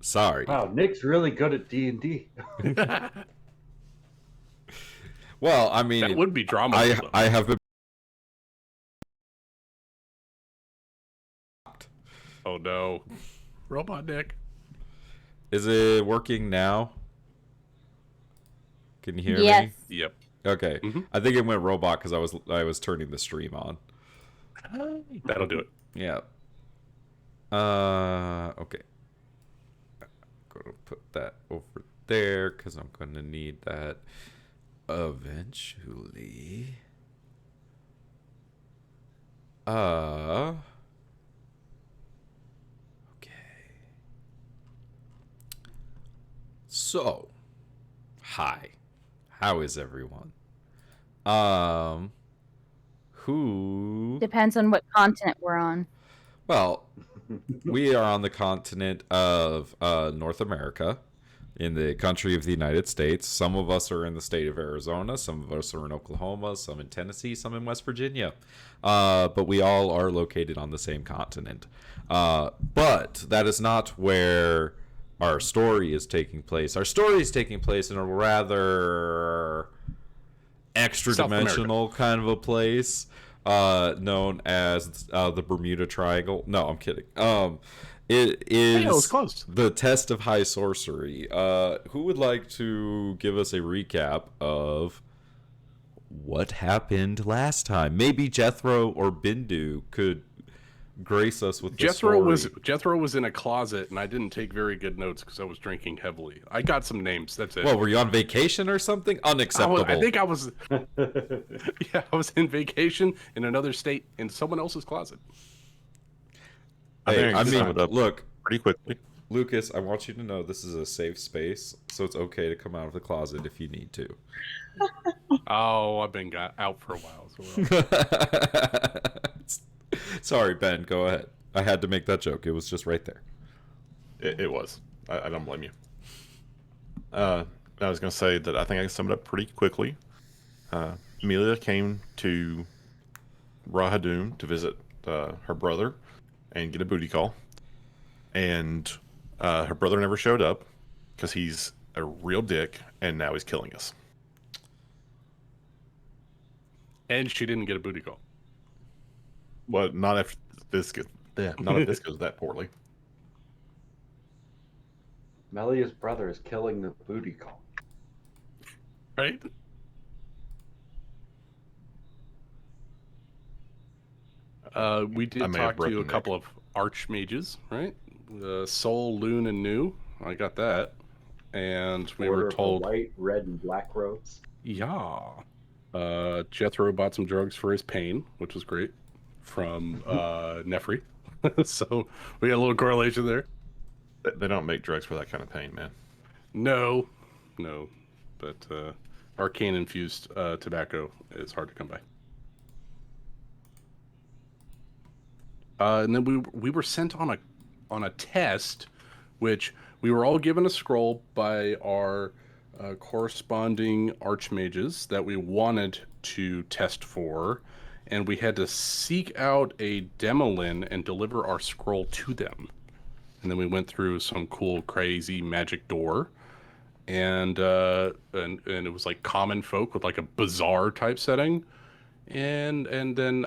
Sorry. Wow, Nick's really good at D&D. Well, I mean, That would be drama. I have been. Oh no, Robot Nick. Is it working now? Can you hear Yes. me? Yep. Okay. I think it went robot because I was turning the stream on. That'll do it. Yeah. Okay. I'm gonna put that over there because I'm gonna need that eventually. Okay. So, hi. How is everyone? Who? Depends on what continent we're on. Well, we are on the continent of North America, in the country of the United States. Some of us are in the state of Arizona, some of us are in Oklahoma, some in Tennessee, some in West Virginia. But we all are located on the same continent. But that is not where our story is taking place. Our story is taking place in a rather extra-dimensional kind of a place known as the Bermuda Triangle. No, I'm kidding. It is it was close. The test of high sorcery. Who would like to give us a recap of what happened last time? Maybe Jethro or Bindu could grace us with the story. Jethro was in a closet, and I didn't take very good notes because I was drinking heavily. I got some names. That's it. Well, were you on vacation or something? Unacceptable. I think I was. Yeah, I was in vacation in another state in someone else's closet. Hey, I mean, look, pretty quickly. Lucas, I want you to know this is a safe space, so it's okay to come out of the closet if you need to. Oh, I've been out for a while. So Sorry, Ben, go ahead. I had to make that joke. It was just right there. It was. I don't blame you. I was going to say that I think I can sum it up pretty quickly. Amelia came to Rahadum to visit her brother and get a booty call. And her brother never showed up because he's a real dick, and now he's killing us. and she didn't get a booty call. Well, not if this goes. Yeah, not if this goes that poorly. Melia's brother is killing the booty call. Right? We did talk to a couple of archmages, right? Soul, Loon, and New. I got that. And we were told... white, red, and black robes. Yeah. Jethro bought some drugs for his pain, which was great, from Nefri. So we got a little correlation there. They don't make drugs for that kind of pain, man. No. But arcane-infused tobacco is hard to come by. And then we were sent on a test, which we were all given a scroll by our corresponding archmages that we wanted to test for, and we had to seek out a demolin and deliver our scroll to them. And then we went through some cool, crazy magic door, and it was like common folk with like a bazaar type setting, and then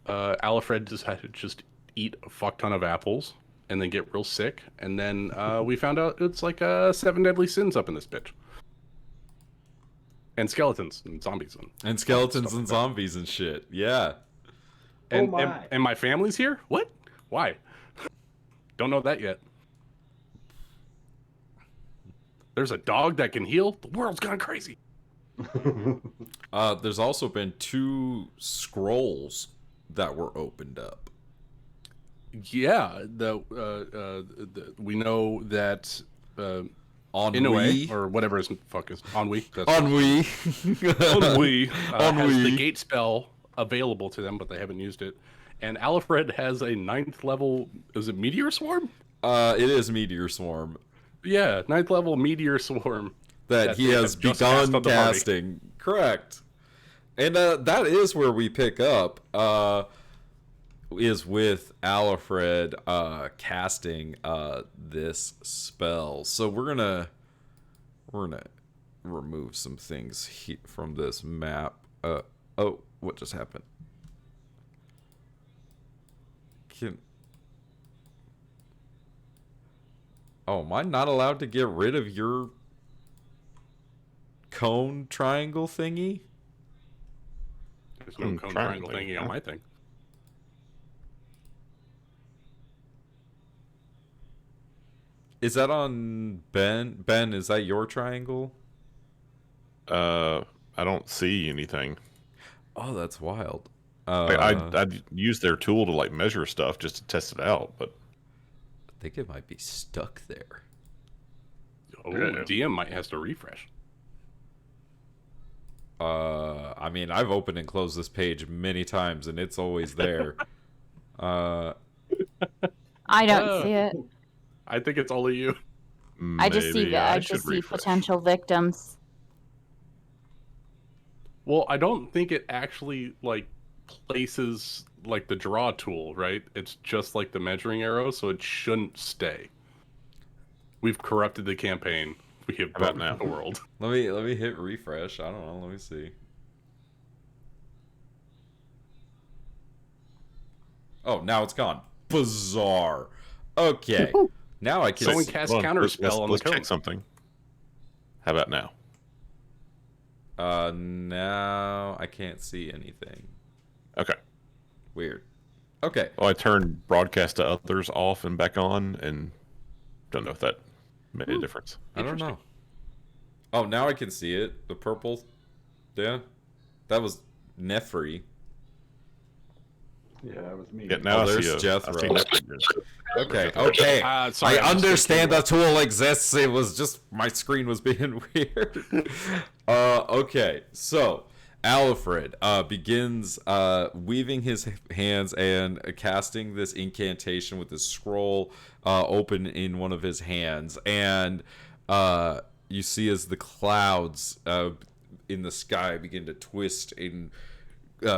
Alfred decided to just eat a fuck ton of apples and then get real sick, and then we found out it's like 7 deadly sins up in this bitch. And skeletons and zombies and skeletons and zombies and shit. Yeah. And my family's here? What? Why? Don't know that yet. There's a dog that can heal? The world's gone crazy. There's also been 2 scrolls that were opened up. Yeah, we know that Ennui, or whatever his fuck is, Ennui. Ennui has the gate spell available to them, but they haven't used it. And Alfred has a 9th level. Is it Meteor Swarm? It is Meteor Swarm. Yeah, 9th level Meteor Swarm that he has begun casting. Correct. And that is where we pick up. is with Alfred casting this spell. So we're gonna remove some things from this map. Oh, what just happened? Am I not allowed to get rid of your cone triangle thingy? There's no cone triangle thingy on my thing. Is that on Ben? Ben, is that your triangle? I don't see anything. Oh, that's wild. I'd use their tool to like measure stuff just to test it out, but I think it might be stuck there. Oh, DM might has to refresh. I mean, I've opened and closed this page many times, and it's always there. I don't see it. I think it's only you. I just see maybe I should just see refresh. potential victims. Well, I don't think it actually like places like the draw tool, right? It's just like the measuring arrow, so it shouldn't stay. We've corrupted the campaign. We have How about broken now? the world. Let me hit refresh. I don't know. Let me see. Oh, now it's gone. Bizarre. Okay. Now I can Someone see. cast Hold on, counterspell on the let's check cone. something. How about now? Now I can't see anything. Okay. Weird. Okay. Well, I turned broadcast to others off and back on, and don't know if that made a difference. I don't know. Oh, now I can see it. The purple. Yeah. That was Nefri. Yeah, it was me. Yeah, now Oh, I there's see Jethro. I see that. Okay. Okay. Sorry, I I'm just understand looking the tool exists. It was just my screen was being weird. Okay. So Alfred begins weaving his hands and casting this incantation with this scroll open in one of his hands, and you see as the clouds in the sky begin to twist and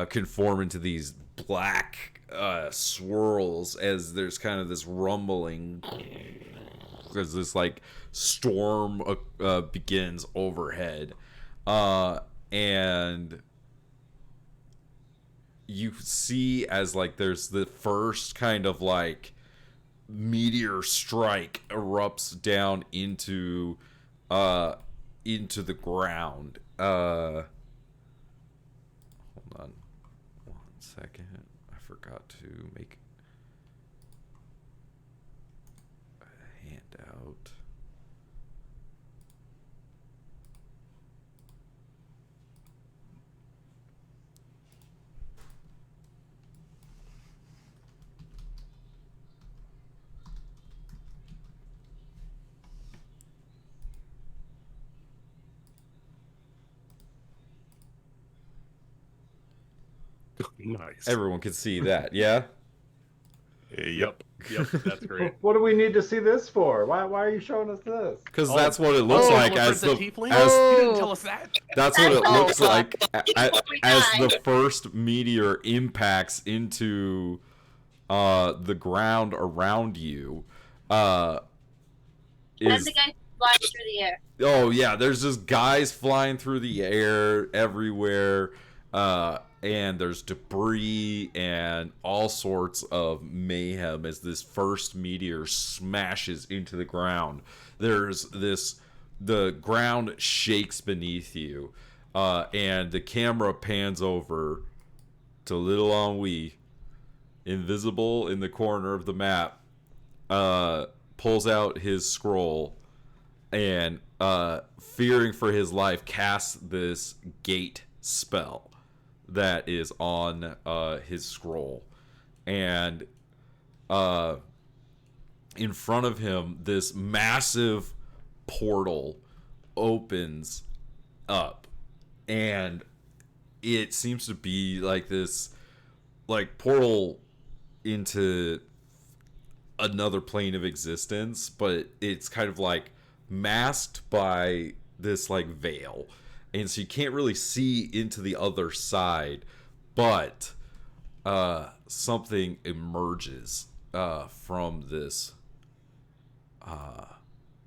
conform into these black swirls as there's kind of this rumbling as this like storm begins overhead, and you see as like there's the first kind of like meteor strike erupts down into the ground. Hold on 1 second. I forgot to make a handout. Nice. Everyone can see that, yeah? Yep. Yep, that's great. What do we need to see this for? Why are you showing us this? Because that's what it looks like as the as You didn't tell us that. that's what it Oh, looks like as the died. first meteor impacts into the ground around you. That's Is the guy flying through the air. oh yeah, there's just guys flying through the air everywhere, and there's debris and all sorts of mayhem as this first meteor smashes into the ground. The ground shakes beneath you, and the camera pans over to little Ennui, invisible in the corner of the map, pulls out his scroll and fearing for his life casts this gate spell that is on his scroll, and in front of him this massive portal opens up, and it seems to be like this like portal into another plane of existence, but it's kind of like masked by this like veil, and so you can't really see into the other side, but something emerges from this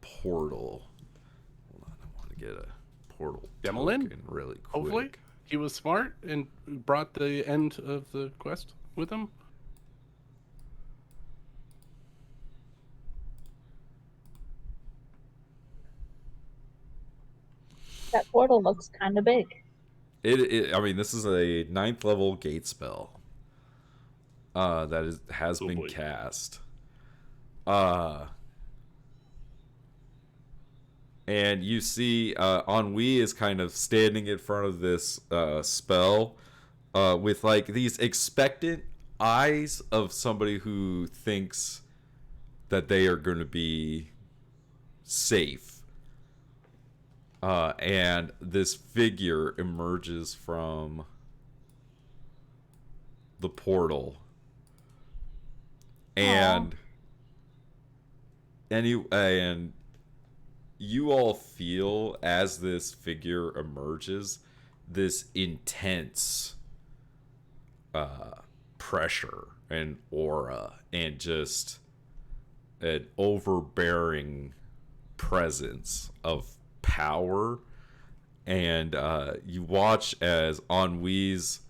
portal. Hold on, I want to get a portal Demolin? token really quick. Hopefully, he was smart and brought the end of the quest with him. That portal looks kind of big. I mean, this is a 9th level gate spell. Has been boy. cast. And you see Ennui is kind of standing in front of this spell with like these expectant eyes of somebody who thinks that they are going to be safe. And this figure emerges from the portal. And you all feel, as this figure emerges, this intense pressure and aura and just an overbearing presence of power. And you watch as Ennui's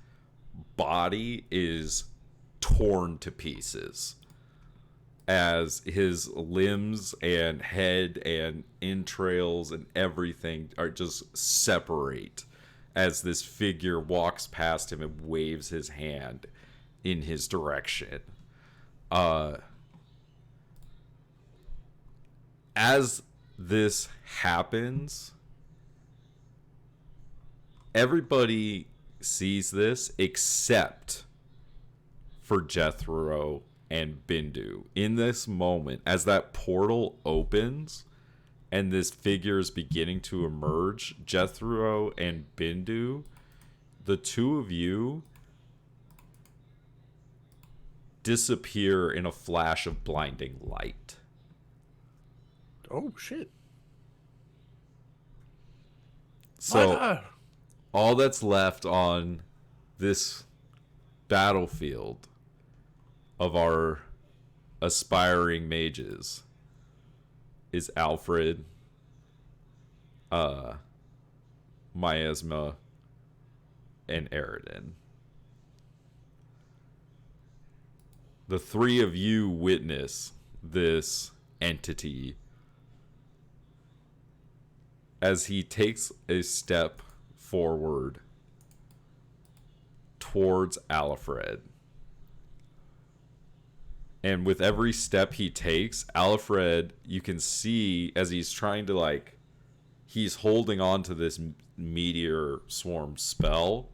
body is torn to pieces, as his limbs and head and entrails and everything are just separate as this figure walks past him and waves his hand in his direction. As this happens, everybody sees this except for Jethro and Bindu. In this moment, as that portal opens and this figure is beginning to emerge, Jethro and Bindu, the two of you disappear in a flash of blinding light. Oh shit! So all that's left on this battlefield of our aspiring mages is Alfred, Miasma, and Eridan. The three of you witness this entity as he takes a step forward towards Alfred. And with every step he takes, Alfred, you can see as he's trying to he's holding on to this meteor swarm spell.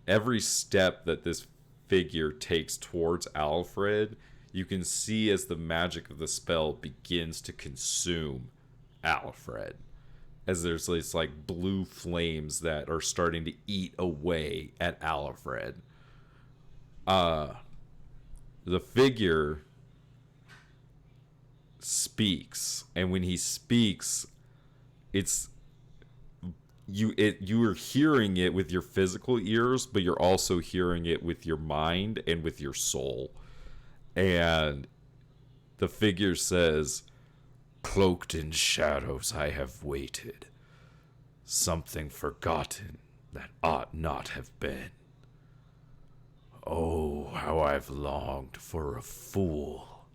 Every step that this figure takes towards Alfred, you can see as the magic of the spell begins to consume Alfred. As there's these blue flames that are starting to eat away at Alfred. The figure speaks, and when he speaks, you are hearing it with your physical ears, but you're also hearing it with your mind and with your soul. And the figure says, "Cloaked in shadows I have waited, something forgotten that ought not have been. Oh, how I've longed for a fool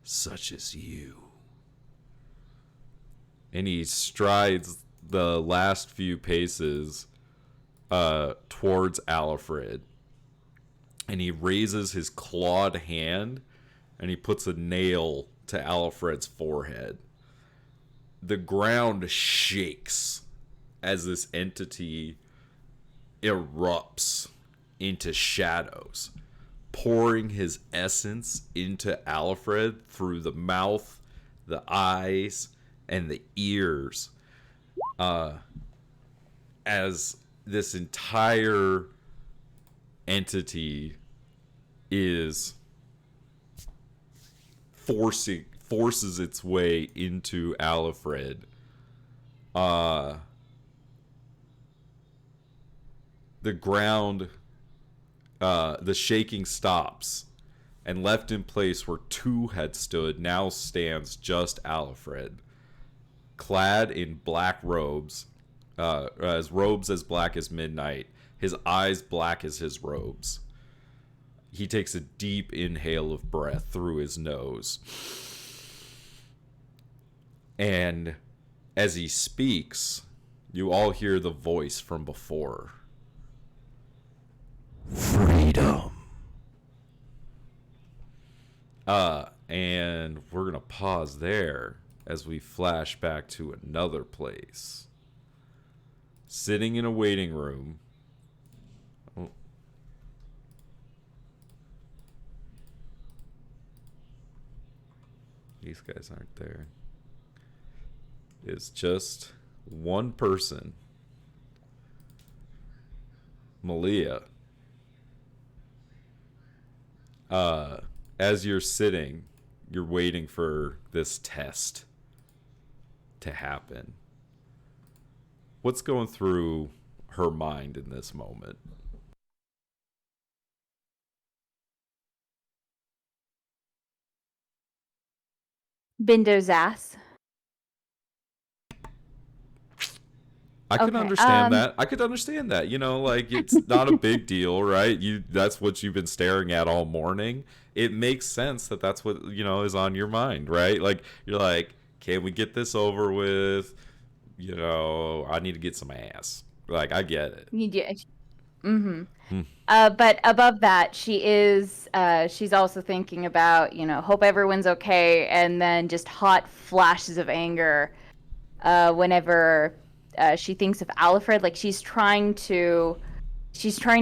such as you." And he strides the last few paces towards Alfred. And he raises his clawed hand and he puts a nail to Alfred's forehead. The ground shakes as this entity erupts into shadows, pouring his essence into Alfred through the mouth, the eyes, and the ears, as this entire entity is forces its way into Alfred. The ground the shaking stops, and left in place where two had stood now stands just Alfred, clad in black robes, robes as black as midnight, his eyes black as his robes. He takes a deep inhale of breath through his nose. And as he speaks, you all hear the voice from before. Freedom. And we're going to pause there as we flash back to another place. Sitting in a waiting room. Oh. These guys aren't there. It's just one person. Malia. As you're sitting, you're waiting for this test to happen. What's going through her mind in this moment? Bindo's ass. I could Okay, understand that. I could understand that. You know, like, it's not a big deal, right? That's what you've been staring at all morning. It makes sense that that's what, you know, is on your mind, right? Like, you're like, can we get this over with? You know, I need to get some ass. Like, I get it. You do. But above that, she's also thinking about, hope everyone's okay, and then just hot flashes of anger whenever she thinks of Alfred. Like, she's trying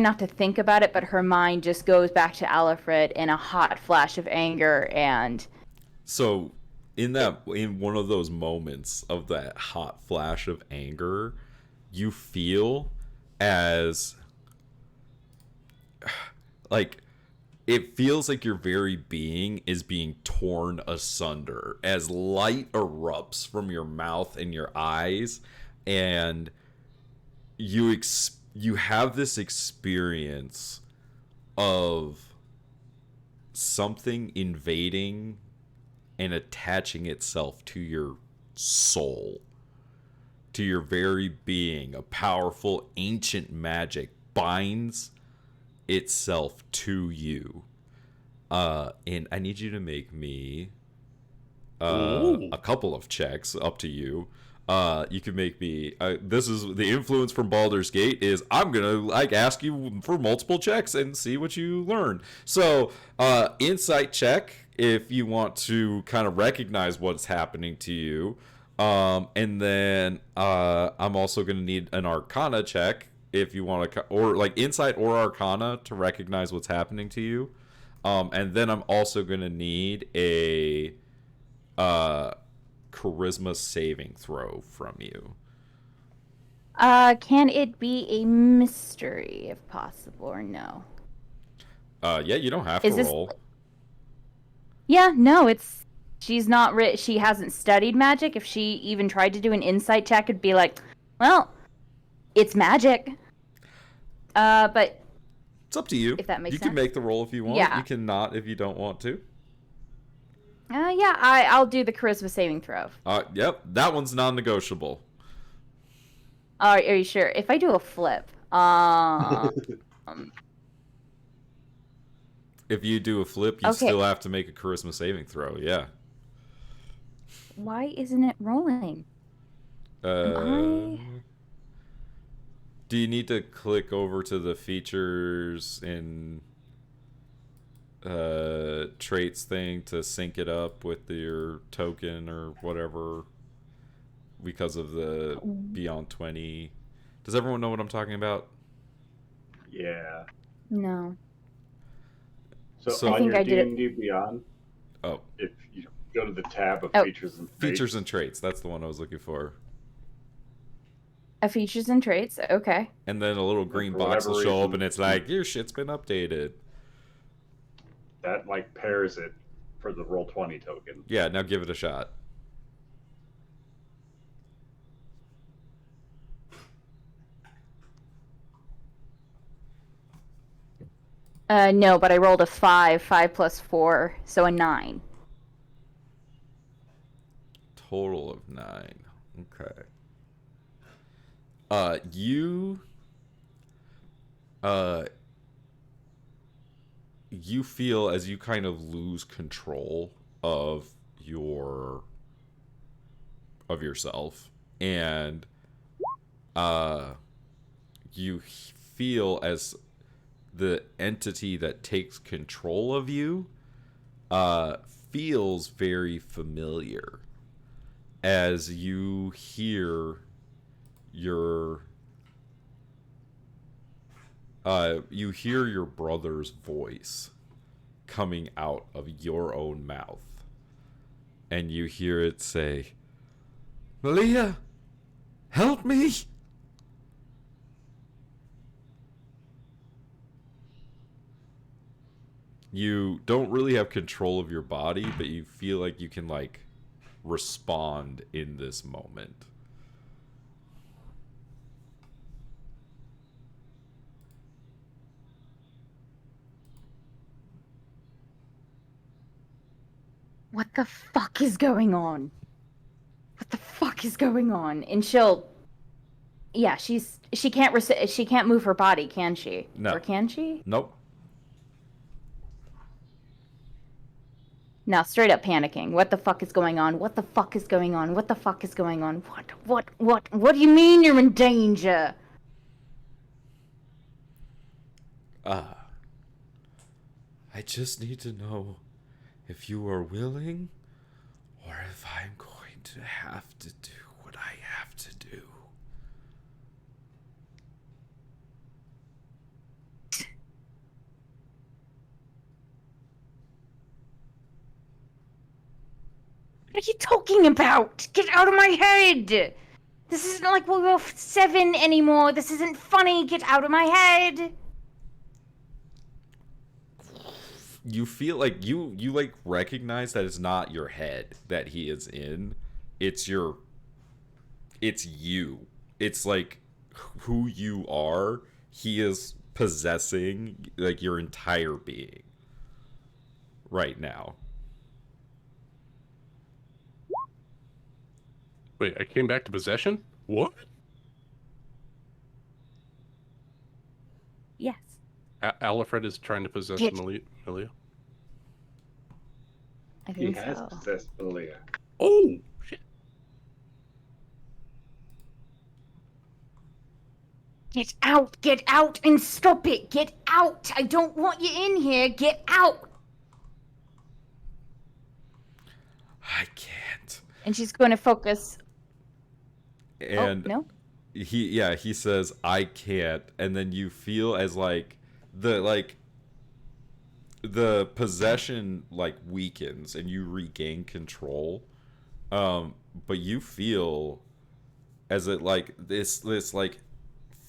not to think about it, but her mind just goes back to Alfred in a hot flash of anger. And so in one of those moments of that hot flash of anger, you feel as like it feels like your very being is being torn asunder as light erupts from your mouth and your eyes, and you have this experience of something invading and attaching itself to your soul, to your very being. A powerful ancient magic binds itself to you. And I need you to make me a couple of checks, up to you. You can make me this is the influence from Baldur's Gate is I'm gonna ask you for multiple checks and see what you learn. So insight check if you want to kind of recognize what's happening to you, and then I'm also gonna need an Arcana check if you want to, or like insight or Arcana to recognize what's happening to you, and then I'm also gonna need a charisma saving throw from you. can it be a mystery if possible, or no? Yeah, you don't have to roll. Yeah, no, she's not she hasn't studied magic. If she even tried to do an insight check, it'd be like, well, it's magic. But it's up to you. If that makes sense. You can sense. make the roll if you want. Yeah. You can not if you don't want to. Yeah, I'll do the charisma saving throw. Yep, that one's non-negotiable. Are you sure? If I do a flip, if you do a flip, you still have to make a charisma saving throw. Yeah. Why isn't it rolling? Do you need to click over to the features in traits thing to sync it up with your token or whatever because of the Beyond 20? Does everyone know what I'm talking about? Yeah. No. So on your D&D Beyond, if you go to the tab of features and traits, that's the one I was looking for. Features and traits, okay. And then a little green box will show up and it's like, your shit's been updated. That pairs it for the Roll20 token. Yeah, now give it a shot. No, but I rolled a 5. 5 plus 4, so a 9. Total of 9. Okay. You feel as you kind of lose control of yourself, and you feel as the entity that takes control of you feels very familiar as you hear your brother's voice coming out of your own mouth, and you hear it say, "Malia, help me!" You don't really have control of your body, but you feel like you can, like, respond in this moment. What the fuck is going on? What the fuck is going on? And yeah, she can't move her body, can she? No. Or can she? Nope. Now, straight up panicking. What the fuck is going on? What the fuck is going on? What the fuck is going on? What do you mean you're in danger? I just need to know if you are willing or if I'm going to have to do what I have to do. What are you talking about? Get out of my head! This isn't like we were 7 anymore. This isn't funny. Get out of my head! You feel like you like recognize that it's not your head that he is in. It's you. It's like who you are. He is possessing like your entire being right now. Wait, I came back to possession? What? Yes. Alfred is trying to possess Malia. I think he has so. possessed Malia. Oh, shit. Get out and stop it. Get out. I don't want you in here. Get out. I can't. And she's going to focus. And no. He says I can't, and then you feel as the possession like weakens and you regain control, but you feel as it like this like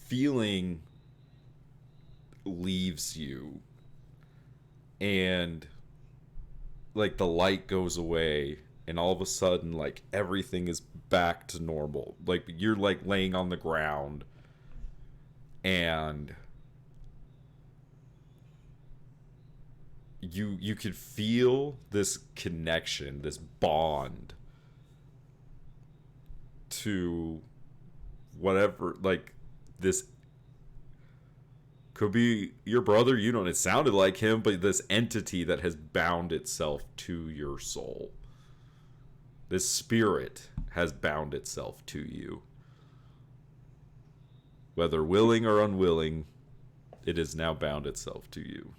feeling leaves you, and like the light goes away, and all of a sudden like everything is back to normal. Like you're like laying on the ground, and you could feel this connection, this bond to whatever, like this could be your brother, you know, it sounded like him, but this entity that has bound itself to your soul. This spirit has bound itself to you. Whether willing or unwilling, it has now bound itself to you.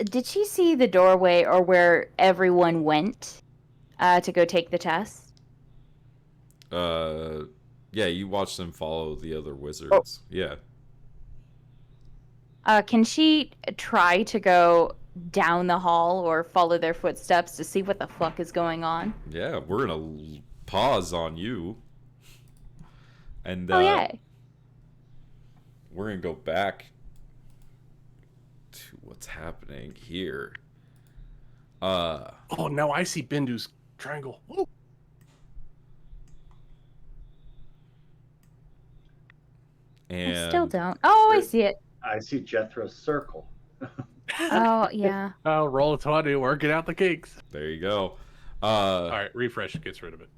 Did she see the doorway or where everyone went to go take the test? Yeah, you watched them follow the other wizards. Oh. Yeah. Can she try to go down the hall or follow their footsteps to see what the fuck is going on? Yeah, we're gonna pause on you. And yeah. We're gonna go back to what's happening here. Oh, now I see Bindu's triangle. Ooh. And I still don't. Oh, I see it. I see Jethro's circle. Oh, yeah. Oh, roll a 20, working out the kinks. there you go. All right, refresh gets rid of it.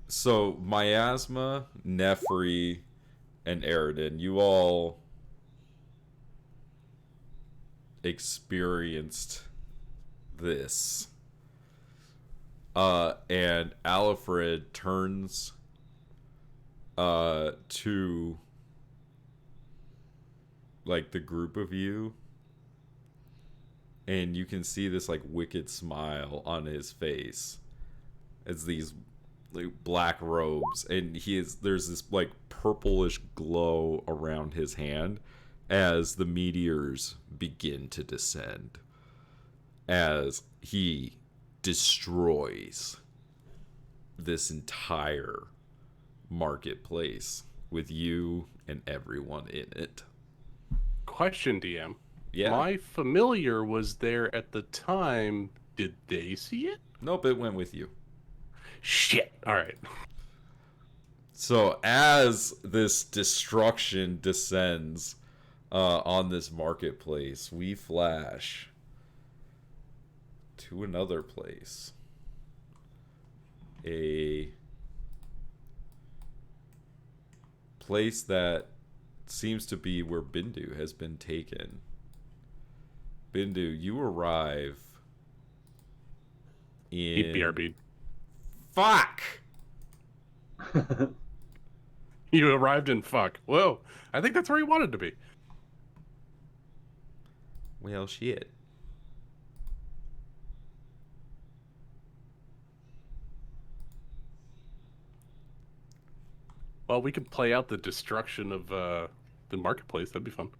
So Miasma, Nefri, and Eridan, you all experienced this. And Alfred turns to like the group of you, and you can see this like wicked smile on his face as these like black robes, and there's this like purplish glow around his hand as the meteors begin to descend, as he destroys this entire marketplace with you and everyone in it. Question, DM. Yeah. My familiar was there at the time. Did they see it? Nope, it went with you. Shit. All right. So as this destruction descends on this marketplace, we flash to another place. A place that seems to be where Bindu has been taken. Bindu, you arrive in... BRB. Fuck! You arrived in fuck. Whoa. I think that's where he wanted to be. Well, shit. Well, we could play out the destruction of the marketplace. That'd be fun.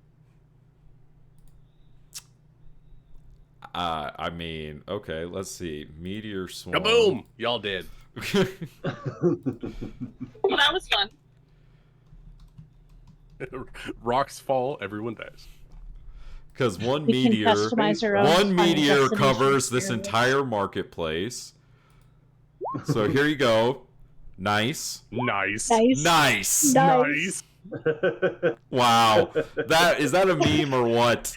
I mean, okay, let's see. Meteor swarm. Kaboom! Y'all did. Well, that was fun. Rocks fall, everyone dies. Because one We can meteor customize our own one meteor destination covers this experience. entire marketplace. So here you go. Nice. Nice. Nice. Nice. Wow. Is that a meme or what?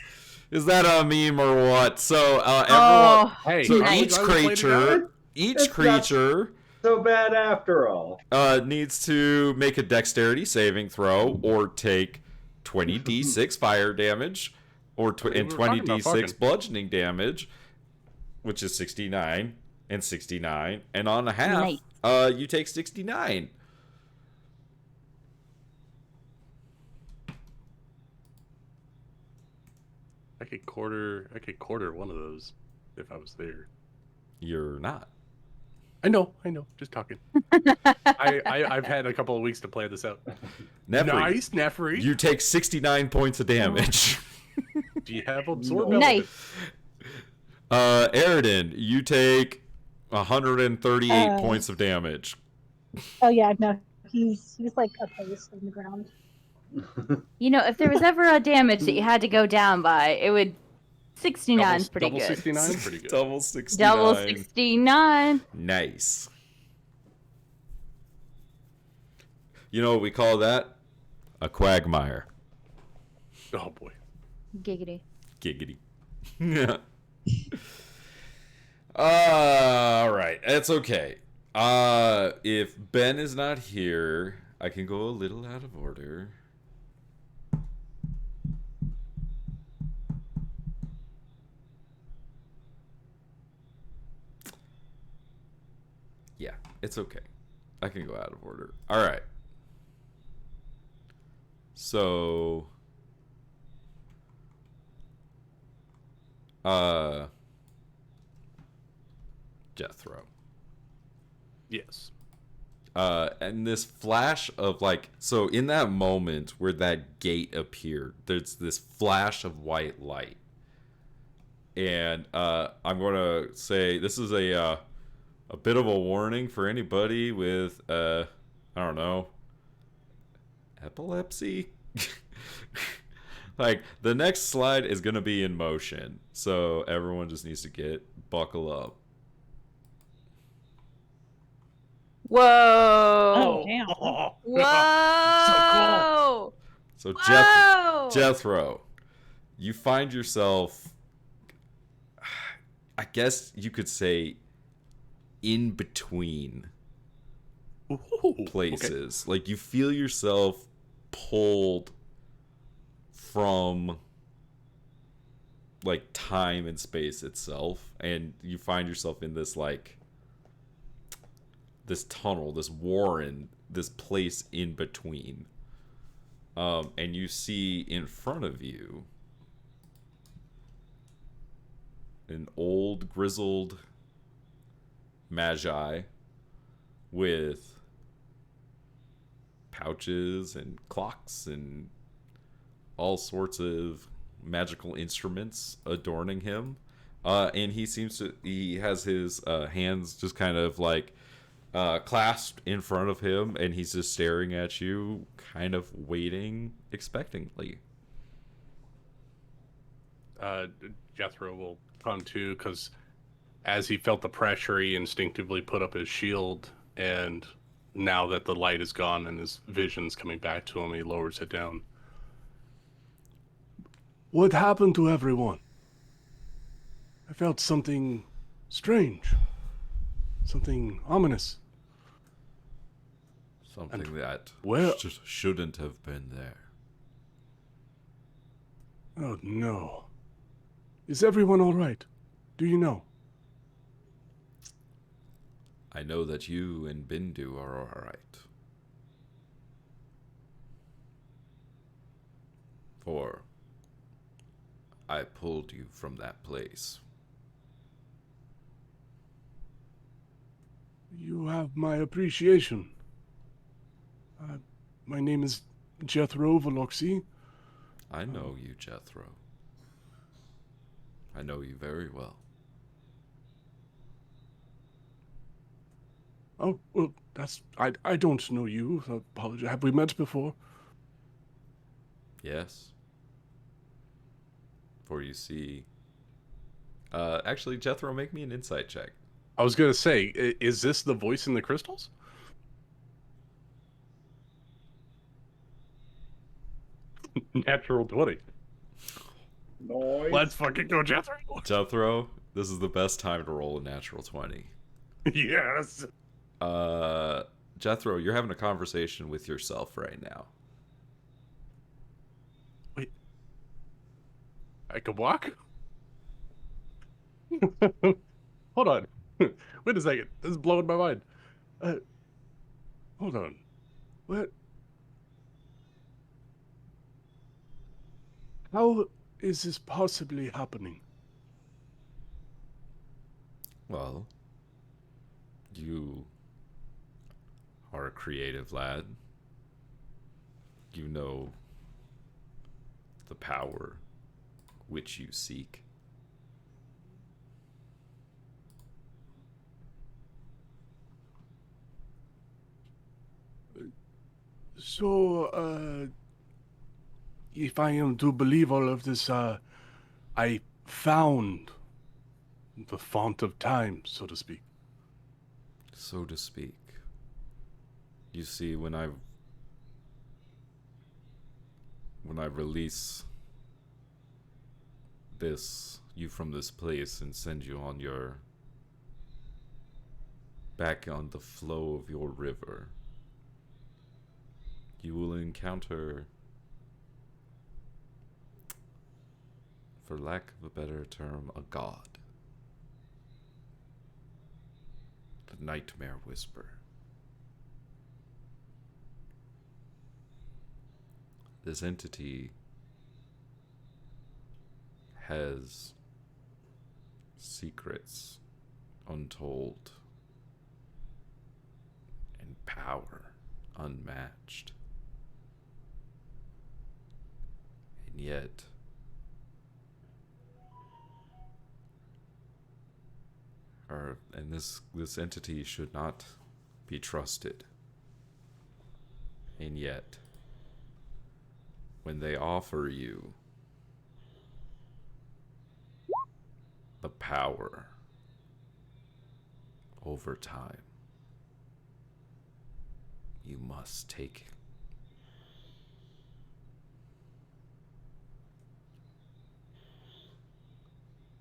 Is that a meme or what? So everyone, Hey, so nice. each creature So bad after all. needs to make a dexterity saving throw or take 20d6 fire damage and We were talking about 20d6 fucking. bludgeoning damage, which is 69 and 69, and on a half, you take 69. I could quarter one of those if I was there. You're not. I know. Just talking. I've had a couple of weeks to play this out. Nefri, Nice, Nefri. you take 69 points of damage. Do you have absorb? Nice. Eridan, you take 138 points of damage. Oh yeah, no, he's like a paste in the ground. You know, if there was ever a damage that you had to go down by, it would 69 's pretty double good. 69, pretty good. Double 69. Double 69. Nice. You know what we call that? A quagmire. Oh boy. Giggity. Giggity. All right, that's okay. If Ben is not here, I can go a little out of order. Yeah, it's okay. I can go out of order. All right. So, Jethro. Yes. And this flash of like, so in that moment where that gate appeared, there's this flash of white light. And I'm going to say this is a bit of a warning for anybody with, I don't know, epilepsy? Like, the next slide is going to be in motion. So everyone just needs to buckle up. Whoa! Oh damn! Whoa! So Whoa! Jethro, you find yourself, I guess you could say, in between places. Okay. Like you feel yourself pulled from like time and space itself, and you find yourself in this like this tunnel, this warren, this place in between. And you see in front of you an old grizzled magi with pouches and clocks and all sorts of magical instruments adorning him. And he has his hands just kind of like clasped in front of him, and he's just staring at you, kind of waiting expectantly. Jethro will come too, because as he felt the pressure, he instinctively put up his shield, and now that the light is gone and his vision's coming back to him, he lowers it down. What happened to everyone? I felt something strange. Something ominous. Something that shouldn't have been there. Oh no. Is everyone all right? Do you know? I know that you and Bindu are all right. For I pulled you from that place. You have my appreciation. My name is Jethro Veloxi. I know you, Jethro. I know you very well. Oh, well, I don't know you. I apologize. Have we met before? Yes. For you see... actually, Jethro, make me an insight check. I was going to say, is this the voice in the crystals? Natural 20. Nice. Let's fucking go, Jethro. Jethro, this is the best time to roll a natural 20. Yes. Jethro, you're having a conversation with yourself right now. Wait. I can walk? Hold on. Wait a second. This is blowing my mind. Hold on. What? How is this possibly happening? Well, you are a creative lad. You know the power which you seek. So, if I am to believe all of this, I found the font of time, so to speak. So to speak. You see, when I release you from this place and send you on back on the flow of your river, you will encounter, for lack of a better term, a god. The Nightmare Whisperer. This entity has secrets untold and power unmatched. And yet, this entity should not be trusted. And yet, when they offer you the power over time, you must take.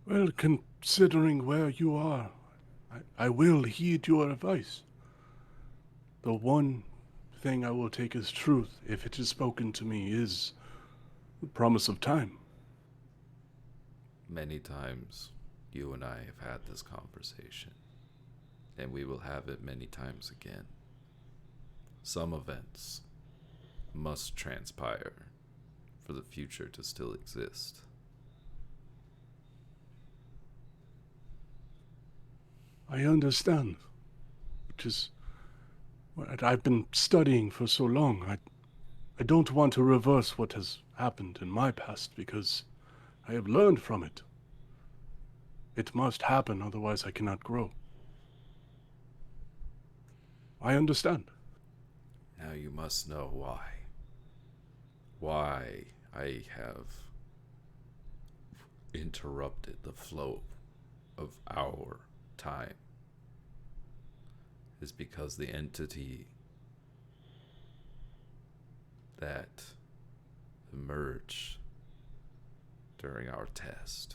Well, considering where you are, I will heed your advice. The one thing I will take as truth, if it is spoken to me, is the promise of time. Many times you and I have had this conversation, and we will have it many times again. Some events must transpire for the future to still exist. I understand, which is what I've been studying for so long. I don't want to reverse what has happened in my past because I have learned from it. It must happen, otherwise I cannot grow. I understand. Now you must know why. Why I have interrupted the flow of our time is because the entity that emerged during our test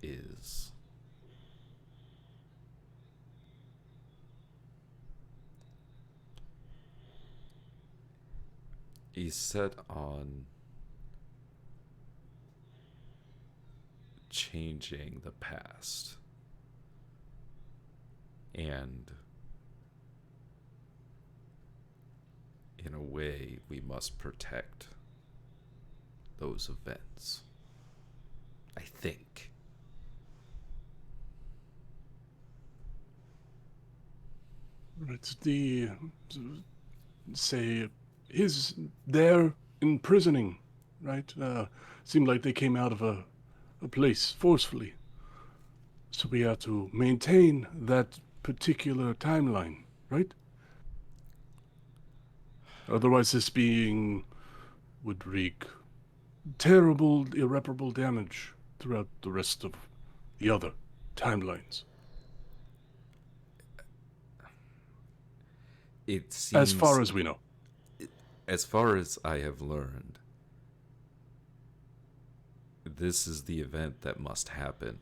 is he's set on changing the past, and in a way we must protect those events, I think. It's the, say, is there imprisoning, right? Seemed like they came out of a place forcefully. So we have to maintain that particular timeline, right? Otherwise this being would wreak terrible, irreparable damage throughout the rest of the other timelines. It seems, as far as we know. As far as I have learned, this is the event that must happen.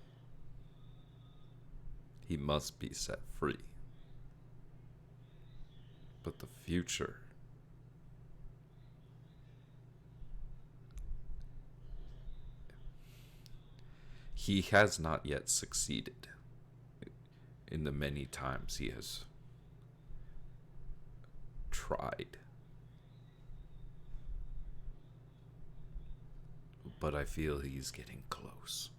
He must be set free. But the future, he has not yet succeeded in the many times he has tried. But I feel he's getting close.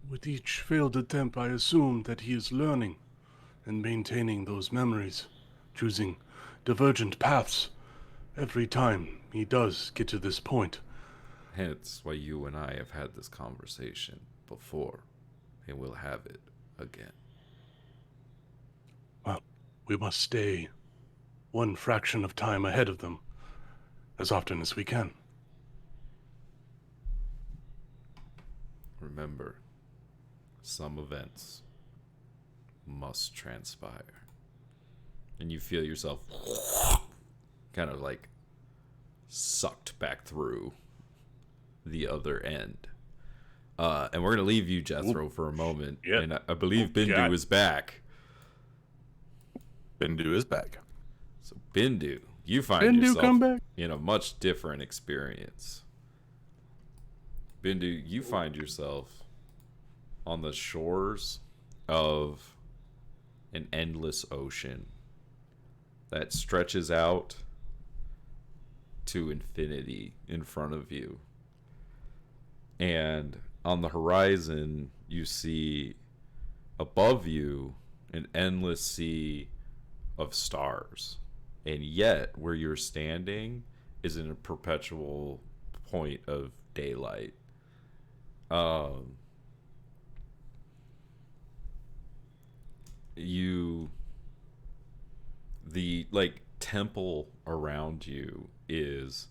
With each failed attempt, I assume that he is learning and maintaining those memories, choosing divergent paths every time he does get to this point. Hence why you and I have had this conversation before, and we'll have it again. Well, we must stay one fraction of time ahead of them as often as we can. Remember, some events must transpire. And you feel yourself kind of like sucked back through the other end. And we're going to leave you, Jethro, for a moment. Yep. And I believe Bindu is back. Bindu is back. So Bindu, you find yourself come back. in a much different experience. Bindu, you find yourself on the shores of an endless ocean that stretches out to infinity in front of you. And on the horizon, you see above you an endless sea of stars. And yet, where you're standing is in a perpetual point of daylight. The temple around you is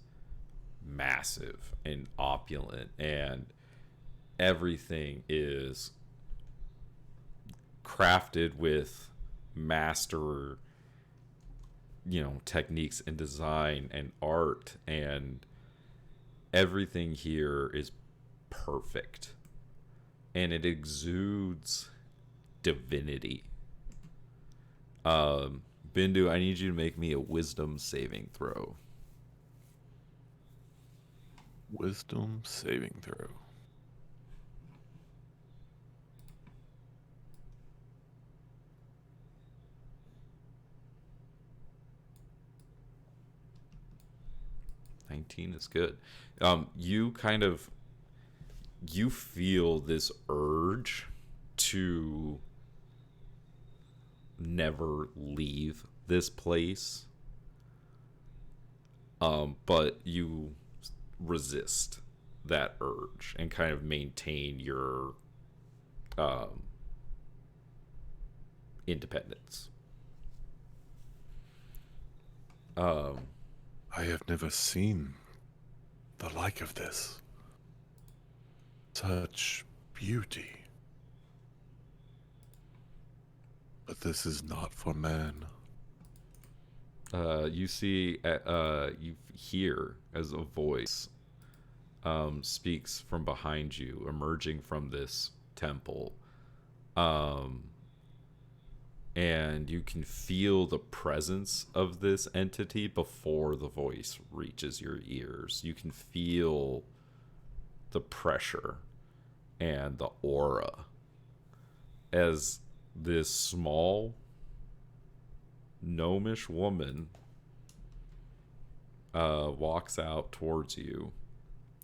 massive and opulent, and everything is crafted with master, techniques and design and art, and everything here is perfect, and it exudes divinity. Bindu, I need you to make me a wisdom saving throw. Wisdom saving throw. $19 is good. You feel this urge to never leave this place, but you resist that urge and kind of maintain your independence. I have never seen the like of this. Such beauty. But this is not for man. You see, you hear as a voice speaks from behind you, emerging from this temple. And you can feel the presence of this entity before the voice reaches your ears. You can feel the pressure and the aura as this small gnomish woman walks out towards you,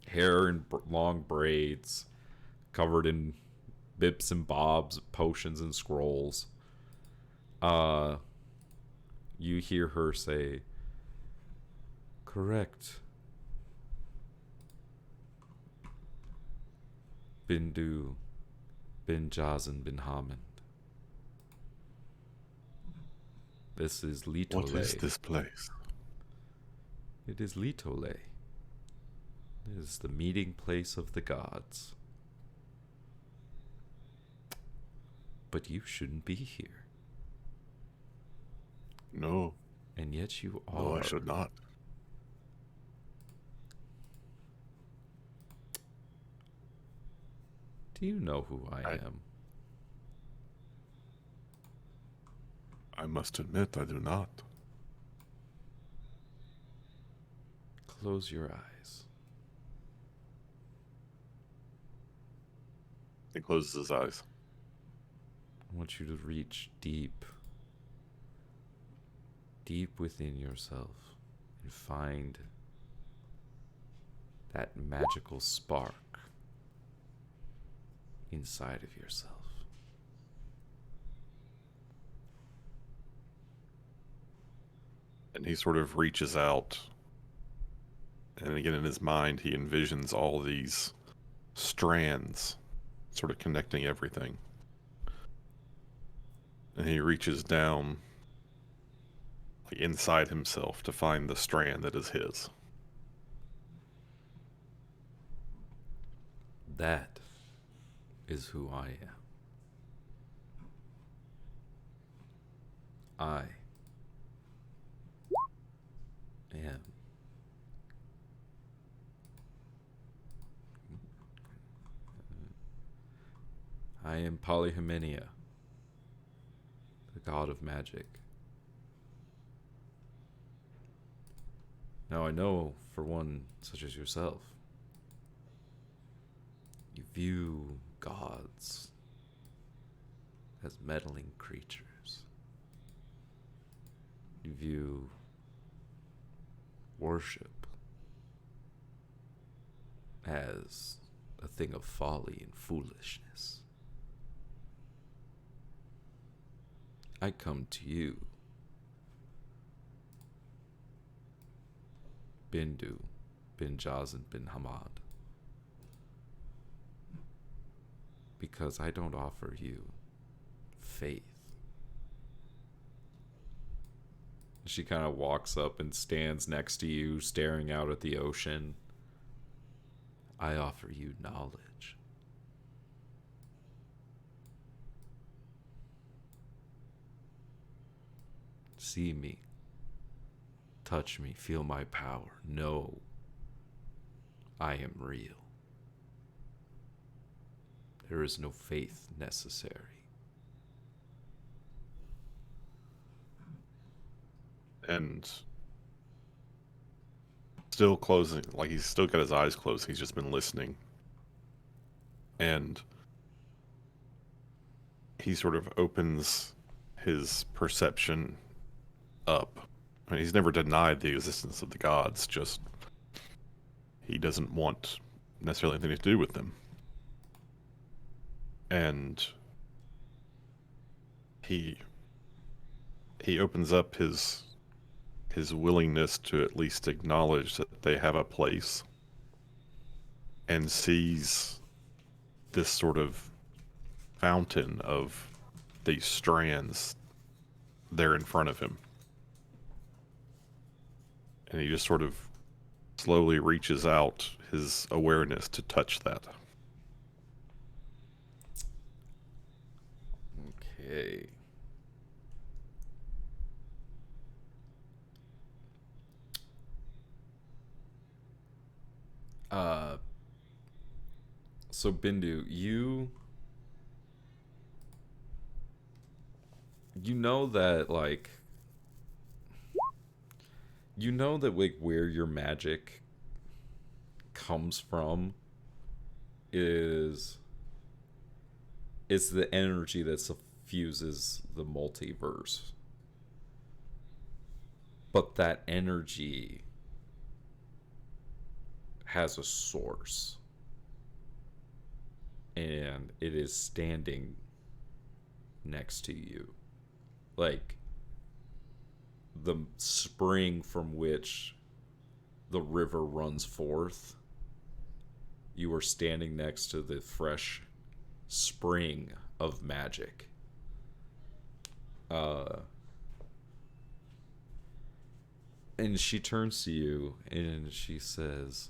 hair in long braids, covered in bips and bobs, potions and scrolls. You hear her say, "Correct. Bindu, bin Jazen, bin Hamend. This is Litole." What is this place? It is Litole. It is the meeting place of the gods. But you shouldn't be here. No. And yet you are. No, I should not. Do you know who I am? I must admit, I do not. Close your eyes. He closes his eyes. I want you to reach deep within yourself and find that magical spark inside of yourself. And he sort of reaches out, and again in his mind he envisions all these strands sort of connecting everything. And he reaches down inside himself to find the strand that is his. That is who I am. I am Polyhymenia, the god of magic. Now I know, for one such as yourself, you view gods as meddling creatures. You view worship as a thing of folly and foolishness. I come to you, Bindu, bin Jazen, bin Hamad, because I don't offer you faith. She kind of walks up and stands next to you, staring out at the ocean. I offer you knowledge. see me, touch me, feel my power. Know I am real. There is no faith necessary. And still closing, like he's still got his eyes closed. He's just been listening. And he sort of opens his perception up. I mean, he's never denied the existence of the gods, just he doesn't want necessarily anything to do with them. And he opens up his willingness to at least acknowledge that they have a place, and sees this sort of fountain of these strands there in front of him. And he just sort of slowly reaches out his awareness to touch that. Okay. So Bindu, you know that like where your magic comes from is it's the energy that suffuses the multiverse. But that energy has a source. And it is standing next to you. Like the spring from which the river runs forth. You are standing next to the fresh spring of magic. And she turns to you and she says,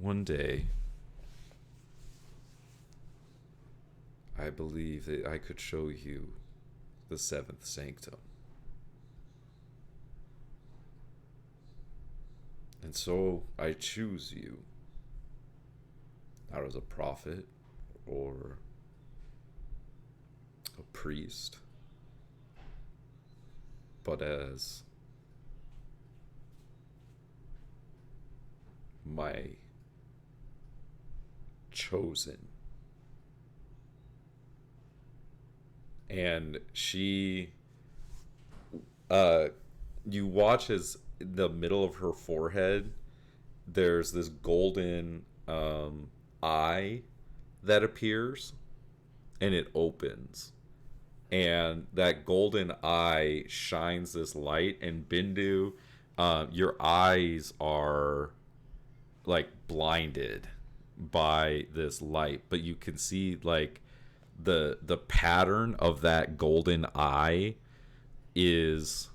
one day, I believe that I could show you the seventh sanctum. And so I choose you, not as a prophet or a priest, but as my chosen. And she you watch as in the middle of her forehead there's this golden eye that appears, and it opens, and that golden eye shines this light. And Bindu, your eyes are like blinded by this light, but you can see like the pattern of that golden eye is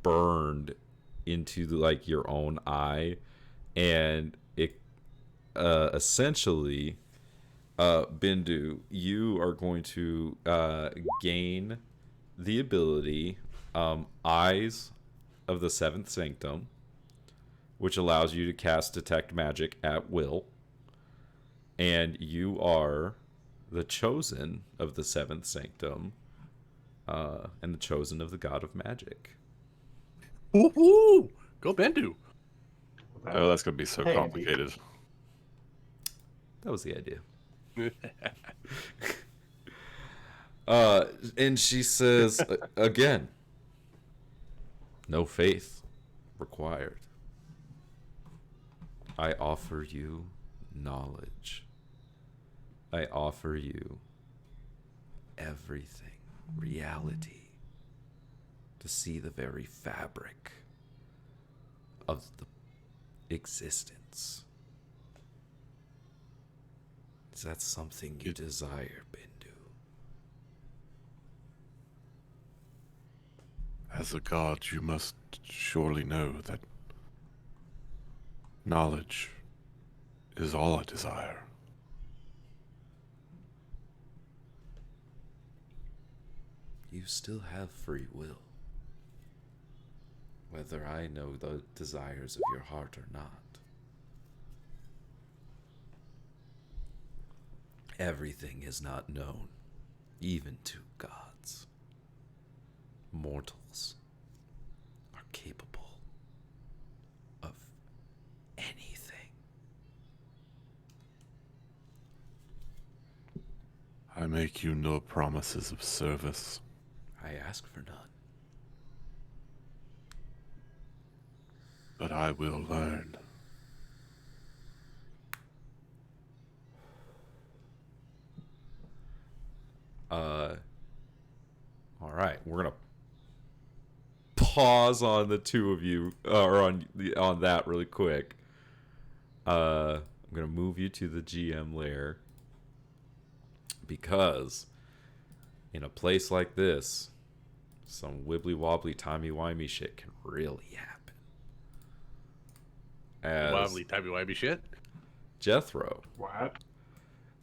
burned into like your own eye, and it essentially Bindu, you are going to gain the ability Eyes of the Seventh Sanctum, which allows you to cast Detect Magic at will. And you are the chosen of the Seventh Sanctum, and the chosen of the God of Magic. Woohoo! Go Bendu! Oh, that's going to be so complicated. That was the idea. And she says, again, no faith required. I offer you knowledge. I offer you everything, reality, to see the very fabric of the existence. Is that something you desire, Bindu? As a god, you must surely know that knowledge is all I desire. You still have free will. Whether I know the desires of your heart or not. Everything is not known, even to gods. Mortals are capable of anything. I make you no promises of service. I ask for none. But I will learn. All right, we're gonna pause on the two of you, or on that really quick. I'm gonna move you to the GM layer because in a place like this, some wibbly wobbly timey wimey shit can really happen. Wobbly timey wimey shit. Jethro, What?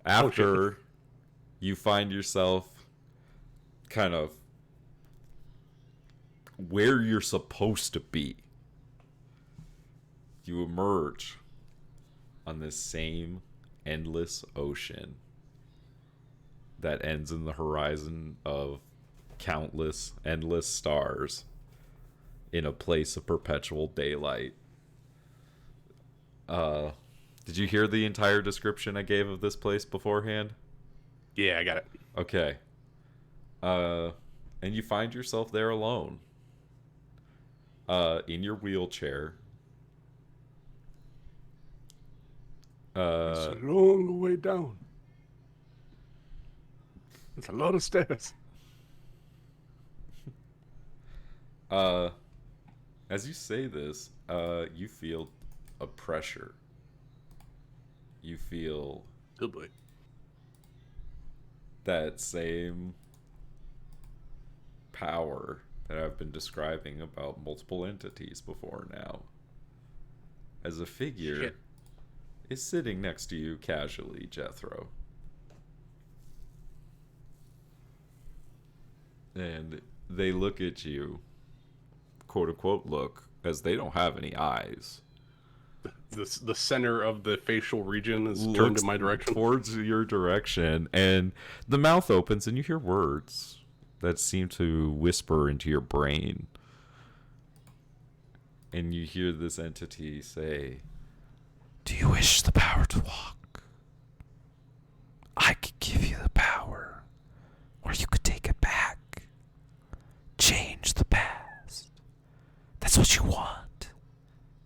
after you find yourself kind of where you're supposed to be, you emerge on this same endless ocean that ends in the horizon of countless, endless stars in a place of perpetual daylight. Did you hear the entire description I gave of this place beforehand? Yeah, I got it. Okay. And you find yourself there alone. In your wheelchair. It's a long way down. It's a lot of stairs. As you say this, you feel a pressure. You feel Good boy. that same power that I've been describing about multiple entities before now. As a figure Shit. is sitting next to you casually, Jethro. And they look at you, quote unquote look, as they don't have any eyes. The center of the facial region is turned in my direction. Towards your direction, and the mouth opens and you hear words that seem to whisper into your brain. And you hear this entity say, "Do you wish the power to walk? I could give you the power, or you could take it back. Change the past. That's what you want,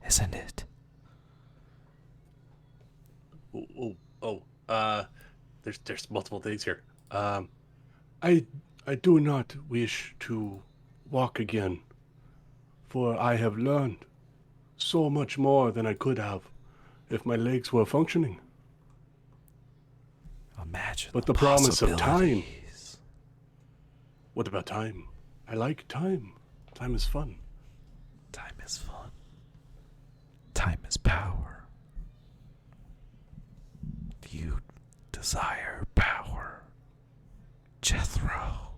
isn't it?" There's multiple things here. I do not wish to walk again, for I have learned so much more than I could have if my legs were functioning. Imagine But the promise of time. What about time? I like time. Time is fun. Time is fun. Time is power. You desire power, Jethro.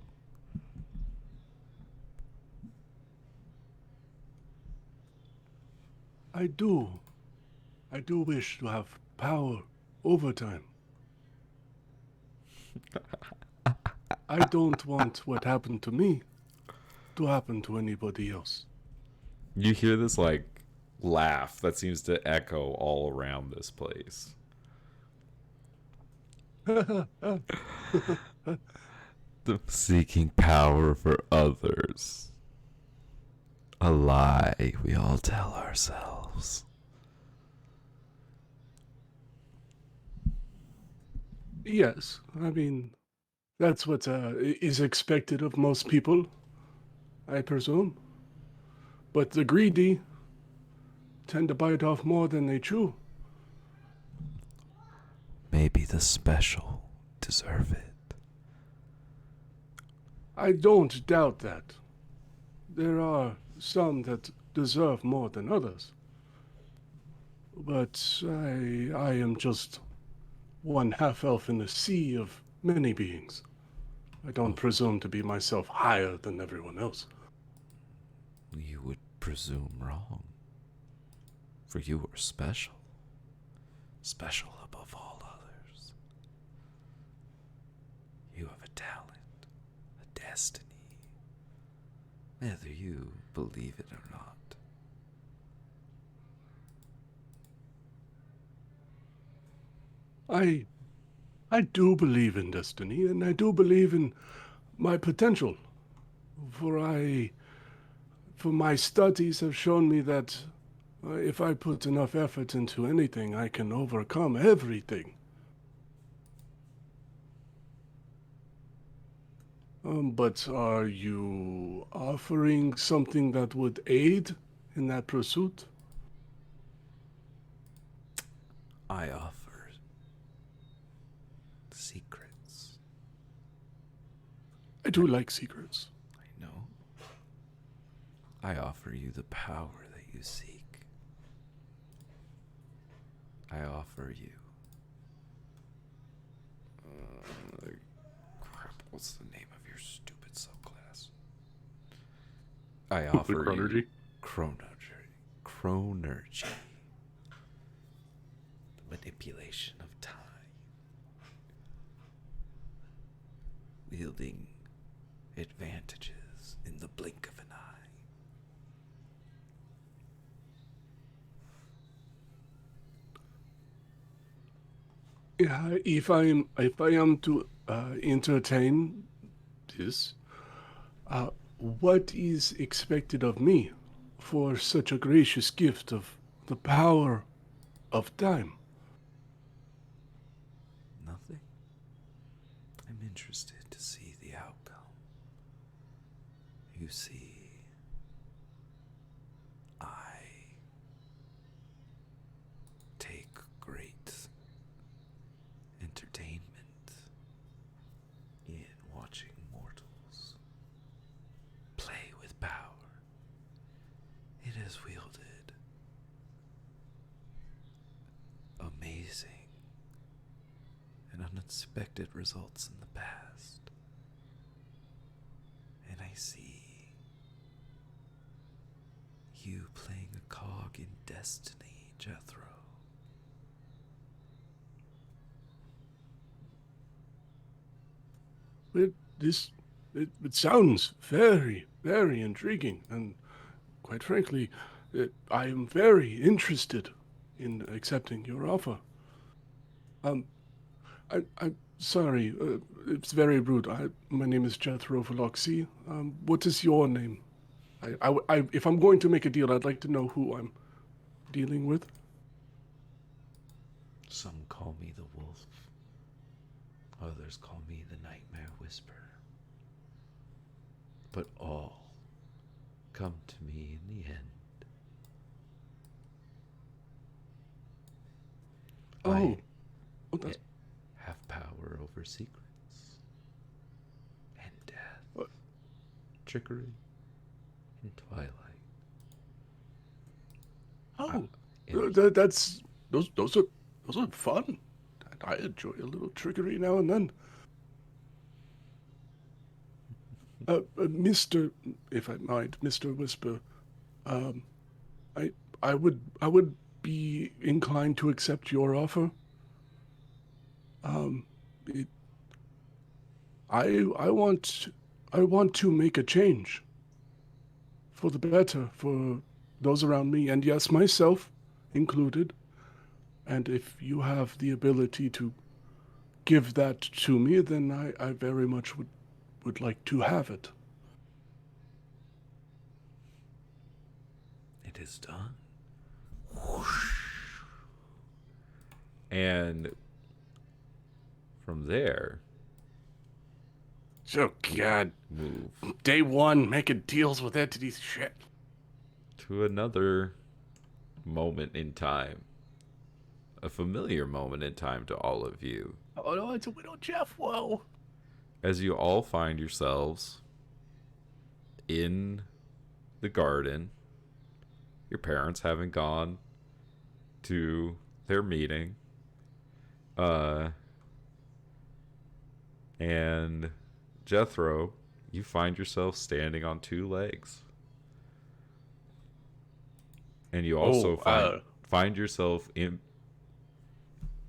I do. I do wish to have power over time. I don't want what happened to me to happen to anybody else. You hear this like laugh that seems to echo all around this place. The seeking power for others. A lie we all tell ourselves. Yes, I mean, that's what is expected of most people, I presume. But the greedy tend to bite off more than they chew. Maybe the special deserve it. I don't doubt that. There are some that deserve more than others. But I am just one half-elf in a sea of many beings. I don't presume to be myself higher than everyone else. You would presume wrong. For you are special. Special above all others. You have a talent, a destiny, whether you believe it or not. I do believe in destiny, and I do believe in my potential. For my studies have shown me that if I put enough effort into anything, I can overcome everything. But are you offering something that would aid in that pursuit? I offer secrets. I do like secrets. I know. I offer you the power that you seek. I offer you. Crap, what's the name of your stupid subclass? I offer you chronergy. The manipulation of time. Wielding advantages in the blink of an eye. Yeah, if I am to entertain this, what is expected of me for such a gracious gift of the power of time? Nothing. I'm interested to see the outcome. You see, I take great entertainment in watching mortals play with power. It has wielded amazing and unexpected results in the past. And I see you playing a cog in destiny, Jethro. It sounds very, very intriguing, and quite frankly, I am very interested in accepting your offer. I'm sorry, it's very rude. My name is Jethro Veloxy. What is your name? If I'm going to make a deal, I'd like to know who I'm dealing with. Some call me the wolf. Others call me the nightmare whisperer. But all come to me in the end. I have power over secrets and death, trickery and twilight. Those are fun. I enjoy a little trickery now and then. Mr. If I might, Mr. Whisper, I would be inclined to accept your offer. I want to make a change for the better for those around me, and yes, myself included. And if you have the ability to give that to me, then I very much would like to have it. It is done. Whoosh. And from there, Oh God! move Day one, making deals with entities. Shit. to another moment in time. A familiar moment in time to all of you. Oh no, it's a widow Jeff. Whoa. As you all find yourselves in the garden, your parents having gone to their meeting, and Jethro, you find yourself standing on two legs. And you also find yourself in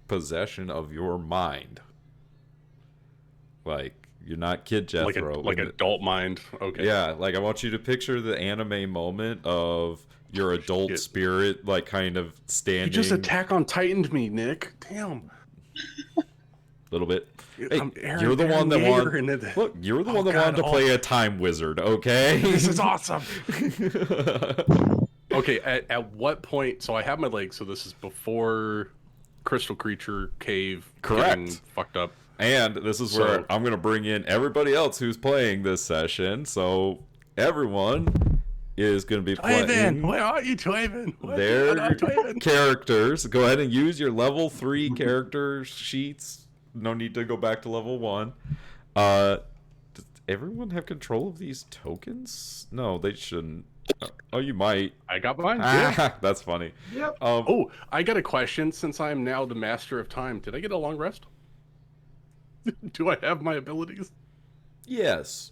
possession of your mind. Like, you're not Kid Jethro. Like adult mind. Okay. Yeah, like I want you to picture the anime moment of your adult spirit, like kind of standing. You just Attack on Titaned me, Nick. Damn. A little bit. Hey, you're the one that wanted. Look, you're the one that wanted to play a time wizard. Okay. This is awesome. Okay, at what point? So I have my legs. So this is before Crystal Creature Cave. Correct. Fucked up. And this is where I'm going to bring in everybody else who's playing this session. So everyone is going to be playing. Where are you, Twaven? Their characters. Go ahead and use your level 3 character sheets. No need to go back to level 1. Does everyone have control of these tokens? No, they shouldn't. Oh, you might. I got mine. Yeah. That's funny. Yep. I got a question. Since I am now the master of time, did I get a long rest? Do I have my abilities? Yes.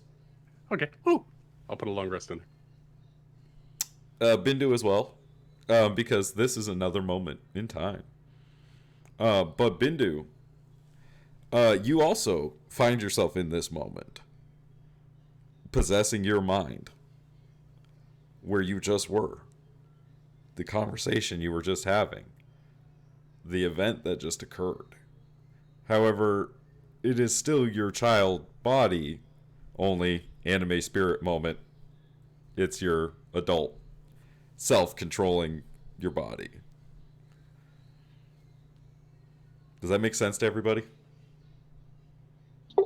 Okay. Ooh. I'll put a long rest in there. Bindu as well, because this is another moment in time. But Bindu, you also find yourself in this moment, possessing your mind, where you just were, the conversation you were just having, the event that just occurred. However, it is still your child body, only anime spirit moment. It's your adult self controlling your body. Does that make sense to everybody?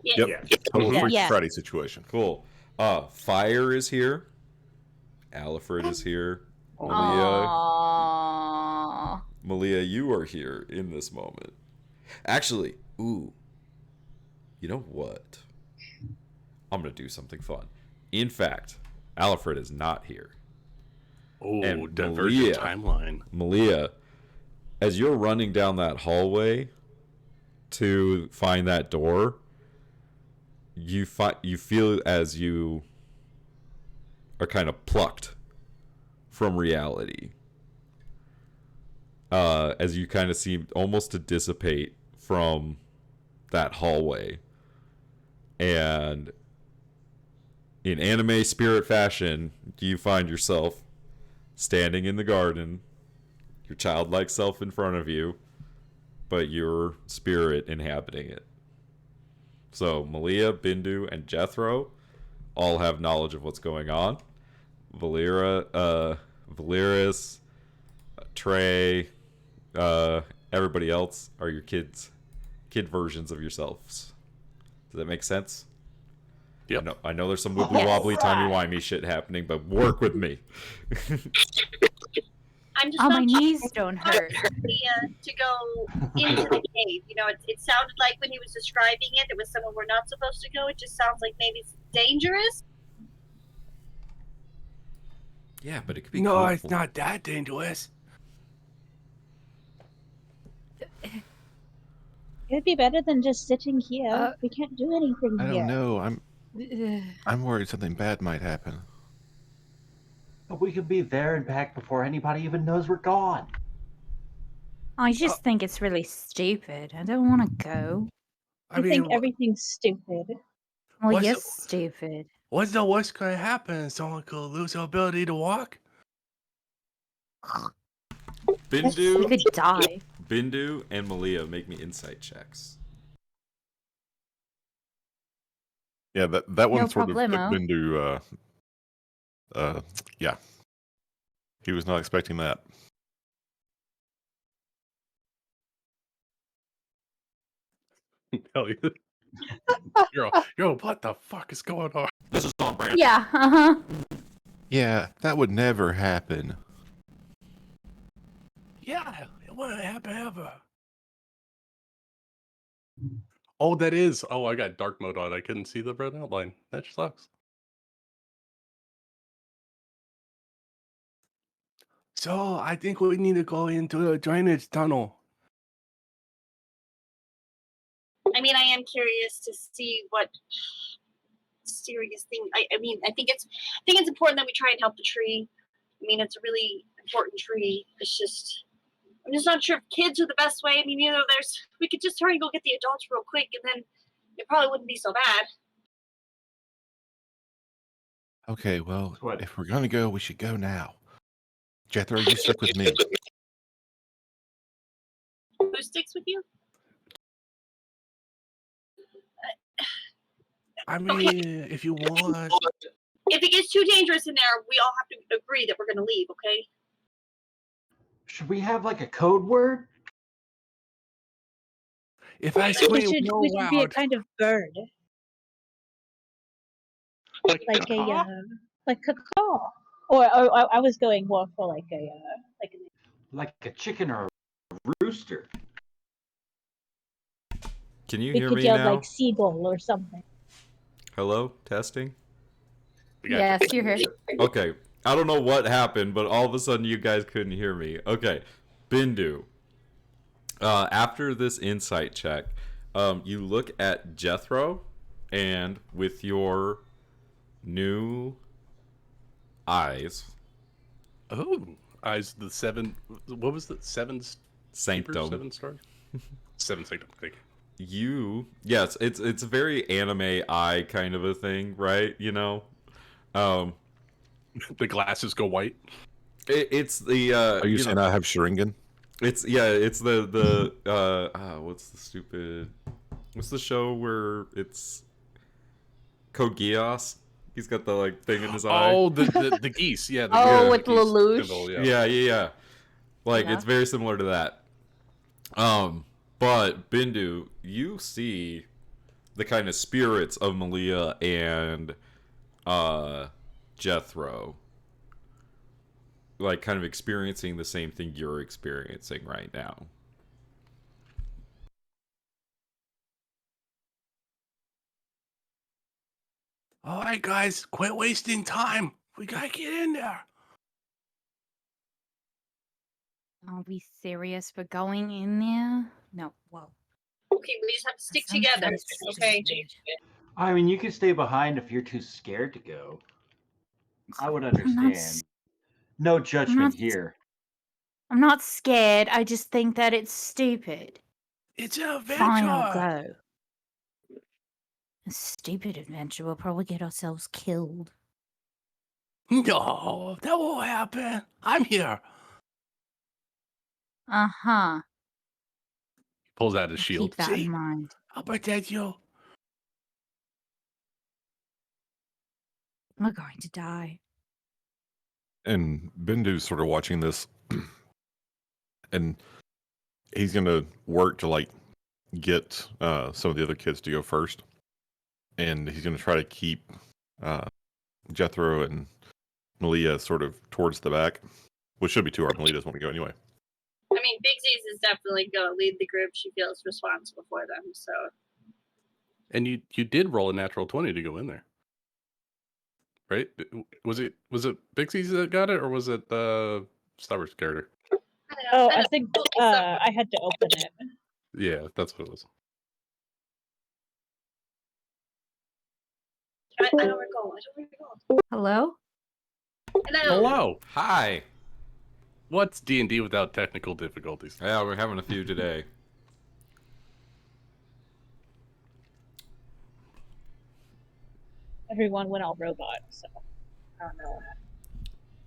Yep. Total Freaky Friday situation. Cool. Fire is here. Alfred is here. Malia, you are here in this moment. Actually, you know what? I'm going to do something fun. In fact, Alfred is not here. Oh, divergent timeline. Malia, as you're running down that hallway to find that door, you feel as you are kind of plucked from reality. As you kind of seem almost to dissipate from that hallway. And in anime spirit fashion, you find yourself standing in the garden, your childlike self in front of you, but your spirit inhabiting it. So Malia, Bindu, and Jethro all have knowledge of what's going on. Valeris, Trey, everybody else are your kid versions of yourselves. Does that make sense? Yeah. I know there's some wibbly wobbly, timey-wimey shit happening, but work with me. I'm just my knees don't hurt. To go into the cave. You know, it sounded like when he was describing it, it was somewhere we're not supposed to go. It just sounds like maybe it's dangerous. Yeah, but it could be No, cool. It's not that dangerous. It'd be better than just sitting here. We can't do anything here. I don't know. I'm worried something bad might happen. But we could be there and back before anybody even knows we're gone. I just think it's really stupid. I don't want to go. I think everything's stupid. Well, yes, stupid. What's the worst could happen? Someone could lose their ability to walk? Bindu, we could die. Bindu and Malia, make me insight checks. Yeah, that one No sort of problemo. took Bindu. Yeah, he was not expecting that. Hell yeah. Yo, what the fuck is going on? This is on brand. Yeah, Yeah, that would never happen. Yeah, it wouldn't happen ever. Oh, that is. Oh, I got dark mode on. I couldn't see the red outline. That sucks. So, I think we need to go into the drainage tunnel. I mean, I am curious to see what serious thing. I mean, I think it's important that we try and help the tree. I mean, it's a really important tree. It's just, I'm just not sure if kids are the best way. I mean, we could just hurry and go get the adults real quick, and then it probably wouldn't be so bad. Okay, well, if we're gonna go, we should go now. Jethro, you stick with me. Who sticks with you? I mean, if you want. If it gets too dangerous in there, we all have to agree that we're going to leave, okay? Should we have like a code word? If I scream, we should be a kind of bird, like a caw. Or I was going more for like a chicken or a rooster. Can you we hear could me yell now? like seagull or something. Hello, testing. Yes, you're here. Okay, I don't know what happened, but all of a sudden you guys couldn't hear me. Okay, Bindu. After this insight check, you look at Jethro, and with your new eyes. Oh, eyes the seven. What was the seven? Sanctum. 7 stars. 7 sanctum. Thank you. Yes, it's a very anime eye kind of a thing, right? You know. The glasses go white. It's the. Are you saying I have Sharingan? It's the what's the stupid? What's the show where it's Code Geass? He's got the like thing in his eye. Oh, the geese. Yeah. With Lelouch. Symbol, yeah. Like it's very similar to that. But Bindu, you see the kind of spirits of Malia and Jethro, like kind of experiencing the same thing you're experiencing right now. All right, guys, quit wasting time. We gotta get in there. Are we serious? We're going in there? No, whoa. Okay, we just have to stick together, okay? I mean, you can stay behind if you're too scared to go. I would understand. No judgment here. I'm not scared. I just think that it's stupid. It's an adventure. Fine, I'll go. A stupid adventure will probably get ourselves killed. No, that won't happen. I'm here. Uh-huh. Pulls out his shield. Keep that in mind. I'll protect you. We're going to die. And Bindu's sort of watching this, and he's going to work to like get some of the other kids to go first, and he's going to try to keep Jethro and Malia sort of towards the back, which should be too hard. Malia doesn't want to go anyway. I mean, Big Z's is definitely going to lead the group. She feels responsible for them, so. And you did roll a natural 20 to go in there, right? Was it Big Z's that got it, or was it Starburst character? I think I had to open it. Yeah, that's what it was. I don't recall. Hello? Hello. Hi. What's D&D without technical difficulties? Yeah, we're having a few today. Everyone went all robot, so I don't know.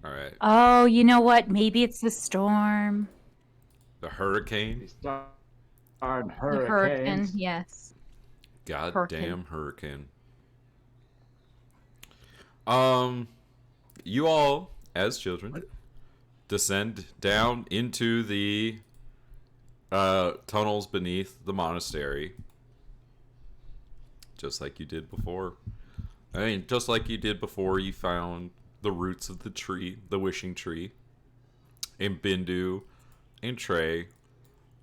All right. Oh, you know what? Maybe it's the storm. The hurricane? The hurricane, yes. Goddamn hurricane. You all, as children, descend down into the tunnels beneath the monastery. Just like you did before. I mean, just like you did before you found the roots of the tree, the wishing tree. And Bindu and Trey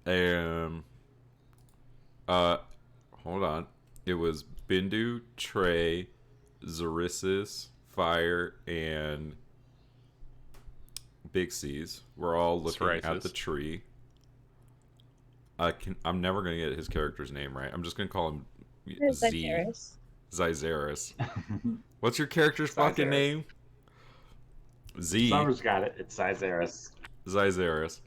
and hold on. It was Bindu, Trey, Zarissus, Fire, and Big C's. We're all looking at the tree. I'm never gonna get his character's name right. I'm just gonna call him Z. Zyzeris. What's your character's fucking name? Z. Summer's got it. It's Zyzeris. Zyzeris.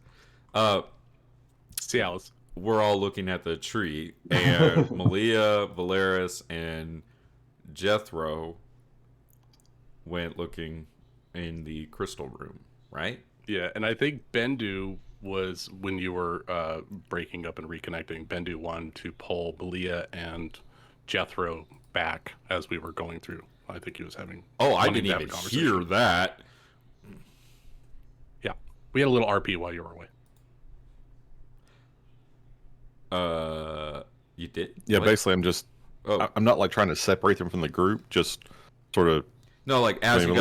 Cialis. We're all looking at the tree, and Malia, Valeris, and Jethro went looking in the crystal room, right? Yeah, and I think Bendu was, when you were breaking up and reconnecting, Bendu wanted to pull Malia and Jethro back as we were going through. I think he was having... Oh, I didn't even hear that. Yeah, we had a little RP while you were away. You did? Yeah, What? basically, I'm not like trying to separate them from the group, just sort of. No, like as you're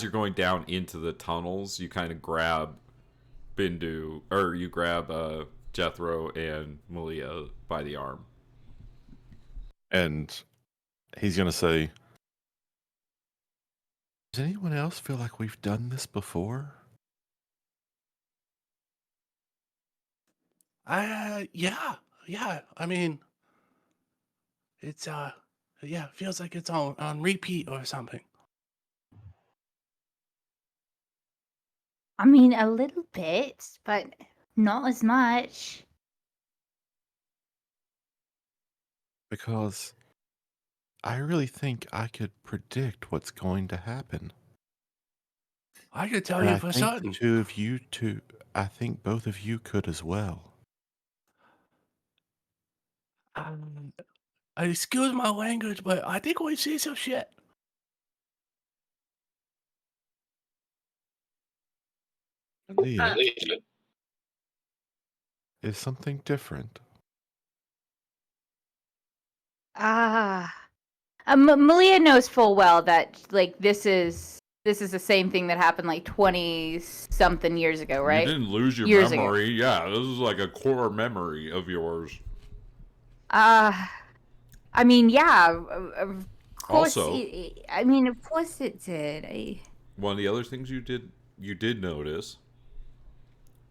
going down into the tunnels, you kind of grab Bindu, or you grab Jethro and Malia by the arm, and he's gonna say, "Does anyone else feel like we've done this before?" Yeah. I mean, it's feels like it's on repeat or something. I mean, a little bit, but not as much. Because I really think I could predict what's going to happen. I could tell you for certain. I think both of you could as well. Excuse my language, but I think we see some shit. Leah, is something different? Malia knows full well that like this is the same thing that happened like 20-something years ago, right? You didn't lose your memory. Ago. Yeah, this is like a core memory of yours. I mean, yeah, of course. Also, of course it did. One of the other things you did notice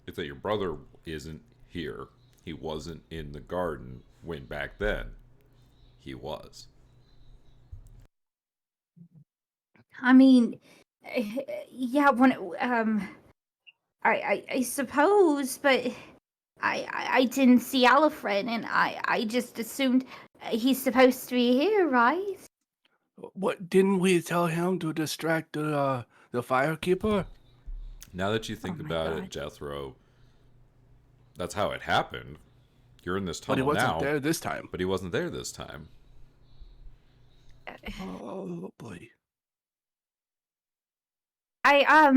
is that your brother isn't here. He wasn't in the garden when back then he was. I mean, yeah. When I suppose, but I didn't see Alfred, and I just assumed he's supposed to be here, right? What, didn't we tell him to distract the firekeeper? Now that you think about it, Jethro, that's how it happened. You're in this tunnel now. But he wasn't there this time. But he wasn't there this time. Oh boy. We have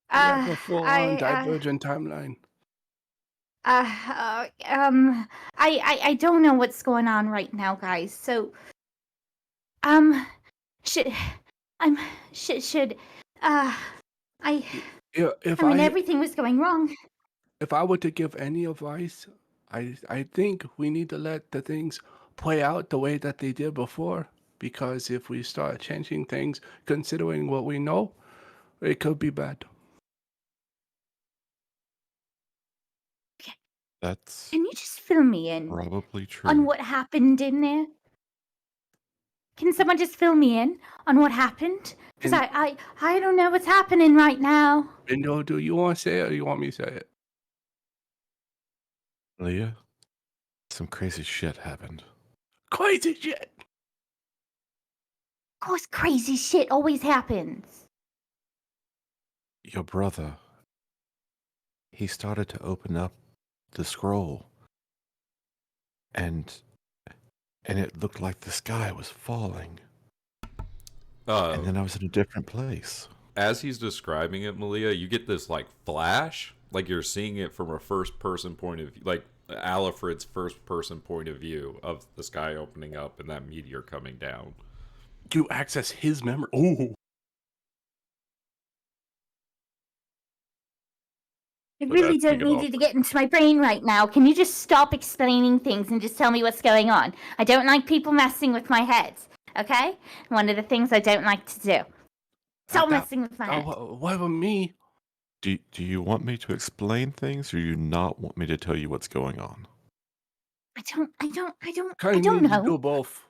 a full-on divergent timeline. I don't know what's going on right now, guys. So, everything was going wrong. If I were to give any advice, I think we need to let the things play out the way that they did before. Because if we start changing things, considering what we know, it could be bad. That's Can you just fill me in probably true. on what happened in there? Can someone just fill me in on what happened? Because I don't know what's happening right now. Bindo, do you want to say it or you want me to say it? Leah, some crazy shit happened. Crazy shit! Of course, crazy shit always happens. Your brother, he started to open up the scroll, and it looked like the sky was falling. And then I was in a different place. As he's describing it, Malia, you get this like flash, like you're seeing it from a first-person point of view, like Alfred's first-person point of view of the sky opening up and that meteor coming down. You access his memory. Ooh. I really don't need you to get into my brain right now. Can you just stop explaining things and just tell me what's going on? I don't like people messing with my head, okay? One of the things I don't like to do. Stop messing with my head. What about me? Do you want me to explain things, or do you not want me to tell you what's going on? Kind don't need to know. do both.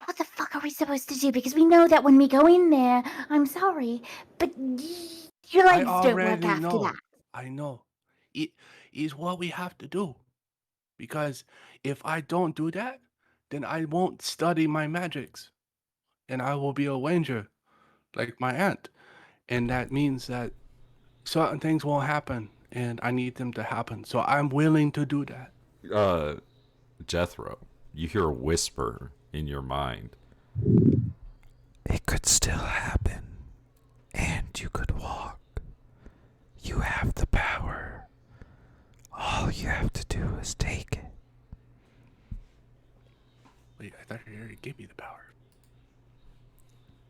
What the fuck are we supposed to do? Because we know that when we go in there, I'm sorry, but your legs don't work after that. I know. It is what we have to do. Because if I don't do that, then I won't study my magics. And I will be a ranger, like my aunt. And that means that certain things won't happen, and I need them to happen. So I'm willing to do that. Jethro, you hear a whisper in your mind. It could still happen, and you could walk. You have the power. All you have to do is take it. Wait, I thought you already gave me the power.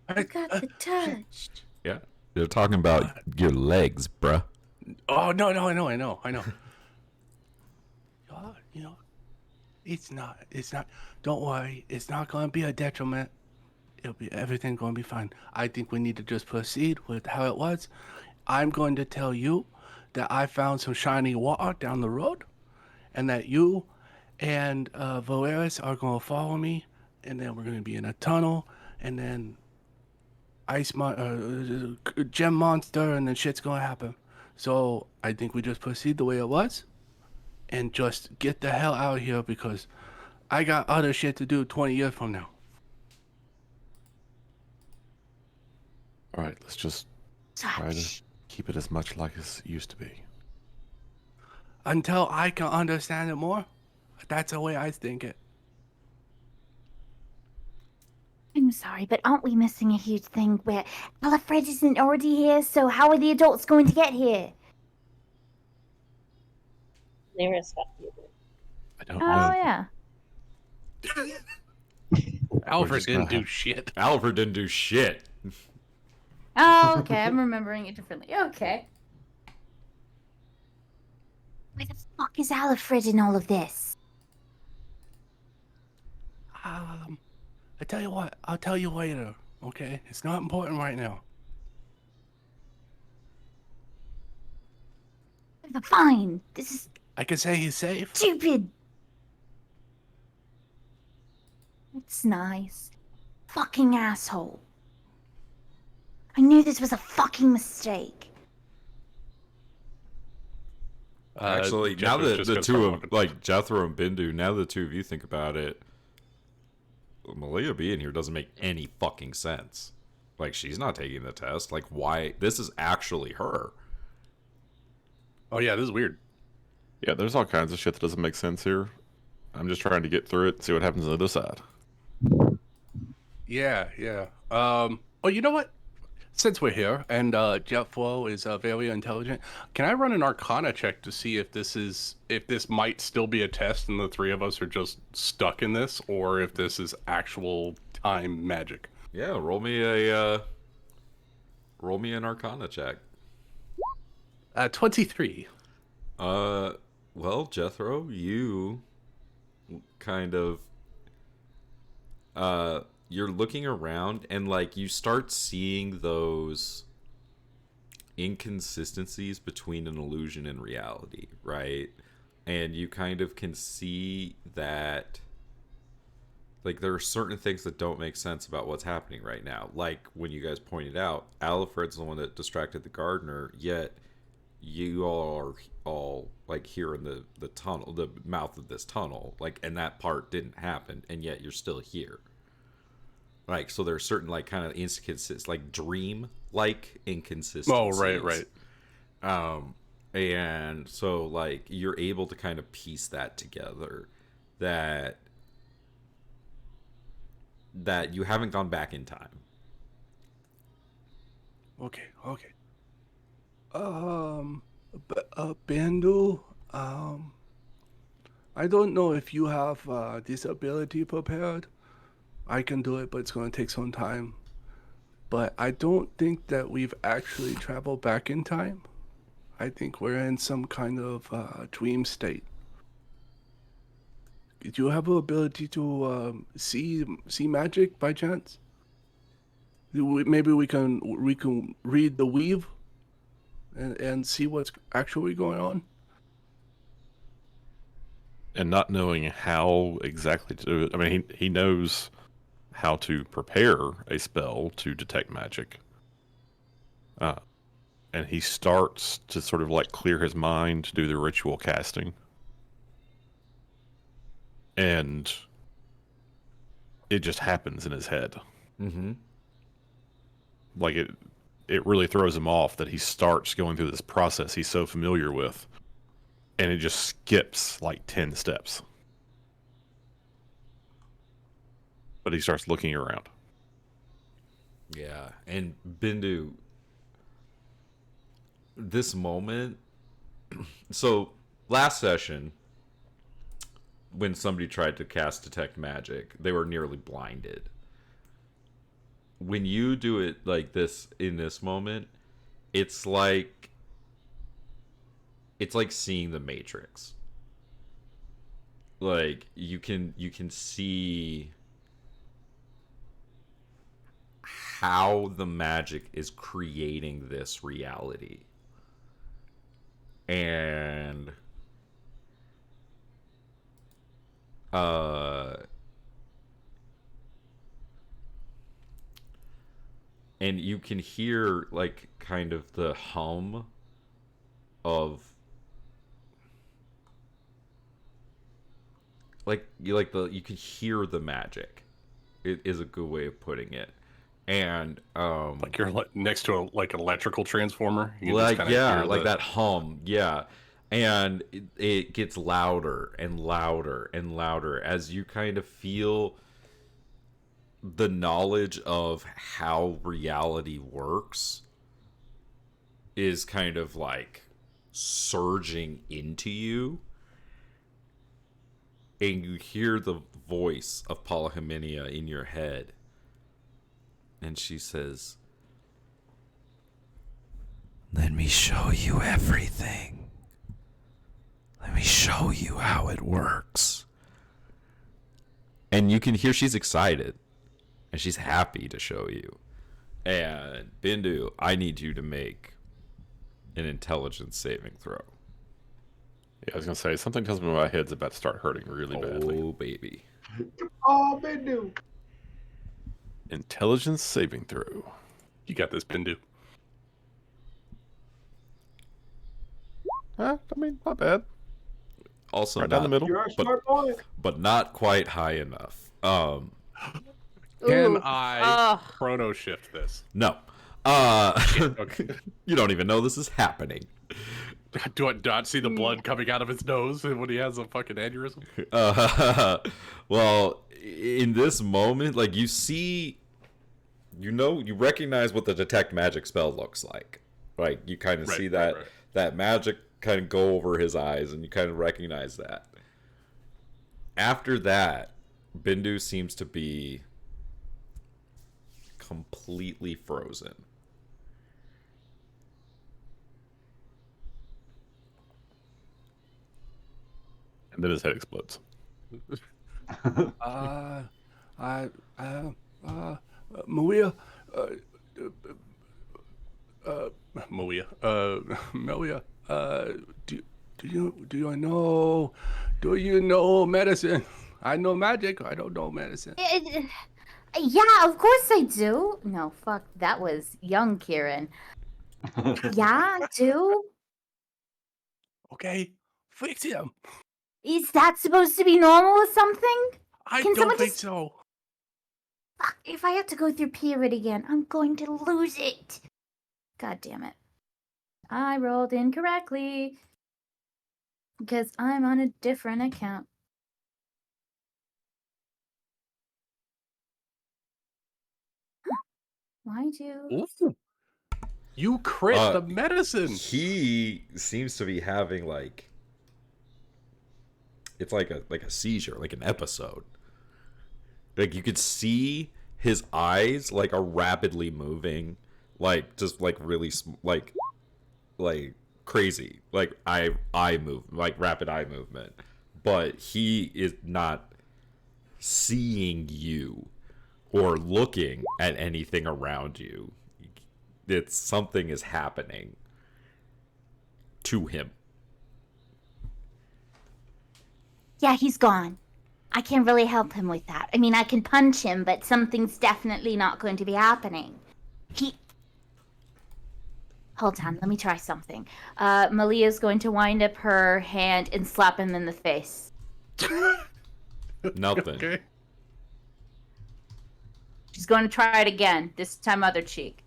I got the touch. Yeah, they're talking about your legs, bruh. Oh, no, I know. It's not, don't worry, it's not going to be a detriment. Everything going to be fine. I think we need to just proceed with how it was. I'm going to tell you that I found some shiny water down the road, and that you and Valeris are going to follow me, and then we're going to be in a tunnel, and then gem monster, and then shit's going to happen. So I think we just proceed the way it was, and just get the hell out of here, because I got other shit to do 20 years from now. All right, let's just try to keep it as much like it used to be. Until I can understand it more, that's the way I think it. I'm sorry, but aren't we missing a huge thing where Alfred isn't already here, so how are the adults going to get here? Lyris got you. I don't know. Yeah. Alfred didn't do shit. Alfred didn't do shit. Oh, okay. I'm remembering it differently. Okay. Where the fuck is Alfred in all of this? I tell you what, I'll tell you later, okay? It's not important right now. Fine. This is I can say he's safe. stupid. It's nice. Fucking asshole. I knew this was a fucking mistake. Actually, now that the two of, like, Jethro and Bindu, now the two of you think about it, Malia being here doesn't make any fucking sense. Like, she's not taking the test. Like, why? This is actually her. Oh, yeah, this is weird. Yeah, there's all kinds of shit that doesn't make sense here. I'm just trying to get through it and see what happens on the other side. Yeah. Oh, you know what? Since we're here and Jethro is very intelligent, can I run an Arcana check to see if this might still be a test and the three of us are just stuck in this, or if this is actual time magic? Yeah, roll me an Arcana check. 23. Well, Jethro, you kind of you're looking around and, like, you start seeing those inconsistencies between an illusion and reality, right? And you kind of can see that, like, there are certain things that don't make sense about what's happening right now. Like, when you guys pointed out, Alfred's the one that distracted the gardener, yet you all are all, like, here in the tunnel, the mouth of this tunnel, like, and that part didn't happen, and yet you're still here. Like, so there's certain, like, kind of inconsistencies, like dream-like inconsistencies. Oh, right. And so, like, you're able to kind of piece that together, that you haven't gone back in time. Okay. Bandu, I don't know if you have this ability prepared. I can do it, but it's going to take some time. But I don't think that we've actually traveled back in time. I think we're in some kind of dream state. Do you have the ability to see magic by chance? Maybe we can read the weave and see what's actually going on. and not knowing how exactly to do it. I mean, he knows how to prepare a spell to detect magic. And he starts to sort of like clear his mind to do the ritual casting. And it just happens in his head. Mm-hmm. Like it really throws him off that he starts going through this process he's so familiar with, and it just skips like 10 steps. But he starts looking around. Yeah, and Bindu, this moment. So last session, when somebody tried to cast detect magic, they were nearly blinded. When you do it like this in this moment, it's like seeing the Matrix. Like you can see how the magic is creating this reality. And and you can hear like kind of the hum of you can hear the magic. It is a good way of putting it. And like you're next to an electrical transformer. You can like just hear like that hum, yeah. And it gets louder and louder and louder as you kind of feel the knowledge of how reality works is kind of like surging into you. And you hear the voice of Polyhymenia in your head. And she says, "Let me show you everything. Let me show you how it works." And you can hear she's excited. And she's happy to show you. And Bindu, I need you to make an intelligence saving throw. Yeah, I was going to say, something tells me my head's about to start hurting really badly. Oh, baby. Oh, Bindu. Intelligence saving throw. You got this, Bindu. I mean, not bad. Also, right down the middle. You're a smart boy. But not quite high enough. Can I chrono shift this? No. Okay. You don't even know this is happening. Do I not see the blood coming out of his nose when he has a fucking aneurysm? Well, in this moment, like you see, you recognize what the detect magic spell looks like. Like you kind of see that that magic kind of go over his eyes, and you kind of recognize that. After that, Bindu seems to be completely frozen. And then his head explodes. Maria, Maria, Melia, do you know medicine? I know magic. I don't know medicine. Yeah, of course I do. No, fuck, that was young Kieran. Yeah, I do. Okay, fix him. Is that supposed to be normal or something? I don't think so. Fuck, if I have to go through puberty again, I'm going to lose it. God damn it. I rolled incorrectly. Because I'm on a different account. Why do... Ooh. You crit the medicine. He seems to be having like... It's like a seizure, like an episode. Like you could see his eyes like are rapidly moving, like just like really like crazy, like eye move, like rapid eye movement. But he is not seeing you or looking at anything around you. It's something is happening to him. Yeah, he's gone. I can't really help him with that. I mean, I can punch him, but something's definitely not going to be happening. Hold on, let me try something. Malia's going to wind up her hand and slap him in the face. Nothing. Okay. She's going to try it again, this time other cheek.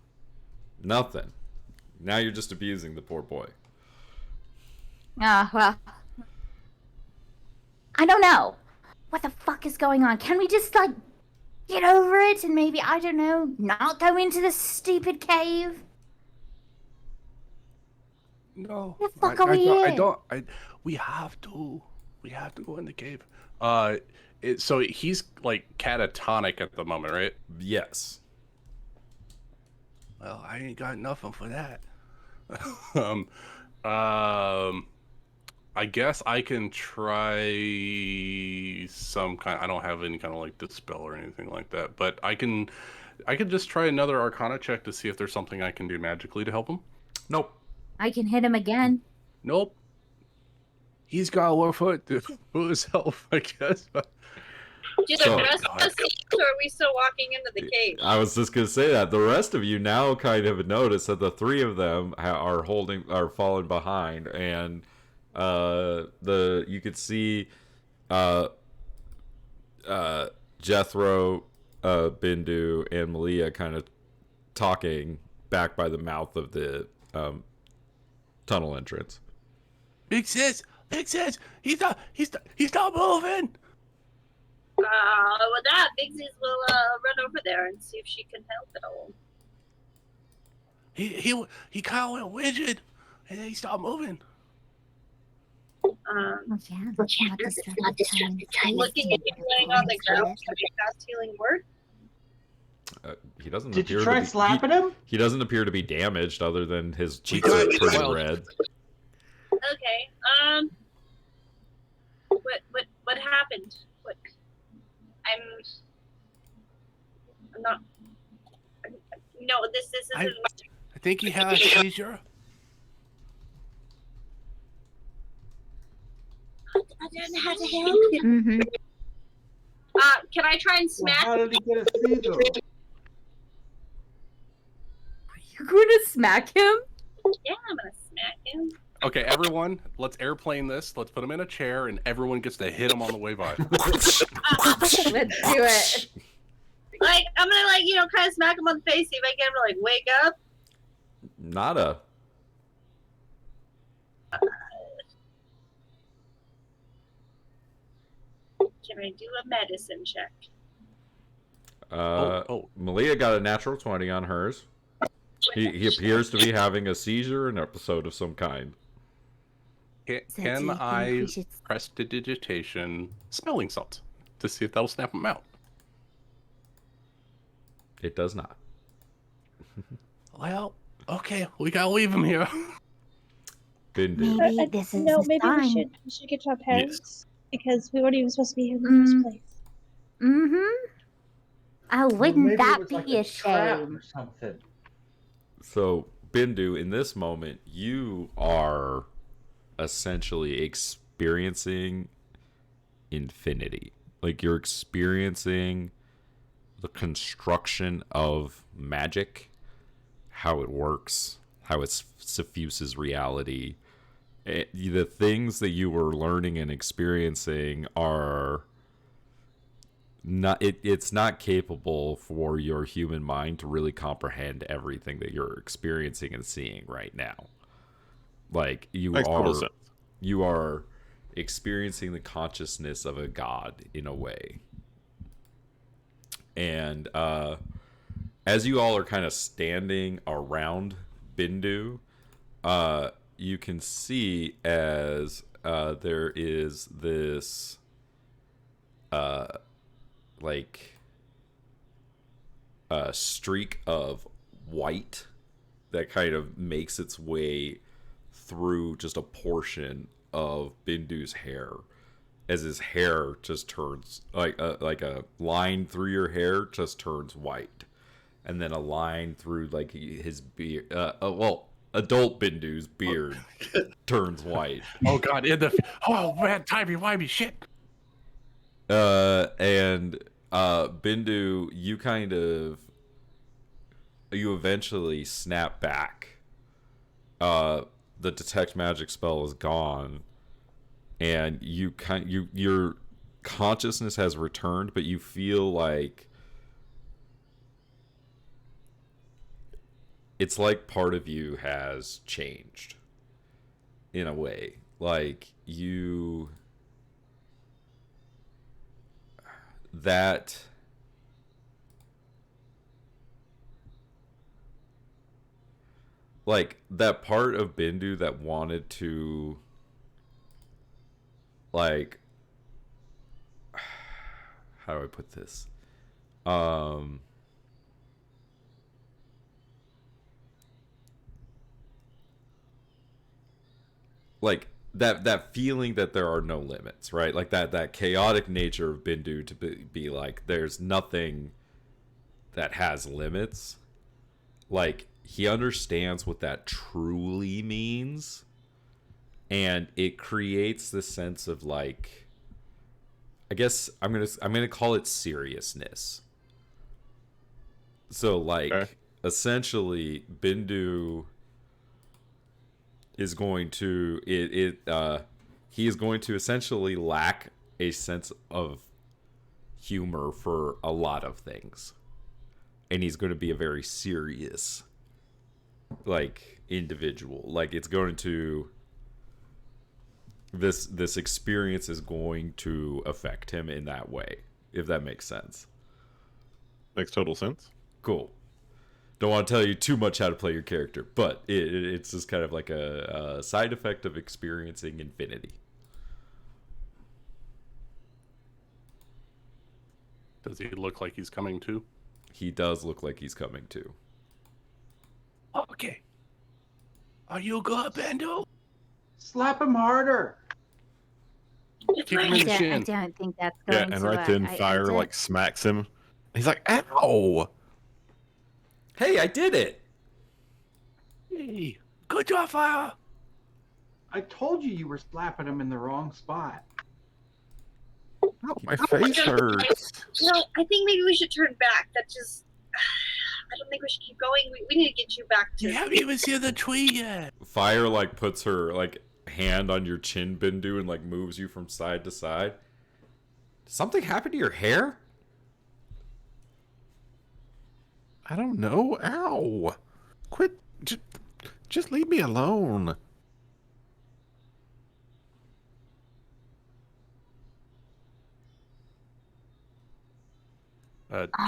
Nothing. Now you're just abusing the poor boy. Well, I don't know. What the fuck is going on? Can we just, like, get over it and maybe, I don't know, not go into this stupid cave? No. The fuck are we in? We have to. We have to go in the cave. So he's like catatonic at the moment, right? Yes. Well, I ain't got nothing for that. I guess I can try some kind. I don't have any kind of like dispel or anything like that, but I can just try another Arcana check to see if there's something I can do magically to help him. Nope. I can hit him again. Nope. He's got to work for it to himself, I guess. Do the rest of us see us, or are we still walking into the cave? I was just gonna say that the rest of you now kind of notice that the three of them are falling behind, and you could see Jethro, Bindu, and Malia kind of talking back by the mouth of the tunnel entrance. Big sis, he's not moving. With that, Big Sis will run over there and see if she can help at all. He kind of went rigid, and then he stopped moving. Looking at you laying on the ground, can you cast healing word? He doesn't. Did you try slapping him? He doesn't appear to be damaged, other than his cheeks are pretty red. Okay. What happened? I'm not. No, this isn't. I think he had a seizure. I don't know how to help him. Mm-hmm. Can I try and smack? How did he get a seizure? you're going to smack him? Yeah, I'm gonna smack him. Okay, everyone, let's airplane this. Let's put him in a chair, and everyone gets to hit him on the way by. Let's do it. Like, I'm gonna, like, kind of smack him on the face, see if I get him to, like, wake up. Nada. Can I do a medicine check? Malia got a natural 20 on hers. He appears to be having a seizure, an episode of some kind. Can I prestidigitation smelling salt to see if that'll snap him out? It does not. Well, okay, we gotta leave him here. Bindu. Maybe this is no, the maybe sign. we should get to our parents because we weren't even supposed to be here in the first place. Mm-hmm. Oh, Well, wouldn't maybe it that was be like a trap shame? or something. So, Bindu, in this moment, you are essentially experiencing infinity. Like, you're experiencing the construction of magic, how it works, how it suffuses reality. The things that you were learning and experiencing are not, it's not capable for your human mind to really comprehend everything that you're experiencing and seeing right now. Like, you are experiencing the consciousness of a god in a way. And as you all are kind of standing around Bindu, you can see as there is this streak of white that kind of makes its way through just a portion of Bindu's hair, as his hair just turns like a line through your hair just turns white, and then a line through like his beard, adult Bindu's beard turns white. Oh god, oh man, timey-wimey shit. And Bindu, you eventually snap back. The detect magic spell is gone, and your consciousness has returned, but you feel like it's like part of you has changed in a way. Like that part of Bindu that wanted to, like, how do I put this? Like that feeling that there are no limits, right? Like that chaotic nature of Bindu to be like, there's nothing that has limits. Like, he understands what that truly means, and it creates this sense of, like, I guess I'm gonna call it seriousness. So, like, okay. Essentially, Bindu is going to he is going to essentially lack a sense of humor for a lot of things, and he's going to be a very serious, like, individual. Like, it's going to this experience is going to affect him in that way, if that makes sense. Makes total sense. Cool. Don't want to tell you too much how to play your character, but it's just kind of like a side effect of experiencing infinity. Does he look like he's coming to? He does look like he's coming to. Okay. Are you good, Bindu? Slap him harder. Kick him in the shin. I don't think that's going to and right then Fire like smacks him. He's like, ow! Hey, I did it! Hey, good job, Fire! I told you you were slapping him in the wrong spot. Oh, my face hurts. No, I think maybe we should turn back. That just... I don't think we should keep going. We need to get you back to... You haven't even seen the tree yet. Fire, like, puts her, like, hand on your chin, Bindu, and, like, moves you from side to side. Did something happen to your hair? I don't know. Ow! Quit. Just leave me alone.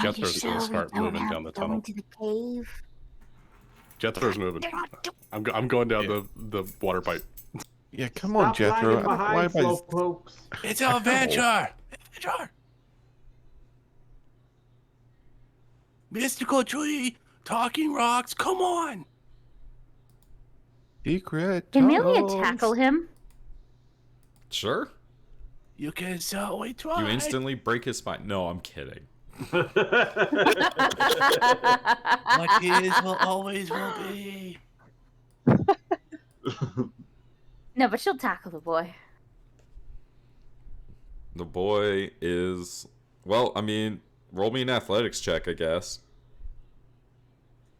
Jethro's going to start moving down the tunnel. To the cave? Jethro's moving. I'm going down the water pipe. Yeah, come on, Jethro. It's an adventure! Adventure! Mystical tree! Talking rocks! Come on! Secret Can Amelia tunnels. tackle him? Sure. You can certainly try. You instantly break his spine. No, I'm kidding. What is will always will be. No, but she'll tackle the boy. The boy is... Well, I mean, roll me an athletics check, I guess.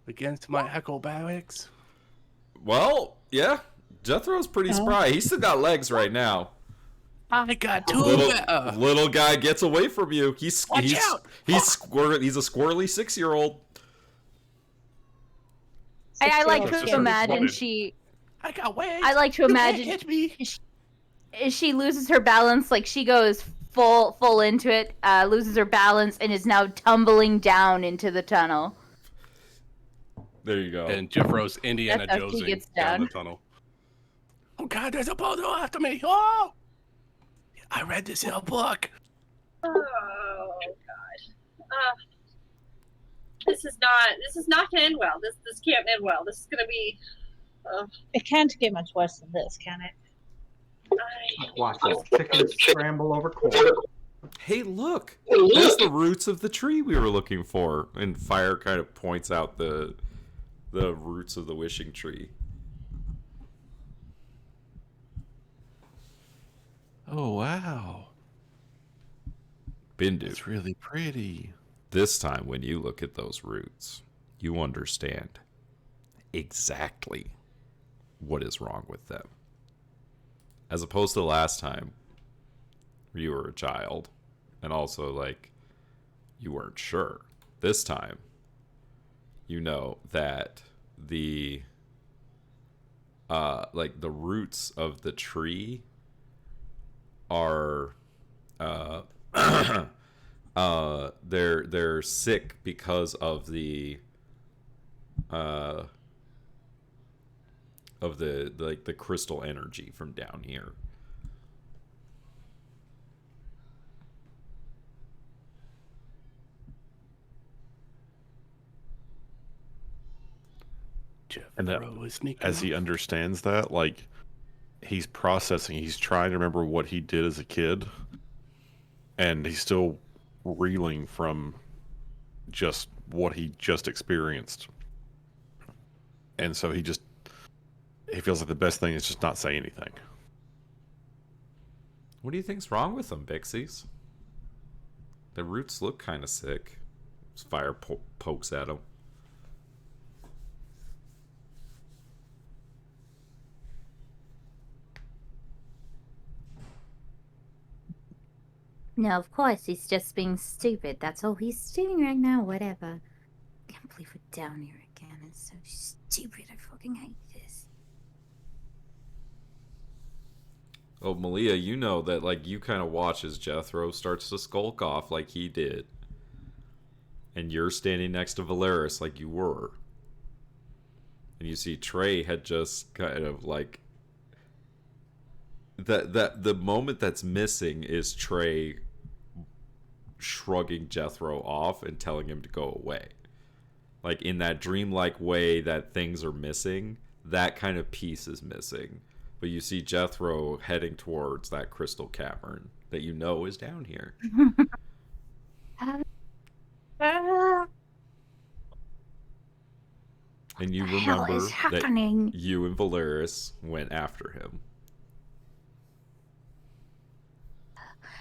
Against my acrobatics? Well, yeah. Jethro's pretty spry. He's still got legs right now. I got two. Little guy gets away from you. He's out. He's a squirrely 6-year-old. I like to imagine I got wings. I like to imagine she loses her balance, like she goes full into it, loses her balance, and is now tumbling down into the tunnel. There you go. And Jeffro's Indiana Jonesing down the tunnel. Oh God, there's a boulder after me! Oh! I read this in a book. Oh God. This is not gonna end well. This can't end well. This is gonna be. It can't get much worse than this, can it? Watch this chicken scramble over corn. Hey, look! That's the roots of the tree we were looking for. And Fire kind of points out the roots of the wishing tree. Oh, wow. Bindu. It's really pretty. This time, when you look at those roots, you understand exactly what is wrong with them. As opposed to the last time, where you were a child, and also, like, you weren't sure. This time, you know that the the roots of the tree are they're sick because of the crystal energy from down here. And that, as he understands that, like, he's processing, he's trying to remember what he did as a kid, and he's still reeling from just what he just experienced. And so he feels like the best thing is just not say anything. What do you think's wrong with them, Bixies? The roots look kind of sick. Fire pokes at them. No, of course, he's just being stupid. That's all he's doing right now, whatever. I can't believe we're down here again. It's so stupid. I fucking hate this. Oh, Malia, you know that, like, you kind of watch as Jethro starts to skulk off like he did. And you're standing next to Valeris like you were. And you see Trey had just kind of, like... That the moment that's missing is Trey shrugging Jethro off and telling him to go away. Like, in that dreamlike way that things are missing, that kind of piece is missing. But you see Jethro heading towards that crystal cavern that you know is down here. And you remember that you and Valeris went after him.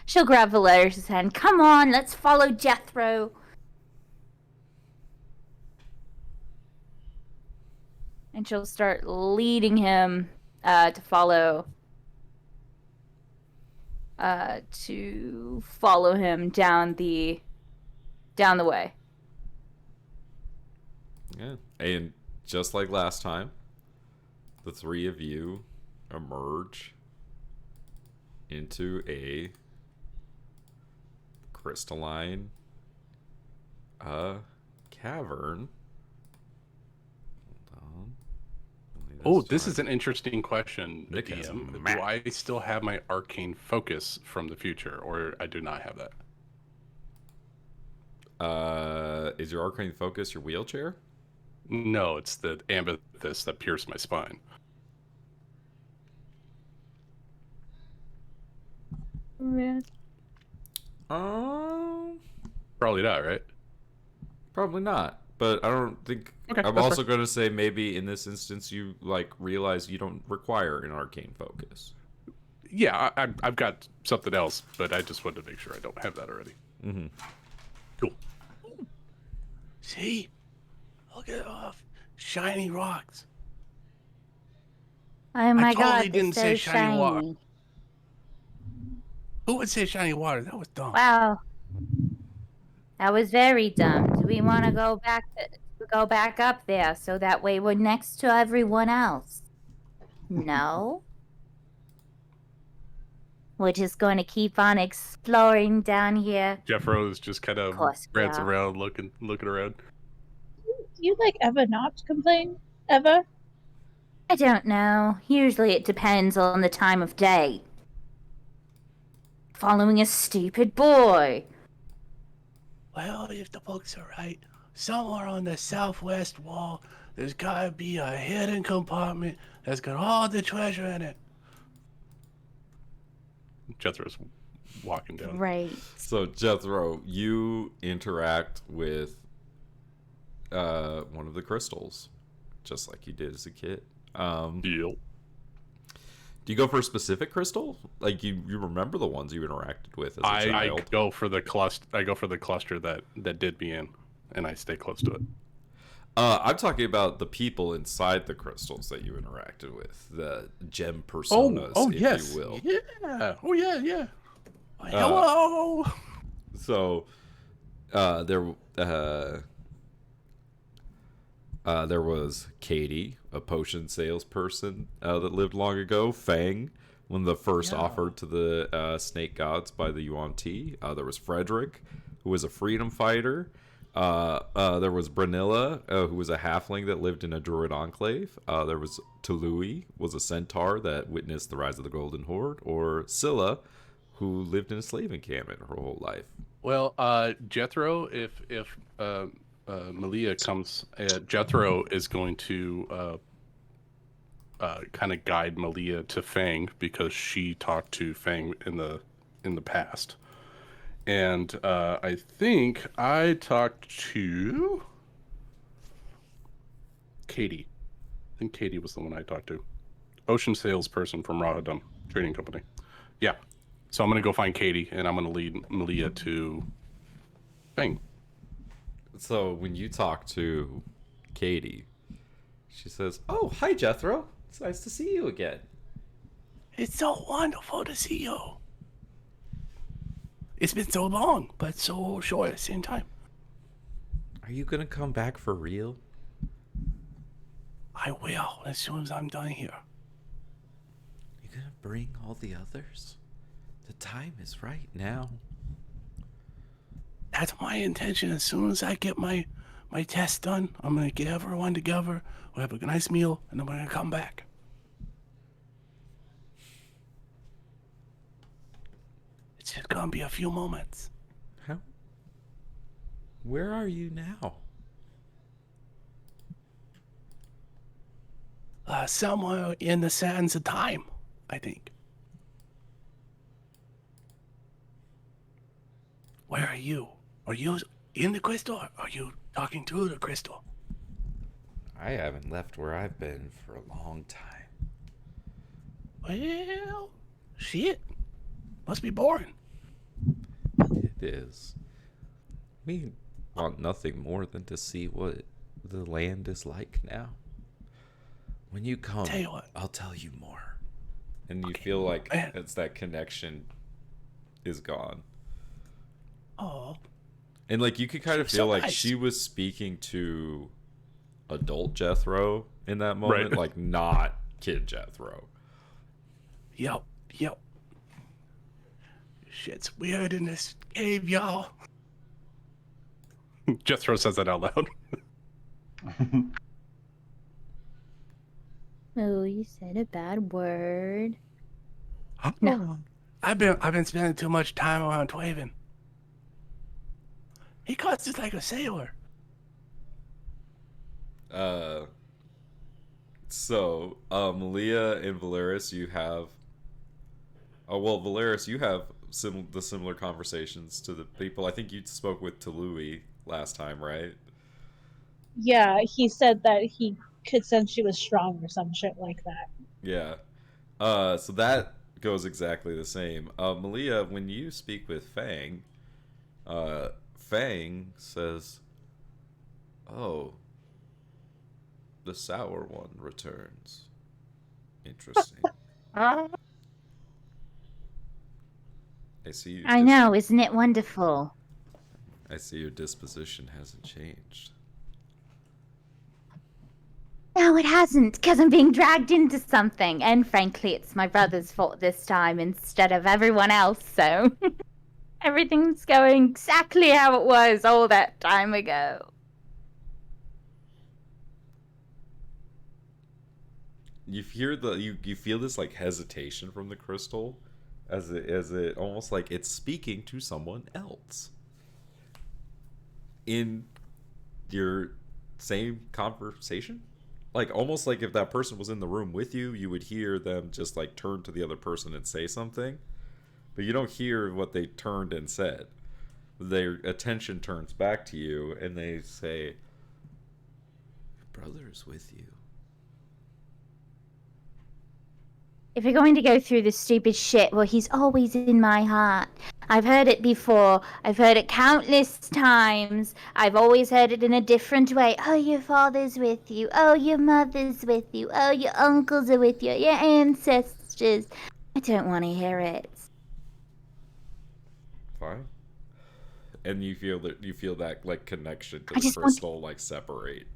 She'll grab Valeris' hand. Come on, let's follow Jethro. And she'll start leading him to follow him down the way. Yeah. And just like last time, the three of you emerge into a crystalline cavern. Oh, this is an interesting question, DM. Do I still have my arcane focus from the future, or I do not have that? Is your arcane focus your wheelchair? No, it's the amethyst that pierced my spine. Yeah. Probably not, right? Probably not. But I don't think... Okay, I'm also going to say maybe in this instance you, like, realize you don't require an arcane focus. Yeah, I've got something else, but I just wanted to make sure I don't have that already. Mm-hmm. Cool. See? Look at all shiny rocks. Oh my god, I didn't say shiny water. Who would say shiny water? That was dumb. Wow. That was very dumb. Do we want to go back up there so that way we're next to everyone else? No. We're just going to keep on exploring down here. Jeffro is just kind of prancing around, looking around. Do you like ever not complain? Ever? I don't know. Usually it depends on the time of day. Following a stupid boy. Well, if the books are right, somewhere on the southwest wall, there's gotta be a hidden compartment that's got all the treasure in it. Jethro's walking down. Right. So, Jethro, you interact with one of the crystals, just like you did as a kid. Deal. Do you go for a specific crystal? Like you remember the ones you interacted with as a child? I go for the cluster that did me in, and I stay close to it. I'm talking about the people inside the crystals that you interacted with, the gem personas, if you will. Yeah. Oh yeah. Hello. So there was Katie, a potion salesperson that lived long ago. Fang, one of the first offered to the snake gods by the Yuan Ti. There was Frederick, who was a freedom fighter. There was Branilla, who was a halfling that lived in a druid enclave. There was Tului, was a centaur that witnessed the rise of the Golden Horde. Or Scylla, who lived in a slave encampment her whole life. Well, Jethro, if Malia comes, Jethro is going to kind of guide Malia to Fang because she talked to Fang in the past, and I think I talked to Katie. I think Katie was the one I talked to. Ocean salesperson from Rahadum Trading Company. Yeah. So I'm going to go find Katie, and I'm going to lead Malia to Fang. So when you talk to Katie, she says, "Oh, hi, Jethro. It's nice to see you again." It's so wonderful to see you. It's been so long, but so short at the same time. Are you going to come back for real? I will, as soon as I'm done here. You going to bring all the others? The time is right now. That's my intention. As soon as I get my test done, I'm going to get everyone together. We'll have a nice meal, and then we're going to come back. It's just going to be a few moments. How? Where are you now? Somewhere in the sands of time, I think. Where are you? Are you in the crystal, or are you talking to the crystal? I haven't left where I've been for a long time. Well, shit. Must be boring. It is. We want nothing more than to see what the land is like now. When you come, I'll tell you more. And you feel like it's that connection is gone. Oh. And like you could kind of feel like she was speaking to adult Jethro in that moment, like not kid Jethro. Yep. Shit's weird in this cave, y'all. Jethro says that out loud. Oh, you said a bad word. No. I've been spending too much time around Twaven. He cuts just like a sailor. So, Malia and Valeris, you have... Valeris, you have the similar conversations to the people. I think you spoke with Tului last time, right? Yeah, he said that he could sense she was strong or some shit like that. Yeah. So that goes exactly the same. Malia, when you speak with Fang, Fang says, "Oh, the sour one returns. Interesting." I see. I know, isn't it wonderful? I see your disposition hasn't changed. No, it hasn't, because I'm being dragged into something. And frankly, it's my brother's fault this time instead of everyone else, so... Everything's going exactly how it was all that time ago. You hear you feel this like hesitation from the crystal, as it almost like it's speaking to someone else in your same conversation. Like almost like if that person was in the room with you, you would hear them just like turn to the other person and say something. But you don't hear what they turned and said. Their attention turns back to you and they say, "Your brother is with you." If you're going to go through this stupid shit, well, he's always in my heart. I've heard it before. I've heard it countless times. I've always heard it in a different way. Oh, your father's with you. Oh, your mother's with you. Oh, your uncles are with you. Your ancestors. I don't want to hear it. Fine. And you feel that like connection to the crystal like separate,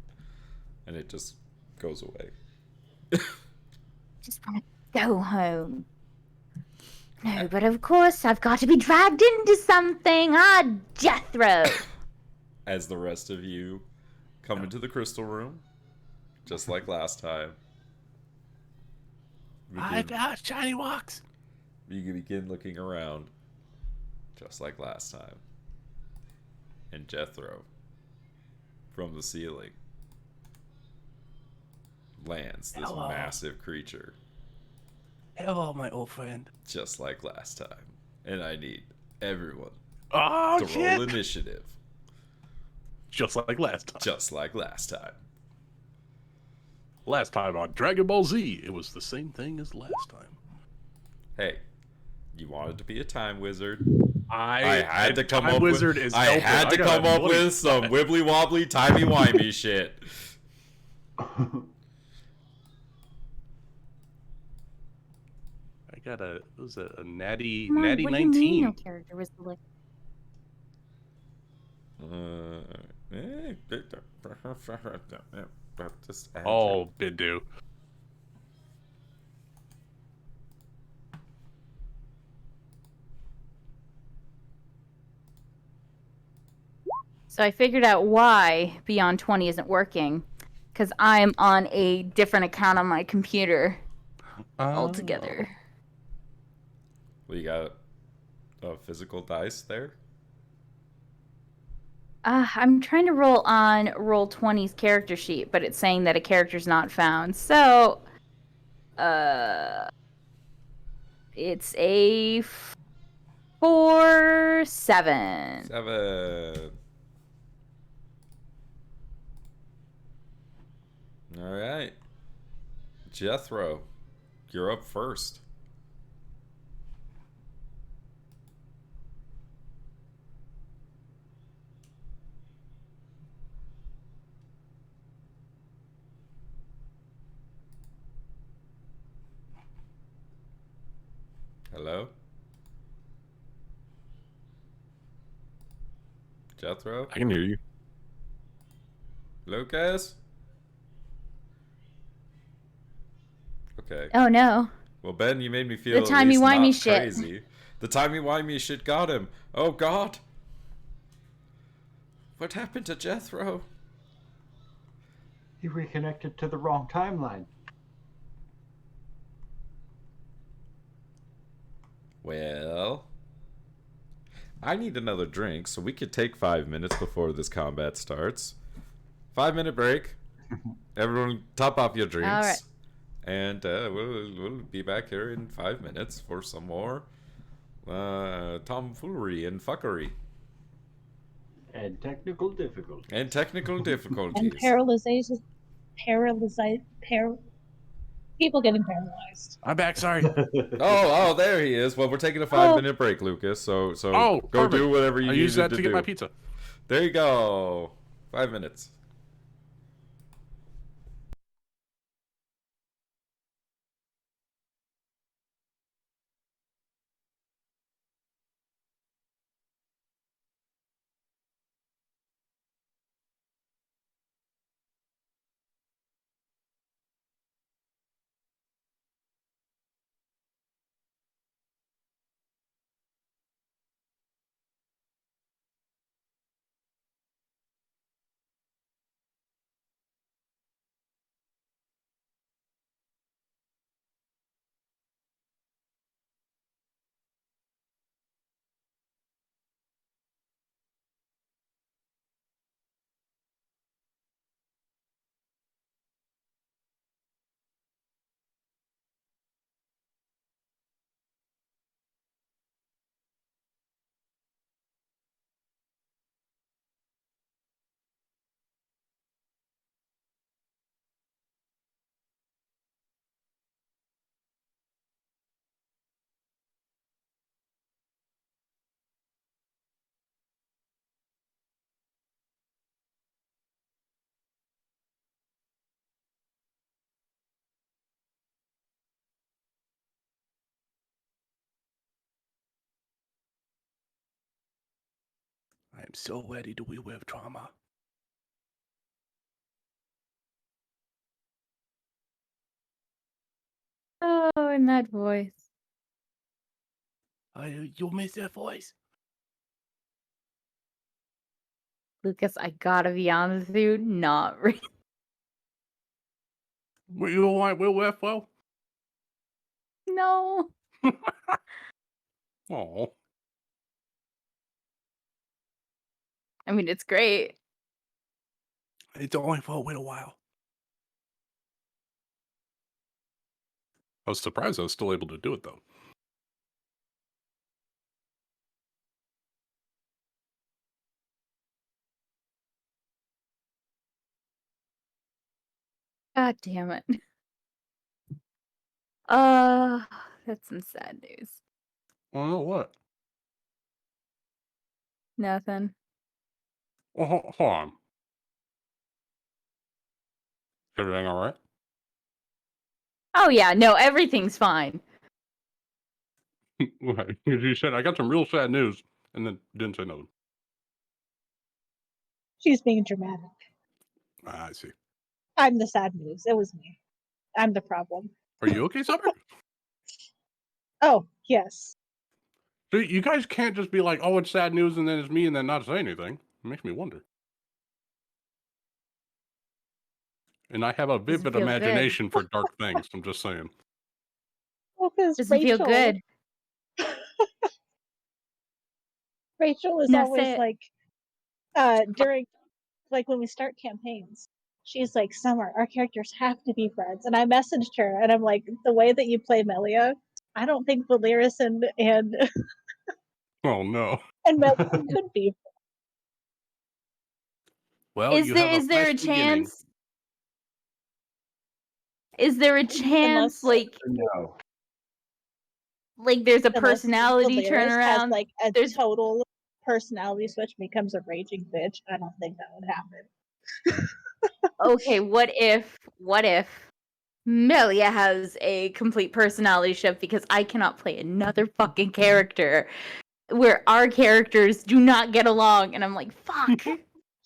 and it just goes away. Just want to go home. No, but of course I've got to be dragged into something. Ah, Jethro. As the rest of you come into the crystal room, just like last time. Shiny walks. You begin looking around, just like last time. And Jethro, from the ceiling, lands this massive creature. Hello, my old friend. Just like last time. And I need everyone to roll initiative. Just like last time. Just like last time. Last time on Dragon Ball Z, it was the same thing as last time. Hey, you wanted to be a time wizard. I had to come up wizard with. Is I had to come up with some wibbly wobbly timey wimey shit. I got a natty Come on, natty what do you 19. mean your character was like? Oh, Bidu. So I figured out why Beyond 20 isn't working. Because I'm on a different account on my computer altogether. Well, you got a physical dice there? I'm trying to roll on Roll20's character sheet, but it's saying that a character's not found. So, it's a 4-7. 7. All right. Jethro, you're up first. Hello? Jethro? I can hear you. Lucas? Okay. Oh no. Well, Ben, you made me feel The timey-wimey shit. crazy. The timey-wimey shit got him. Oh, God. What happened to Jethro? He reconnected to the wrong timeline. Well, I need another drink, so we could take 5 minutes before this combat starts. 5-minute break. Everyone, top off your drinks. All right. And we'll be back here in 5 minutes for some more tomfoolery and fuckery. And technical difficulties. And technical difficulties. And people getting paralyzed. I'm back. Sorry. Oh, there he is. Well, we're taking a 5-minute break, Lucas. So go perfect. do whatever you need to do. I use that to get my pizza. There you go. 5 minutes. I am so ready to relive trauma. Oh, in that voice. You'll miss that voice. Lucas, I gotta be honest with you, not really. Were you like Will Westwell? No. Oh. I mean, it's great. It's only for a little while. I was surprised I was still able to do it, though. God damn it. That's some sad news. Oh, what? Nothing. Oh, hold on. Everything all right? Oh yeah, no, everything's fine. Right. You said, I got some real sad news, and then didn't say no. She's being dramatic. I see. I'm the sad news. It was me. I'm the problem. Are you okay, Summer? Oh, yes. So you guys can't just be like, oh, it's sad news, and then it's me, and then not say anything. It makes me wonder. And I have a vivid imagination for dark things. I'm just saying. Well, because Doesn't feel good. Rachel is That's always it. like, during, like when we start campaigns, she's like, Summer, our characters have to be friends. And I messaged her, and I'm like, the way that you play Melia, I don't think Valeris and Oh no. and Melia could be. Well, Is there a chance? Is there a chance, like, No. like there's a personality Valeris turnaround? has like a There's total personality switch and becomes a raging bitch. I don't think that would happen. Okay, what if Melia has a complete personality shift because I cannot play another fucking character where our characters do not get along, and I'm like, fuck.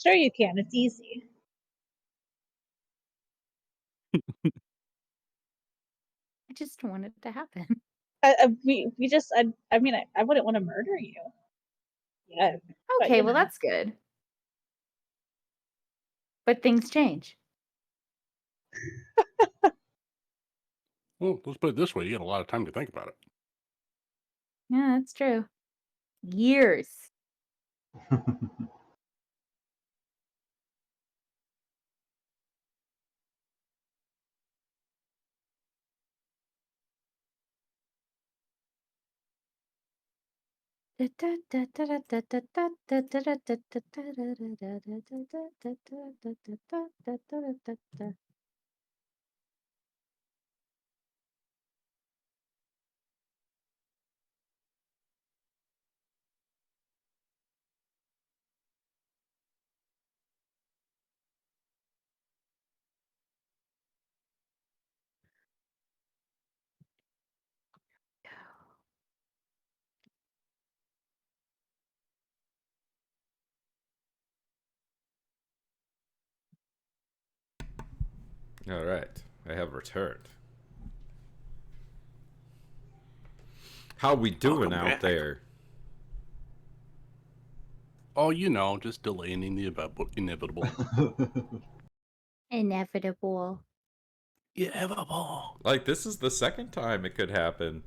Sure you can. It's easy. I just want it to happen. We just. I mean, I wouldn't want to murder you. Yeah. Okay, well that's good. But things change. Well, let's put it this way: you got a lot of time to think about it. Yeah, that's true. Years. All right, I have returned. How we doing out there? Oh, you know, just delaying the inevitable. Inevitable. Inevitable. Like, this is the second time it could happen.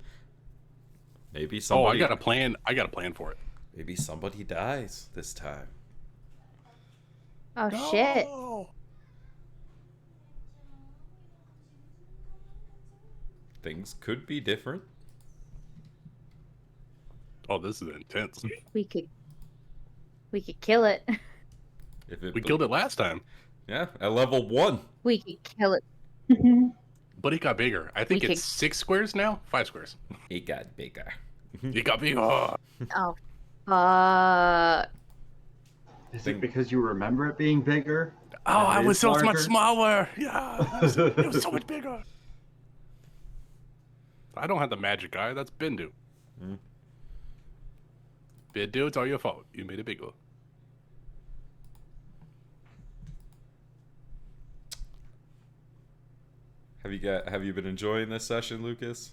Maybe Oh, somebody. I got a plan. I got a plan for it. Maybe somebody dies this time. Oh, shit. Things could be different. Oh, this is intense. We could kill it. We killed it last time. Yeah, at level 1. We could kill it. But it got bigger. I think it's 6 squares now? 5 squares. It got bigger. It got bigger. Oh, fuck. Is it because you remember it being bigger? Oh, I was so much smaller. Yeah, it was so much bigger. I don't have the magic eye. That's Bindu. Bindu, it's all your fault. You made it bigger. Have you been enjoying this session, Lucas?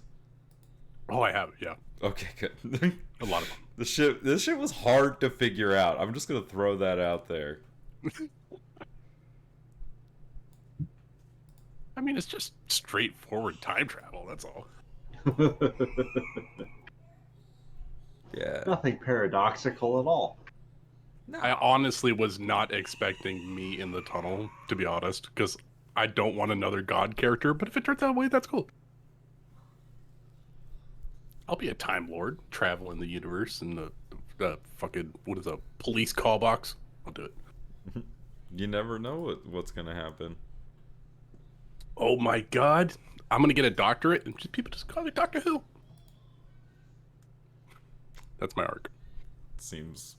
Oh, I have, yeah. Okay, good. A lot of them. This shit was hard to figure out. I'm just gonna throw that out there. I mean, it's just straightforward time travel. That's all. Yeah. Nothing paradoxical at all. No. I honestly was not expecting me in the tunnel, to be honest, because I don't want another god character. But if it turns out that way, that's cool. I'll be a Time Lord, travel in the universe, and the fucking, what is a police call box? I'll do it. You never know what's gonna happen. Oh my god, I'm gonna get a doctorate, and people just call me Doctor Who. That's my arc. Seems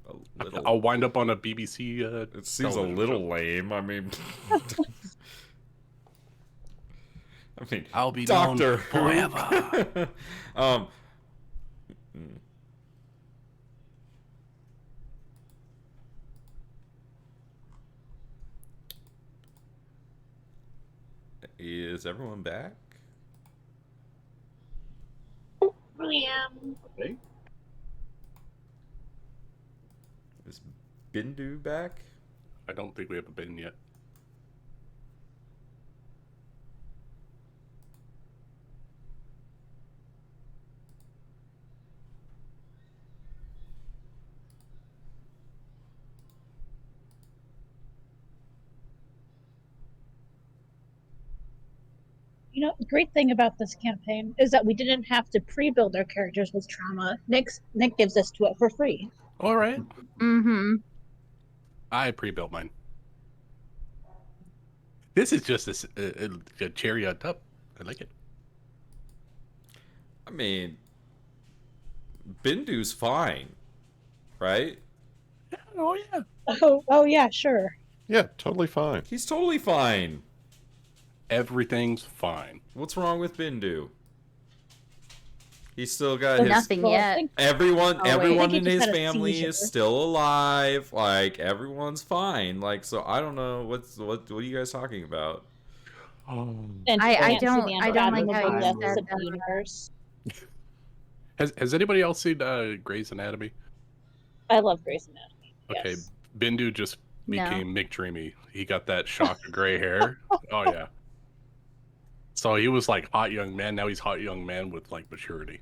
a little. I'll wind up on a BBC. It seems a little lame. I mean, I'll be Doctor down forever. Is everyone back? Really am. Okay. Is Bindu back? I don't think we have a bin yet. You know, the great thing about this campaign is that we didn't have to pre-build our characters with trauma. Nick gives us to it for free. All right. Mm-hmm. I pre-built mine. This is just a cherry on top. I like it. I mean, Bindu's fine, right? Oh yeah. Oh yeah, sure. Yeah, totally fine. He's totally fine. Everything's fine. What's wrong with Bindu? He's still got his Nothing yet. everyone in his had a family seizure. is still alive. Like everyone's fine. Like so I don't know what are you guys talking about? And I can't see don't- the I don't like unfathomable how you depths said of the universe. Has anybody else seen Grey's Anatomy? I love Grey's Anatomy. Okay, Yes. Bindu just No. became Mick Dreamy. He got that shock of gray hair. Oh yeah. So he was like hot young man. Now he's hot young man with like maturity.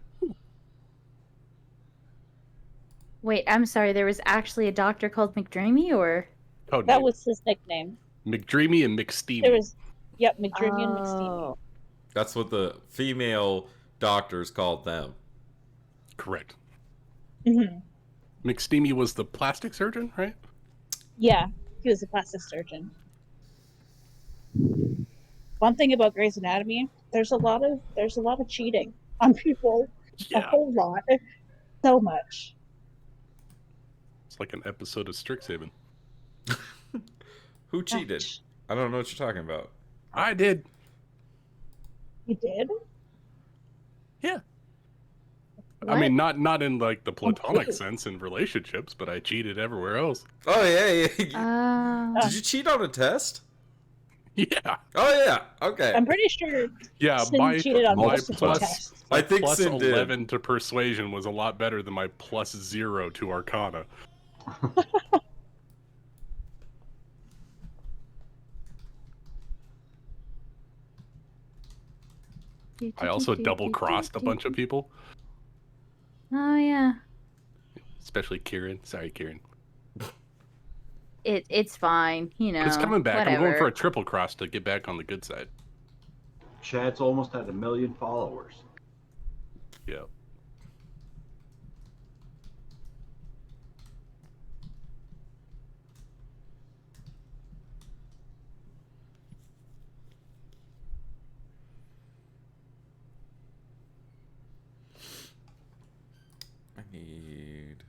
Wait, I'm sorry. There was actually a doctor called McDreamy, or Code That name. was his nickname. McDreamy and McSteamy. There was, McDreamy and McSteamy. Oh. That's what the female doctors called them. Correct. Mm-hmm. McSteamy was the plastic surgeon, right? Yeah, he was a plastic surgeon. One thing about Grey's Anatomy, there's a lot of cheating on people. A Yeah. whole lot. So much. It's like an episode of Strixhaven. Who cheated? I don't know what you're talking about. I did. You did? Yeah. I What? mean, not in like the platonic Okay. sense in relationships, but I cheated everywhere else. Oh yeah. Did you cheat on a test? Yeah. Oh yeah. Okay. I'm pretty sure Yeah, Sin cheated on my multiple plus, tests. my I think plus Sin did. 11 to persuasion was a lot better than my plus 0 to arcana. I also double crossed a bunch of people, Oh yeah. especially Kieran. Sorry, Kieran. It's fine. You know. But it's coming back. Whatever. I'm going for a triple cross to get back on the good side. Chad's almost at 1 million followers. Yeah. I need.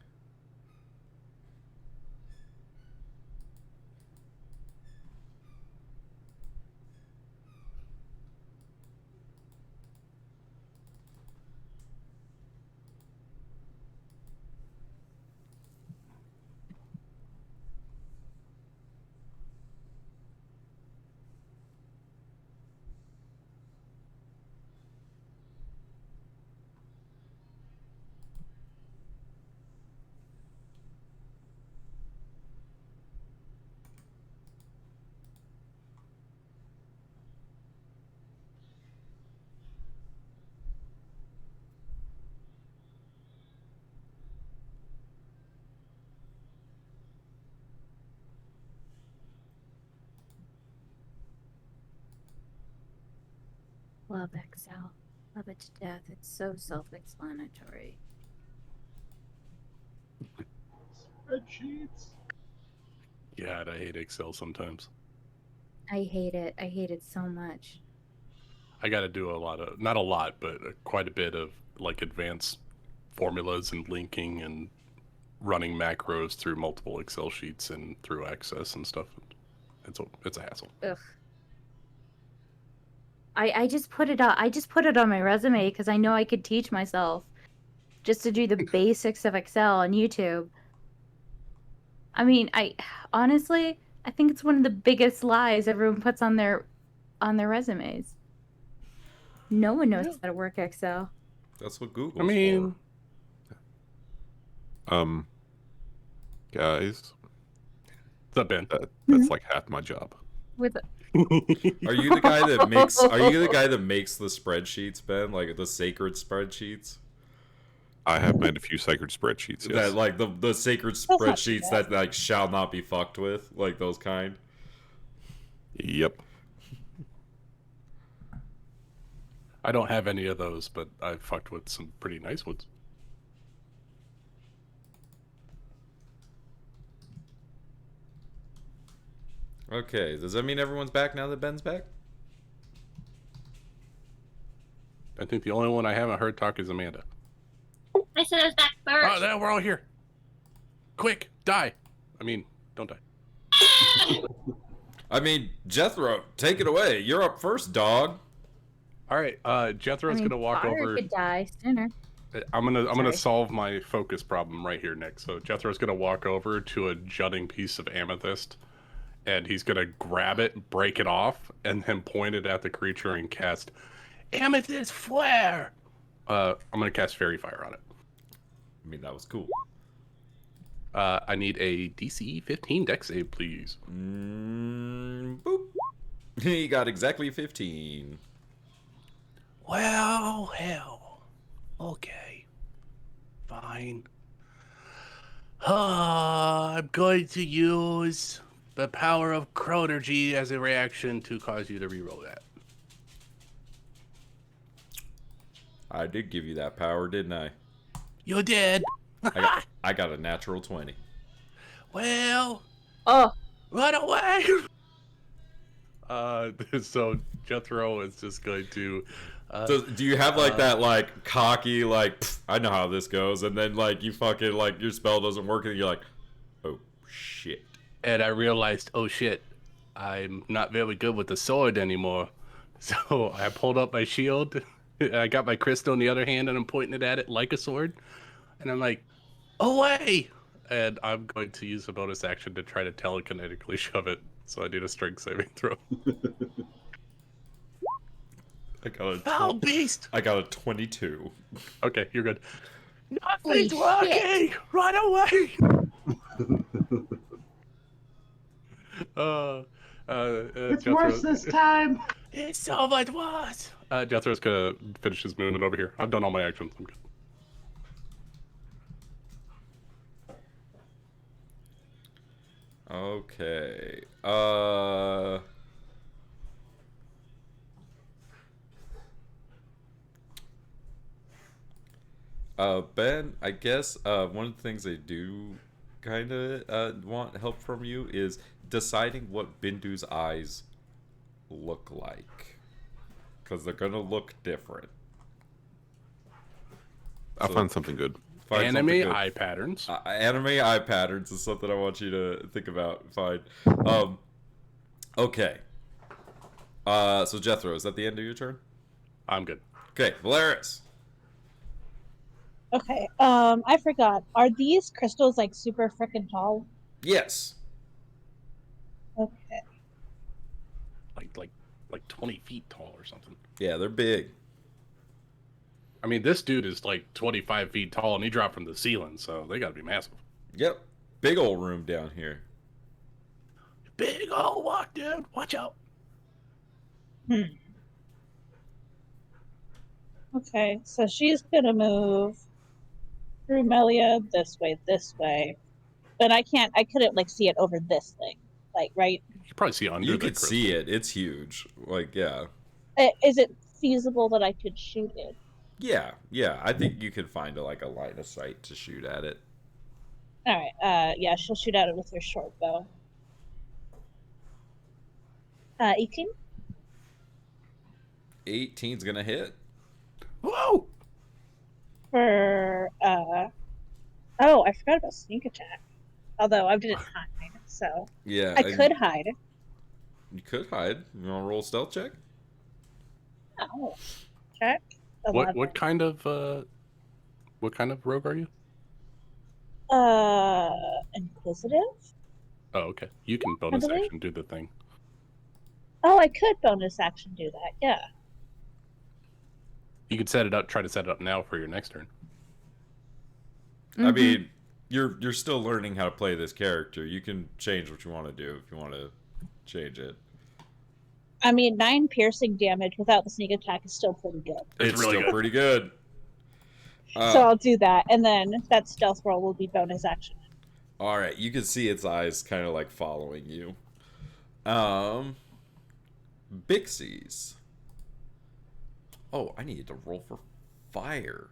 love Excel. Love it to death. It's so self-explanatory. Spreadsheets. God, I hate Excel sometimes. I hate it. I hate it so much. I got to do a lot of, not a lot, but quite a bit of like advanced formulas and linking and running macros through multiple Excel sheets and through Access and stuff. It's a hassle. Ugh. I just put it on. I just put it on my resume because I know I could teach myself just to do the basics of Excel on YouTube. I mean, honestly, I think it's one of the biggest lies everyone puts on their resumes. No one knows how to work Excel. That's what Google's for. Guys, what's up, Ben? That's like half my job. Are you the guy that makes? Are you the guy that makes the spreadsheets, Ben? Like the sacred spreadsheets? I have made a few sacred spreadsheets. Yes. That like the sacred spreadsheets that like shall not be fucked with, like those kind. Yep. I don't have any of those, but I've fucked with some pretty nice ones. Okay, does that mean everyone's back now that Ben's back? I think the only one I haven't heard talk is Amanda. I said I was back first. Oh, there, we're all here. Quick, die. I mean, don't die. I mean, Jethro, take it away. You're up first, dog. All right, Jethro's gonna walk over. Could die sooner. I'm gonna solve my focus problem right here, Nick. So Jethro's gonna walk over to a jutting piece of amethyst, and he's gonna grab it, break it off, and then point it at the creature and cast Amethyst Flare. I'm gonna cast Fairy Fire on it. I mean, that was cool. I need a DC 15 Dex save, please. Boop. He got exactly 15. Well, hell. Okay. Fine. I'm going to use the power of Chronergy as a reaction to cause you to reroll that. I did give you that power, didn't I? You did. I got a natural 20. Well. Oh. Run away. So Jethro is just going to. Do you have like that like cocky like I know how this goes, and then like you fucking like your spell doesn't work, and you're like, oh shit. And I realized, oh shit, I'm not very good with the sword anymore. So I pulled up my shield. I got my crystal in the other hand, and I'm pointing it at it like a sword. And I'm like, away! And I'm going to use a bonus action to try to telekinetically shove it. So I need a strength saving throw. Beast! I got a 22. Okay, you're good. Nothing's working! Run away! It's Jethro, worse this time. It's so much worse. Jethro's gonna finish his movement over here. I've done all my actions. I'm good. Okay. Ben, I guess one of the things they do kind of want help from you is deciding what Bindu's eyes look like, because they're gonna look different. I'll find something good. Anime eye patterns. Anime eye patterns is something I want you to think about. Fine. Okay. So Jethro, is that the end of your turn? I'm good. Okay, Valeris. Okay. I forgot. Are these crystals like super freaking tall? Yes. Okay. Like 20 feet tall or something. Yeah, they're big. I mean, this dude is like 25 feet tall, and he dropped from the ceiling, so they gotta be massive. Yep. Big old room down here. Big old walk, dude. Watch out. Okay, so she's gonna move through Melia this way. But I couldn't like see it over this thing. Like, right? You can probably see under You the could crystal. see it. It's huge. Like, yeah. Is it feasible that I could shoot it? Yeah. I think you could find a line of sight to shoot at it. All right. Yeah, she'll shoot at it with her short bow. 18. 18's gonna hit. Whoa! For oh, I forgot about sneak attack. Although I didn't hide, so yeah, I could hide. You could hide. You want to roll a stealth check? Oh, check. What kind of rogue are you? Inquisitive. Oh, okay. You can bonus action do the thing. Oh, I could bonus action do that. Yeah. You could set it up. Try to set it up now for your next turn. I mean, you're still learning how to play this character. You can change what you want to do if you want to change it. I mean, 9 piercing damage without the sneak attack is still pretty good. It's really still pretty good. So I'll do that, and then that stealth roll will be bonus action. All right, you can see its eyes kind of following you. Bixies. Oh, I needed to roll for fire.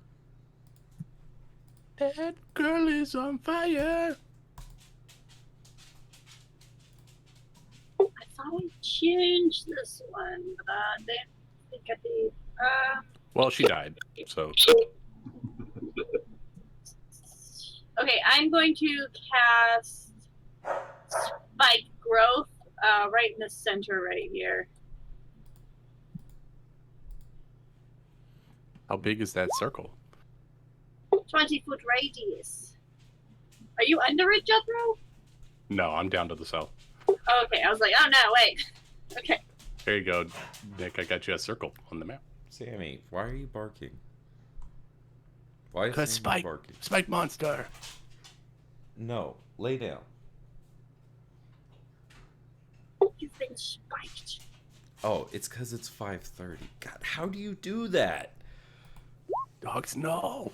That girl is on fire. I thought I changed this one, but I didn't think I did. Well, she died, so. Okay, I'm going to cast Spike Growth right in the center right here. How big is that circle? 20-foot radius. Are you under it, Jethro? No, I'm down to the south. Okay, I was like, oh no, wait. Okay. There you go, Nick. I got you a circle on the map. Sammy, why are you barking? Why is Because Sammy barking? Spike monster. No, lay down. You've been spiked. Oh, it's because it's 5:30. God, how do you do that? Dogs, no.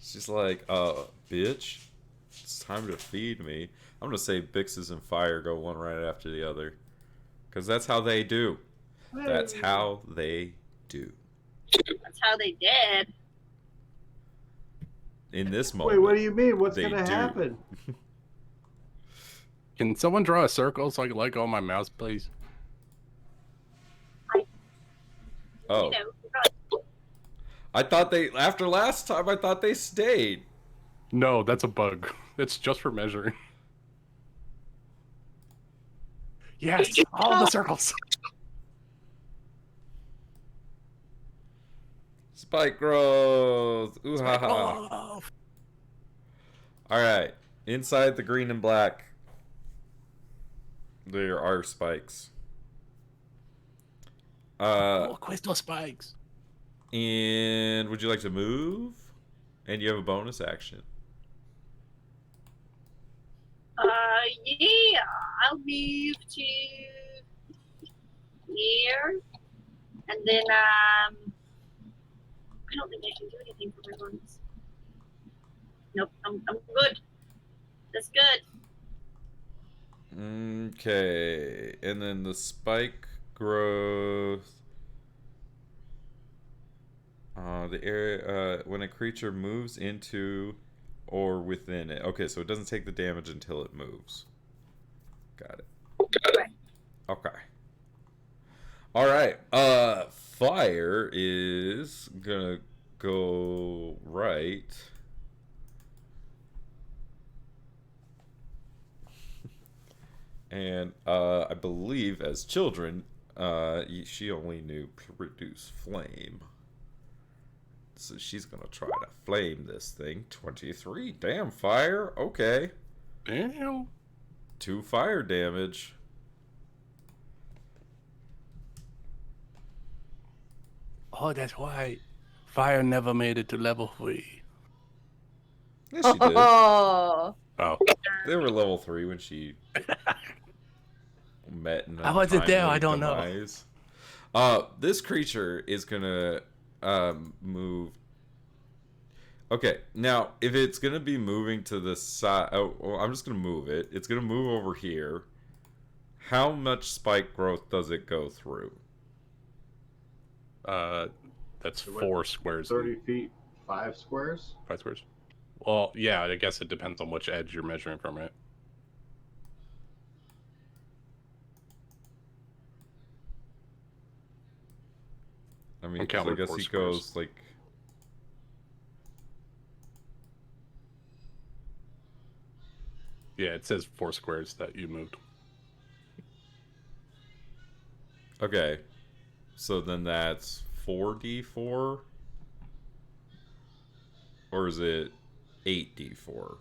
She's like, bitch, it's time to feed me. I'm gonna say Bixes and fire go one right after the other, because that's how they do. That's how they do. That's how they did. In this moment. Wait, what do you mean? What's gonna happen? Can someone draw a circle so I can let go of my mouse, please? Oh. I thought after last time, I thought they stayed. No, that's a bug. It's just for measuring. Yes, all the circles. Spike growth. Ooh ha ha. All right. Inside the green and black, there are spikes. Crystal spikes. And would you like to move? And you have a bonus action. Yeah, I'll move to here, and then I don't think I can do anything for my ones. Nope, I'm good. That's good. Okay, and then the spike growth. The area when a creature moves into or within it. Okay, so it doesn't take the damage until it moves. Got it. Okay. All right. Fire is gonna go right. And I believe as children, she only knew produce flame. So she's gonna try to flame this thing. 23. Damn, fire. Okay. Damn. 2 fire damage. Oh, that's why fire never made it to level 3. Yes, she did. Oh. They were level 3 when she met. I wasn't there. I don't know. This creature is gonna move. Okay, now if it's gonna be moving to the side, well, I'm just gonna move it. It's gonna move over here. How much spike growth does it go through? That's 4 squares. 30 feet, 5 squares? 5 squares. Well, yeah, I guess it depends on which edge you're measuring from, right? I mean, I guess he goes like. Yeah, it says 4 squares that you moved. Okay, so then that's 4d4, or is it 8d4?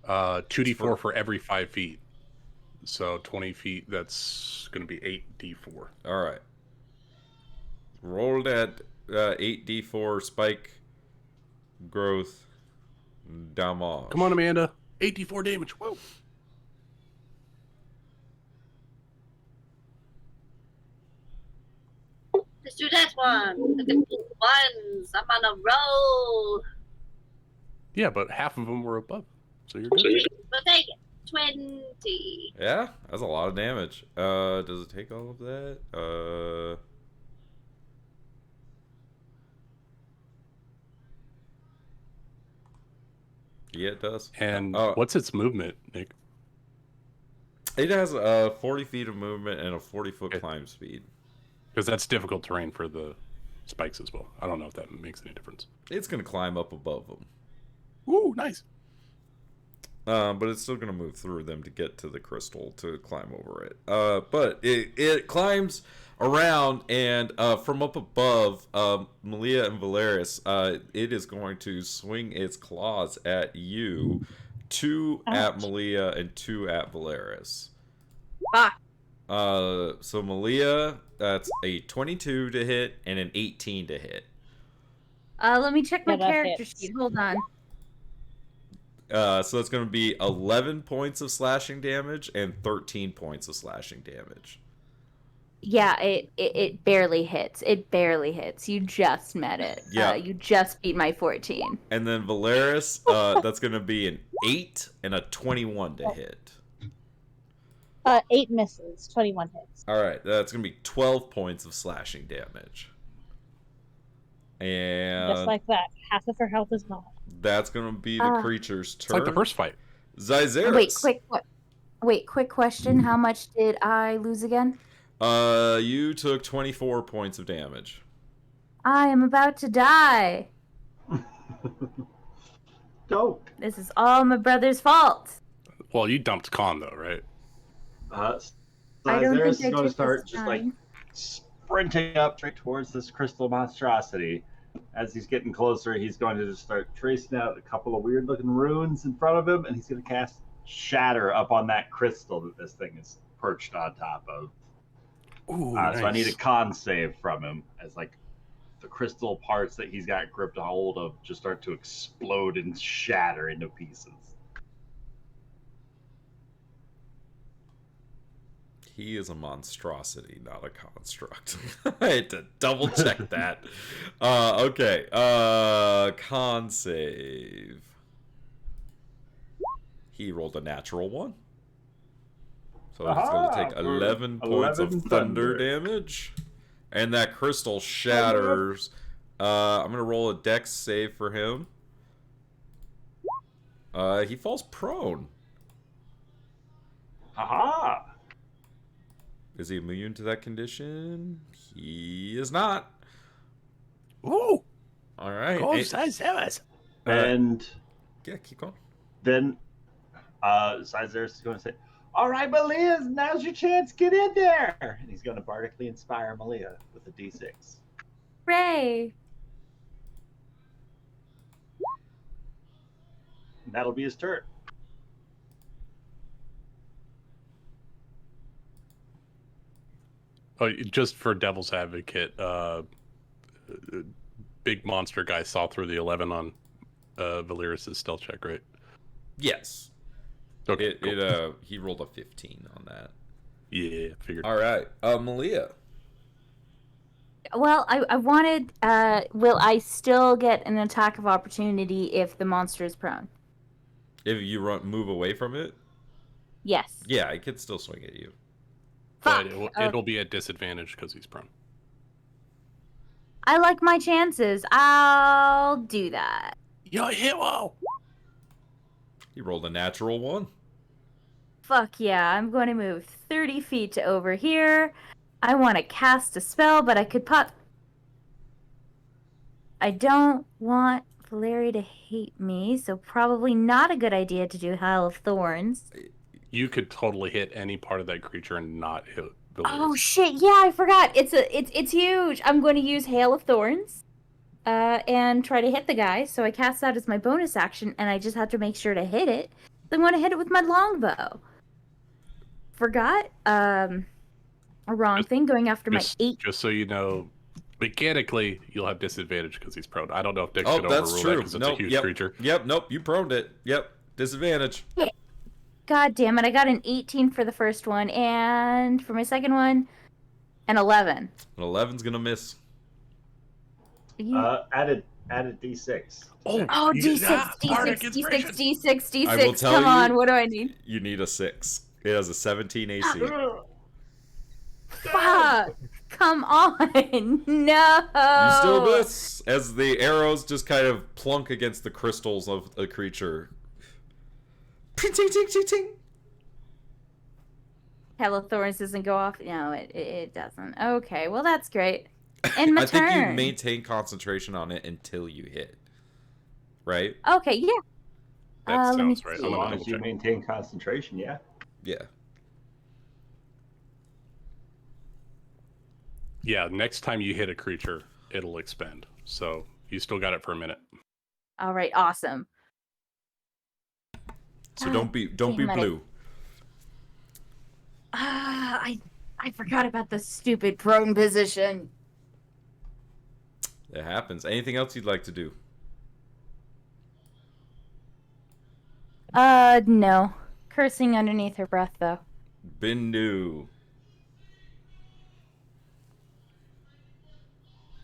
2d4 for every 5 feet. So 20 feet, that's going to be 8d4. All right. Roll that 8d4 spike growth damage. Come on, Amanda. 8d4 damage. Whoa. Let's do that one. Look at these ones. I'm on a roll. Yeah, but half of them were above. So you're good. We'll take it. 20. Yeah, that's a lot of damage. Does it take all of that? Yeah, it does. And what's its movement, Nick? It has 40 feet of movement and a 40-foot climb speed. Because that's difficult terrain for the spikes as well. I don't know if that makes any difference. It's going to climb up above them. Ooh, nice. But it's still going to move through them to get to the crystal to climb over it. But it climbs around, and from up above, Malia and Valeris, it is going to swing its claws at you. 2 at Malia and 2 at Valeris. Ah. So Malia, that's a 22 to hit and an 18 to hit. Let me check my Yeah, that character hits. sheet. Hold on. So it's going to be 11 points of slashing damage and 13 points of slashing damage. Yeah, it barely hits. It barely hits. You just met it. Yeah. You just beat my 14. And then Valeris, that's going to be an 8 and a 21 to hit. 8 misses, 21 hits. All right, that's going to be 12 points of slashing damage. And Just like that. Half of her health is gone. that's going to be the creature's turn. It's like the first fight. Zyzeris. Wait, quick question. How much did I lose again? You took 24 points of damage. I am about to die. Dope. This is all my brother's fault. Well, you dumped Khan, though, right? I don't Zyzeris think is going to took start this just like time. sprinting up straight towards this crystal monstrosity. As he's getting closer, he's going to just start tracing out a couple of weird looking runes in front of him, and he's going to cast Shatter up on that crystal that this thing is perched on top of. Ooh, So I need a nice. con save from him, as like the crystal parts that he's got gripped a hold of just start to explode and shatter into pieces. He is a monstrosity, not a construct. I had to double check that. Okay. Con save. He rolled a natural 1. So he's going to take 11 points of thunder damage. And that crystal shatters. I'm going to roll a dex save for him. He falls prone. Aha! Is he immune to that condition? He is not. Ooh! All right. Go Zyzeris. And yeah, keep going. then Zyzeris is going to say, "All right, Malia, now's your chance. Get in there!" And he's going to bardically inspire Malia with a d6. Hooray! And that'll be his turn. Oh, just for devil's advocate, big monster guy saw through the 11 on Valeris' stealth check, right? Yes. Okay. Cool. He rolled a 15 on that. Yeah, figured. All right. Malia. Well, I wanted. Will I still get an attack of opportunity if the monster is prone? If you move away from it? Yes. Yeah, it could still swing at you. But it'll be at disadvantage because he's prone. I like my chances. I'll do that. You're a hero. He rolled a natural 1. Fuck yeah, I'm going to move 30 feet to over here. I want to cast a spell, but I could pop... I don't want Valeria to hate me, so probably not a good idea to do Hail of Thorns. You could totally hit any part of that creature and not hit Valeria. Oh shit, yeah, I forgot. It's huge. I'm going to use Hail of Thorns. And try to hit the guy. So I cast that as my bonus action, and I just have to make sure to hit it. So I'm going to hit it with my longbow. Forgot. A wrong thing. Going after my 8. Just so you know, mechanically, you'll have disadvantage because he's prone. I don't know if Dick Oh, should that's overrule true. that because it's a huge creature. Yep, nope, you proned it. Yep, disadvantage. God damn it, I got an 18 for the first one, and for my second one, an 11. An 11's gonna miss. Added D6. Oh, D6, D6. Tell Come on, you, what do I need? You need a 6. It has a 17 AC. Fuck! Come on! No! You still miss as the arrows just kind of plunk against the crystals of the creature. Ting, ting, ting, ting. Hail of Thorns doesn't go off? No, it doesn't. Okay, well that's great. And my I think turn. you maintain concentration on it until you hit. Right? Okay, yeah. That let me sounds right. see. As long as you maintain concentration, yeah. Yeah. Yeah, next time you hit a creature, it'll expend. So you still got it for a minute. All right, awesome. So don't be damn it. blue. I forgot about the stupid prone position. It happens. Anything else you'd like to do? No. Cursing underneath her breath, though. Bindu.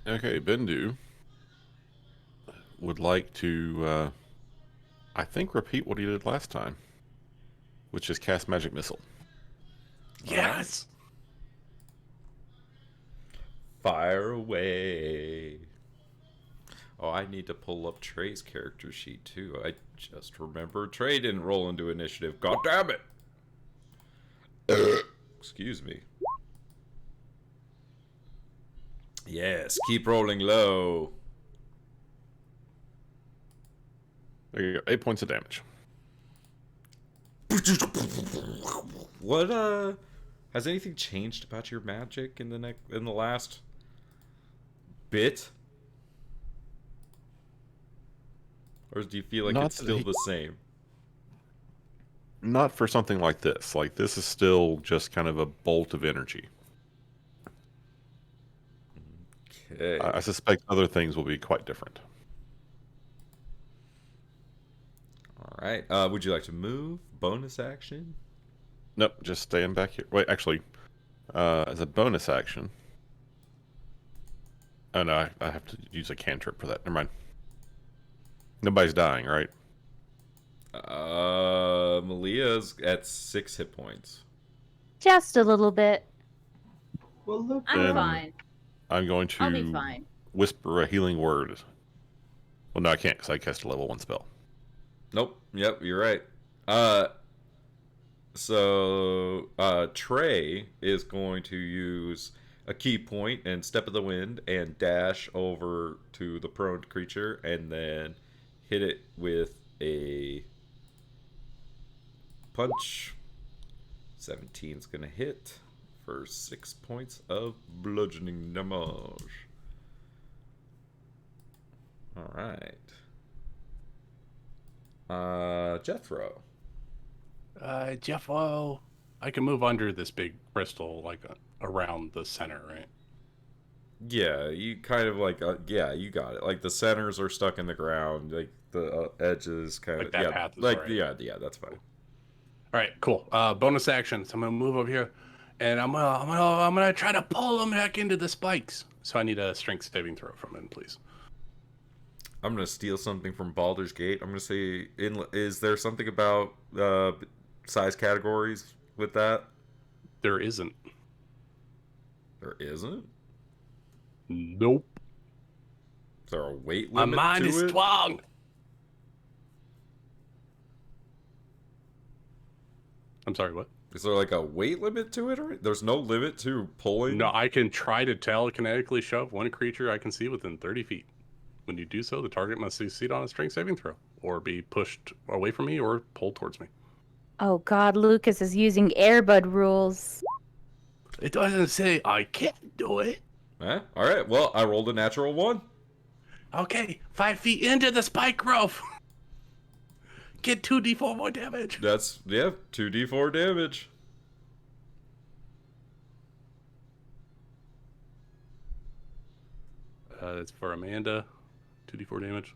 Okay, Bendu would like to, I think, repeat what he did last time, which is cast Magic Missile. Yes! Fire away. Oh, I need to pull up Trey's character sheet, too. I just remembered Trey didn't roll into initiative. God damn it! Excuse me. Yes, keep rolling low. There you go, 8 points of damage. What has anything changed about your magic in the last bit? Or do you feel like Not it's that still he- the same? Not for something like this. Like, this is still just kind of a bolt of energy. Okay. I suspect other things will be quite different. All right. Would you like to move? Bonus action? Nope, just staying back here. Wait, actually, as a bonus action... Oh, no, I have to use a cantrip for that. Never mind. Nobody's dying, right? Malia's at 6 hit points. Just a little bit. Well, look. I'm Then- fine. I'm going I'll be to fine. whisper a healing word. Well, no, I can't because I cast a level 1 spell. Nope. Yep, you're right. So Trey is going to use a key point and step of the wind and dash over to the prone creature and then hit it with a punch. 17's gonna hit for 6 points of bludgeoning damage. All right. Jethro. Jeffo, I can move under this big crystal, like around the center, right? Yeah, you kind of like, yeah, you got it. Like the centers are stuck in the ground, like the edges kind Like of, that yeah, path is like alright. yeah, that's fine. All right, cool. Bonus action. So I'm gonna move over here, and I'm gonna try to pull him back into the spikes. So I need a strength saving throw from him, please. I'm gonna steal something from Baldur's Gate. I'm gonna say, is there something about size categories with that? There isn't. There isn't. Nope. there a weight My limit mind to is it? strong. I'm sorry, what? Is there like a weight limit to it? Or there's no limit to pulling? No, I can try to telekinetically shove one creature I can see within 30 feet. When you do so, the target must succeed on a strength saving throw, or be pushed away from me, or pulled towards me. Oh God, Lucas is using Airbud rules. It doesn't say I can't do it. Eh? All right. Well, I rolled a natural 1. Okay, 5 feet into the spike growth. Get 2d4 more damage. That's 2d4 damage. That's for Amanda. 2d4 damage.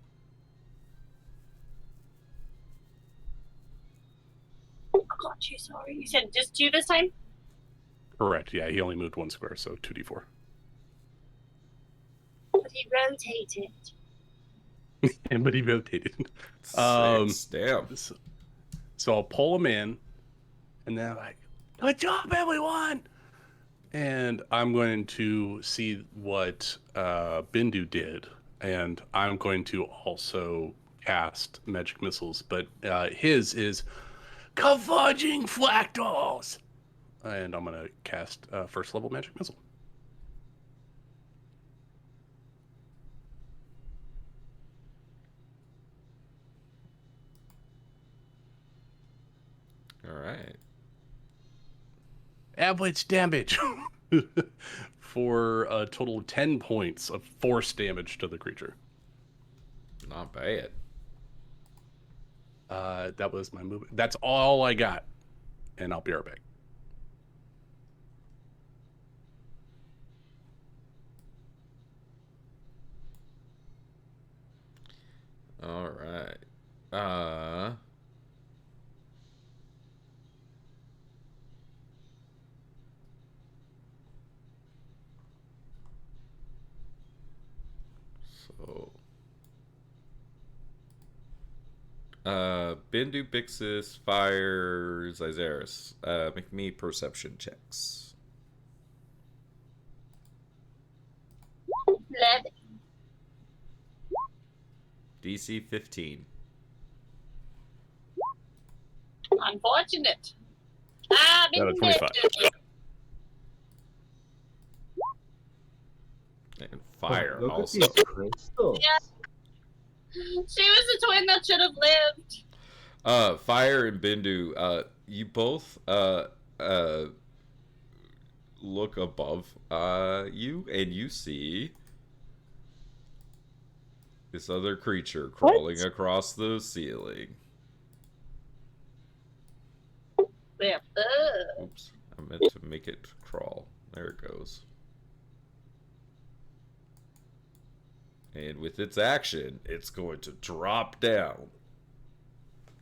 Oh, got you. Sorry. You said just 2 this time? Correct. Yeah, he only moved 1 square, so 2d4. But he rotated. But he rotated. 6. Damn. So I'll pull him in, and then I'm like, good job, everyone! And I'm going to see what Bindu did, and I'm going to also cast magic missiles, but his is converging fractals! And I'm going to cast first level magic missile. All right. Average damage for a total of 10 points of force damage to the creature. Not bad. That was my move. That's all I got, and I'll be right back. All right. So Bindu Bixis fires Izaris. Make me perception checks. 11. DC 15. Unfortunate. Ah, Got a been 25. And fire Look at also. these crystals. Yeah. She was the twin that should have lived. Fire and Bindu, you both look above you, and you see this other creature crawling across the ceiling. Yeah. Oops, I meant to make it crawl. There it goes. And with its action, it's going to drop down.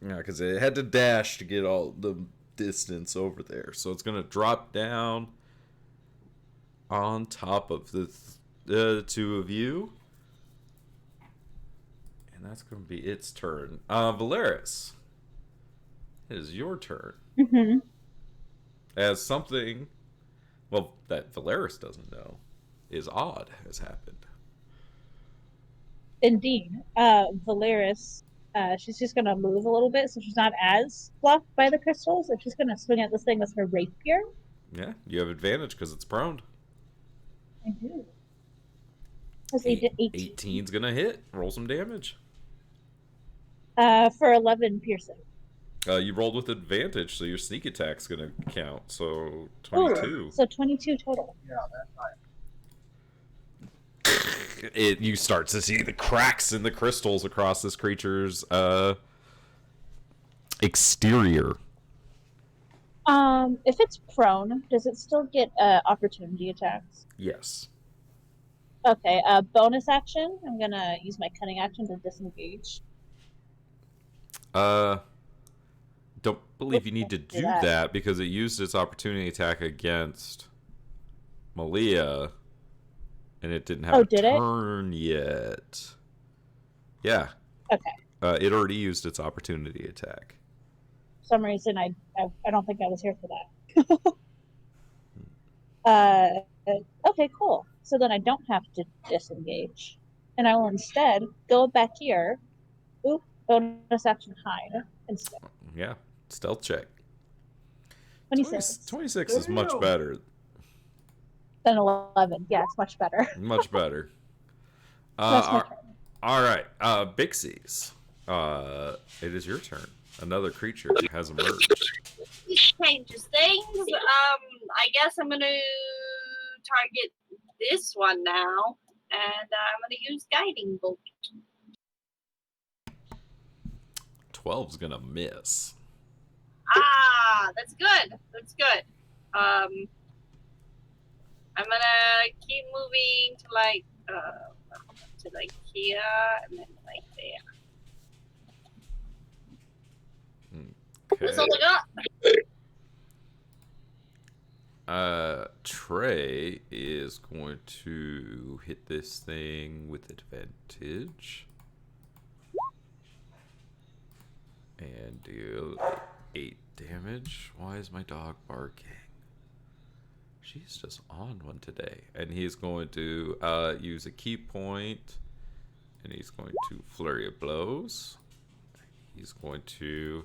Yeah, because it had to dash to get all the distance over there. So it's going to drop down on top of the two of you. And that's going to be its turn. Valeris, it is your turn. Mm-hmm. As something, well, that Valeris doesn't know is odd has happened. Indeed. Valeris, she's just going to move a little bit so she's not as blocked by the crystals. And she's going to swing at this thing with her rapier. Yeah, you have advantage because it's prone. I do. Because they did 18. 18's going to hit. Roll some damage. For 11 piercing. You rolled with advantage, so your sneak attack's going to count. So 22. Ooh, so 22 total. You start to see the cracks in the crystals across this creature's exterior. If it's prone, does it still get opportunity attacks? Yes. Okay, bonus action. I'm gonna use my cunning action to disengage. Don't believe you need to do that because it used its opportunity attack against Malia, and it didn't have a turn yet. Yeah. Okay. It already used its opportunity attack. For some reason, I don't think I was here for that. Okay, cool. So then I don't have to disengage. and I will instead go back here. Oop, bonus action hide instead. Yeah, stealth check. 26. 26 is much better. Then 11. Yeah, it's much better. Much better. That's my turn. All right, Bixies. It is your turn. Another creature has emerged. This changes things. I guess I'm gonna target this one now, and I'm gonna use guiding bolt. 12's gonna miss. That's good. That's good. I'm gonna keep moving to here and then like there. Okay. That's all I got. Trey is going to hit this thing with advantage. And deal 8 damage. Why is my dog barking? She's just on one today. And he's going to use a key point. And he's going to flurry of blows. He's going to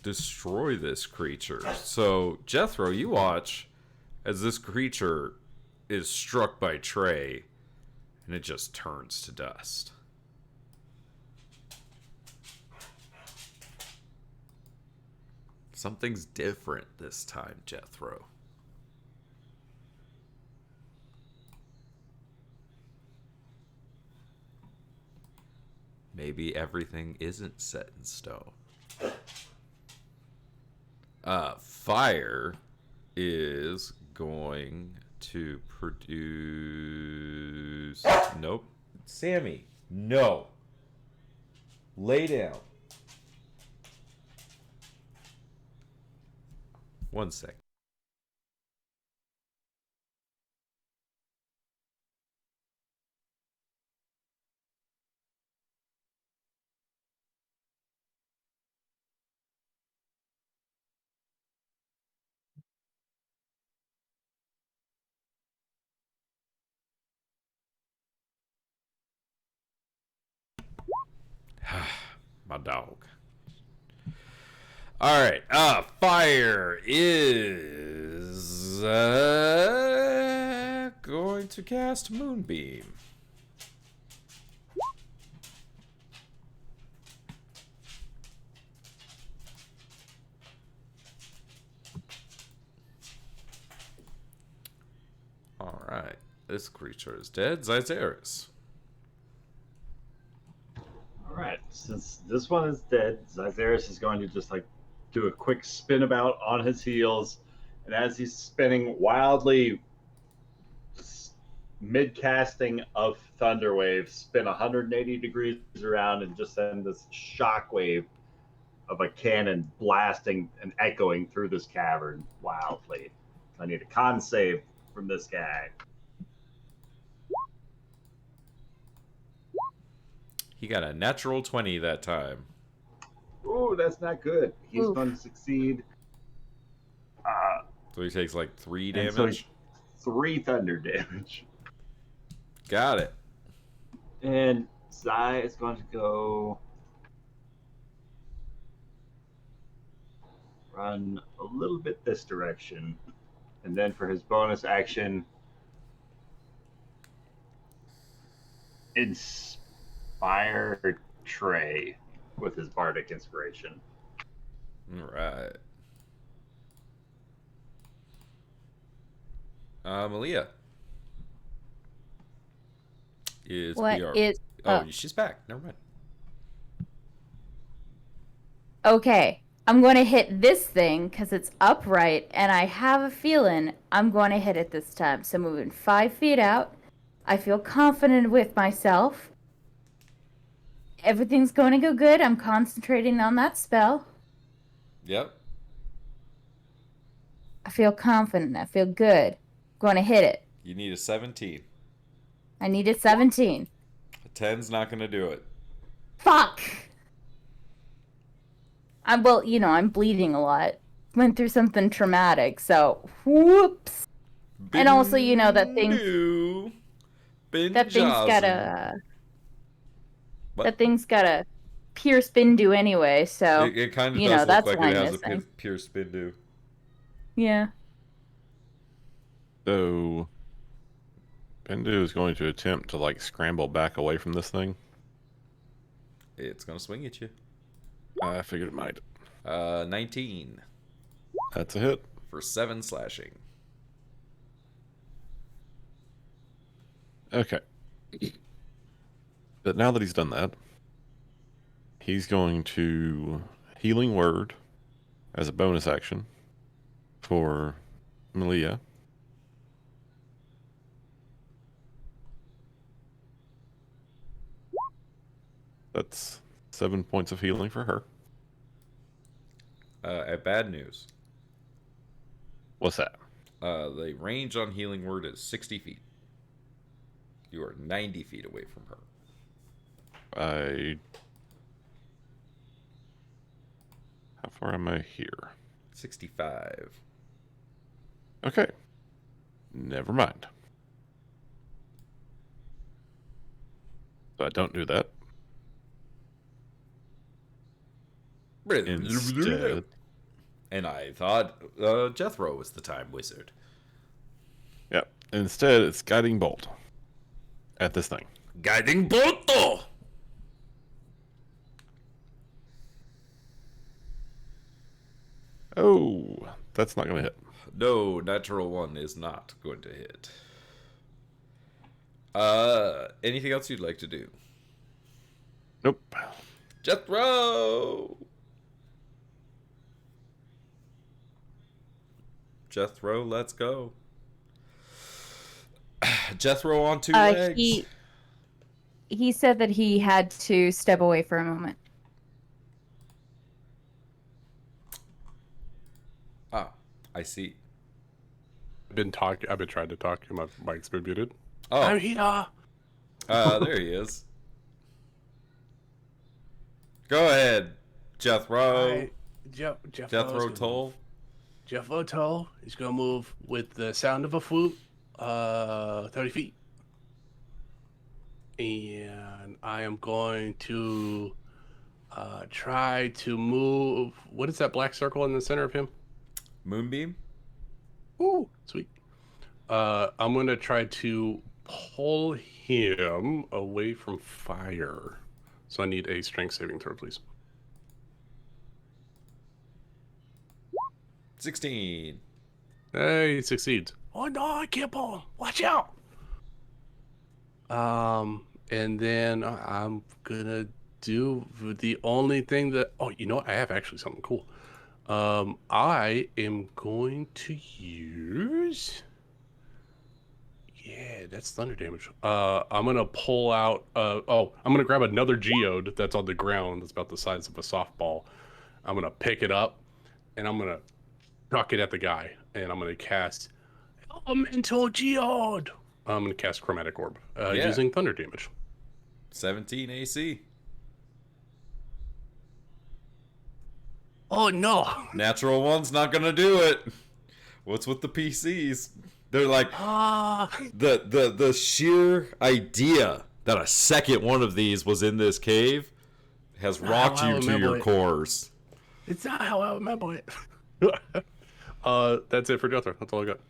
destroy this creature. So, Jethro, you watch as this creature is struck by Trey. And it just turns to dust. Something's different this time, Jethro. Maybe everything isn't set in stone. Fire is going to produce... Nope. Sammy, no. Lay down. 1 sec. My dog. All right. Fire is going to cast Moonbeam. All right. This creature is dead. Zyzeris. Alright, since this one is dead, Zyzeris is going to just like do a quick spin about on his heels, and as he's spinning wildly, mid-casting of Thunderwave, spin 180 degrees around and just send this shockwave of a cannon blasting and echoing through this cavern wildly. I need a con save from this guy. He got a natural 20 that time. Ooh, that's not good. He's Oof. going to succeed. So he takes like 3 And damage. so 3 thunder damage. Got it. And Zai is going to go run a little bit this direction. And then for his bonus action, inspire Trey with his bardic inspiration. All right. Malia is What PR. is- Oh, oh. she's back. Never mind. Okay, I'm going to hit this thing because it's upright, and I have a feeling I'm going to hit it this time. So moving 5 feet out, I feel confident with myself. Everything's going to go good. I'm concentrating on that spell. Yep. I feel confident. I feel good. Going to hit it. You need a 17. I need a 17. A 10's not going to do it. Fuck! I'm bleeding a lot. Went through something traumatic, so whoops. And also, that thing. Boo. That thing's got a What? that thing's got a pure Spindu anyway, so It kind of you does know look that's like why it I'm has missing. a pure Spindu. Yeah. So, Bendu is going to attempt to like scramble back away from this thing. It's gonna swing at you. I figured it might. 19 That's a hit. for 7 slashing. Okay. But now that he's done that, he's going to Healing Word as a bonus action for Malia. That's 7 points of healing for her. Bad news. What's that? The range on Healing Word is 60 feet. You are 90 feet away from her. How far am I here? 65. Okay. Never mind. So I don't do that. Instead, And I thought Jethro was the time wizard. yeah. Instead, it's Guiding Bolt at this thing. Guiding bolt! Oh, that's not going to hit. No, natural 1 is not going to hit. Anything else you'd like to do? Nope. Jethro! Jethro, let's go. Jethro on 2 legs. He said that he had to step away for a moment. Ah, I see. I've been trying to talk. My mic's been muted. Oh, I'm here. there he is. Go ahead, Jethro. Jethro Tull. Jethro Tull is gonna move with the sound of a flute, 30 feet. And I am going to try to move. What is that black circle in the center of him? Moonbeam. Ooh, sweet. I'm gonna try to pull him away from fire. So I need a strength saving throw, please. 16. Hey, he succeeds. Oh no, I can't pull him. Watch out. And then I'm gonna do the only thing that. Oh, you know what? I have actually something cool. I am going to use. Yeah, that's thunder damage. I'm gonna pull out. I'm gonna grab another geode that's on the ground. That's about the size of a softball. I'm gonna pick it up, and I'm gonna chuck it at the guy, and I'm gonna cast Elemental Geode. I'm gonna cast Chromatic Orb using thunder damage. 17 AC. Oh no! Natural 1's not gonna do it. What's with the PCs? They're like the sheer idea that a second one of these was in this cave has rocked you to your cores. It's not how I remember it. That's it for Jethro. That's all I got.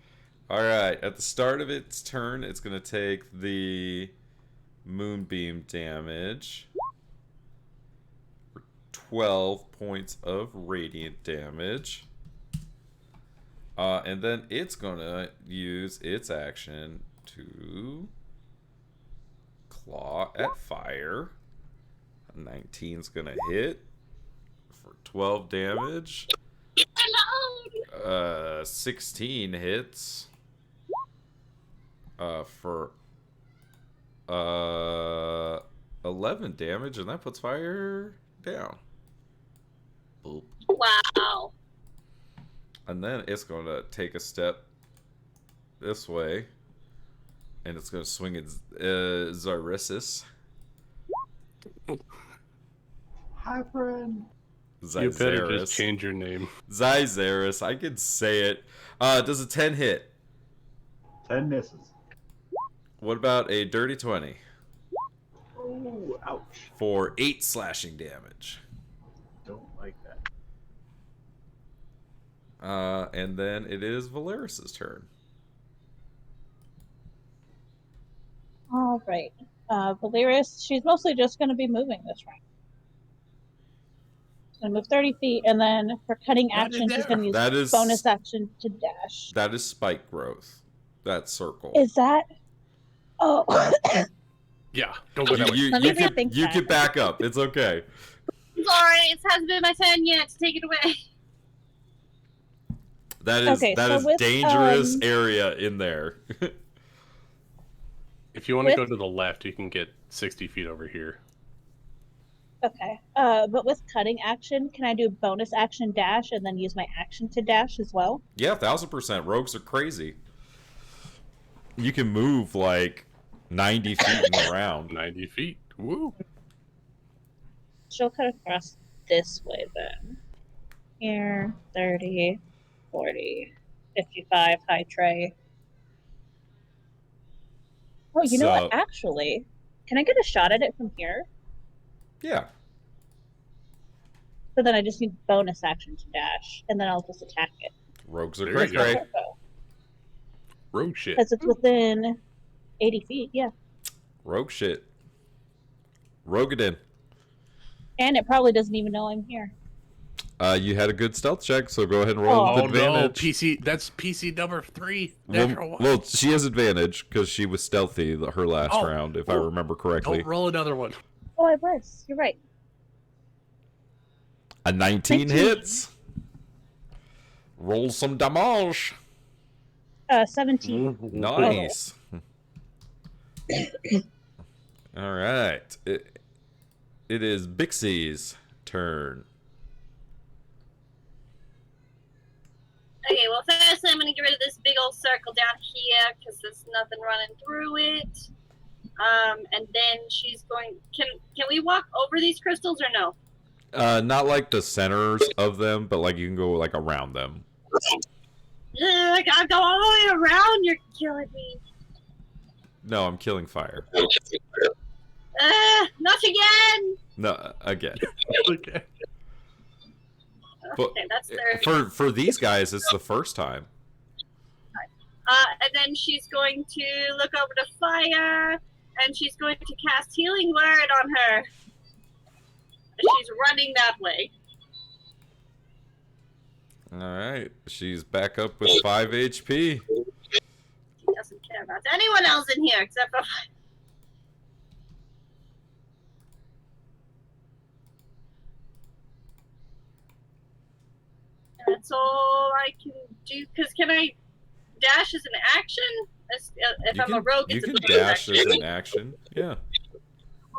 All right. At the start of its turn, it's going to take the moonbeam damage. 12 points of radiant damage. And then it's going to use its action to claw at fire. 19's going to hit for 12 damage. 16 hits for 11 damage, and that puts fire down. Boop. Wow. And then it's going to take a step this way, and it's going to swing its Zarissus. Hi, friend. You better just change your name. Zyzaris, I can say it. Does a 10 hit? 10 misses. What about a dirty 20 Oh, ouch. for 8 slashing damage? Don't like that. And then it is Valeris's turn. All right. Valeris, she's mostly just going to be moving this round. She's going to move 30 feet, and then for cutting action, she's going to use That is bonus action to dash. That is spike growth. That circle. Is that? Oh. Yeah, don't go that way. Let me rethink you that. can back up. It's okay. Sorry, it hasn't been my turn yet to take it away. That is Okay, so is with, dangerous area in there. If you want to go to the left, you can get 60 feet over here. Okay. But with cutting action, can I do bonus action dash and then use my action to dash as well? Yeah, 1000%. Rogues are crazy. You can move like 90 feet in the round. 90 feet. Woo. She'll cut across this way then. Here, 30, 40, 55, high tray. Oh, you know So- what? Actually, can I get a shot at it from here? Yeah. So then I just need bonus action to dash, and then I'll just attack it. Rogues are There cray you go. cray. Rogue shit. Because it's within 80 feet, yeah. Rogue shit. Rogue it in. And it probably doesn't even know I'm here. You had a good stealth check, so go ahead and roll Oh, with Oh no, advantage. PC. That's PC number 3. Natural one. Well, she has advantage because she was stealthy her last round, if I remember correctly. Don't roll another one. Oh, I was. You're right. A 19 hits. Roll some damage. 17. Nice. All right. It is Bixie's turn. Okay, well, first I'm going to get rid of this big old circle down here because there's nothing running through it. And then she's going. Can we walk over these crystals or no? Not like the centers of them, but like you can go like around them. I gotta go all the way around. You're killing me. No, I'm killing fire. Not again. No, again. Okay. But Okay, that's 30. for these guys, it's the first time. And then she's going to look over to fire, and she's going to cast Healing Word on her. She's running that way. All right, she's back up with 5 HP. She doesn't care about anyone else in here except for. That's all I can do. Because can I dash as an action? If I'm a rogue, you it's can a bonus dash action. as an action. Yeah,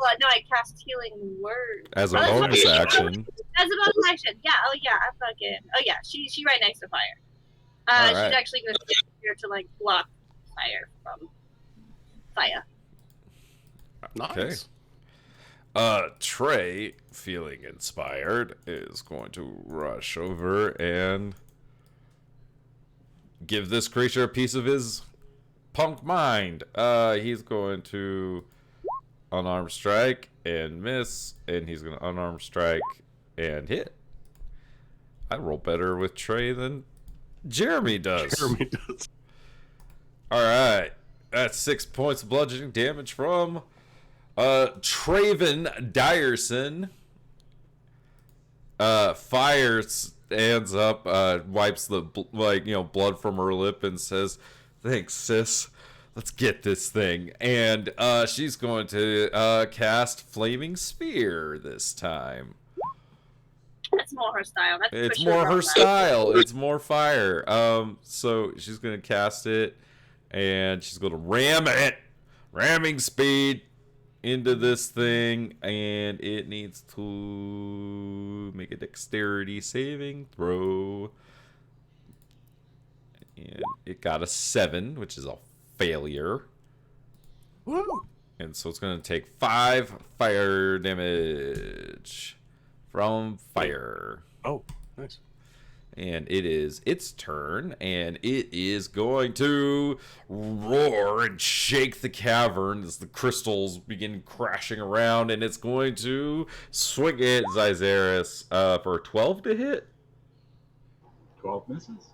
Well, no, I cast Healing Word. as a Oh, that's bonus right. action. As a bonus action. Yeah. Oh, yeah. I fucking. Oh, yeah. She right next to fire. All She's right. actually going to stand here to like block fire from fire. Nice. Trey, feeling inspired, is going to rush over and give this creature a piece of his punk mind. He's going to unarmed strike and miss, and he's going to unarmed strike and hit. I roll better with Trey than Jeremy does. Jeremy does. All right, that's 6 points of bludgeoning damage from Traven Dyerson. Fire stands up, wipes the blood from her lip, and says, "Thanks, sis. Let's get this thing." And she's going to cast Flaming Spear this time. That's more her style. That's It's for sure more her wrong. style. It's more fire. So she's gonna cast it, and she's gonna ram it, ramming speed into this thing, and it needs to make a dexterity saving throw. And it got a 7, which is a failure. Woo! And so it's gonna take 5 fire damage from fire. Oh, nice. And it is its turn, and it is going to roar and shake the cavern as the crystals begin crashing around, and it's going to swing at Zyzeris for 12 to hit. 12 misses.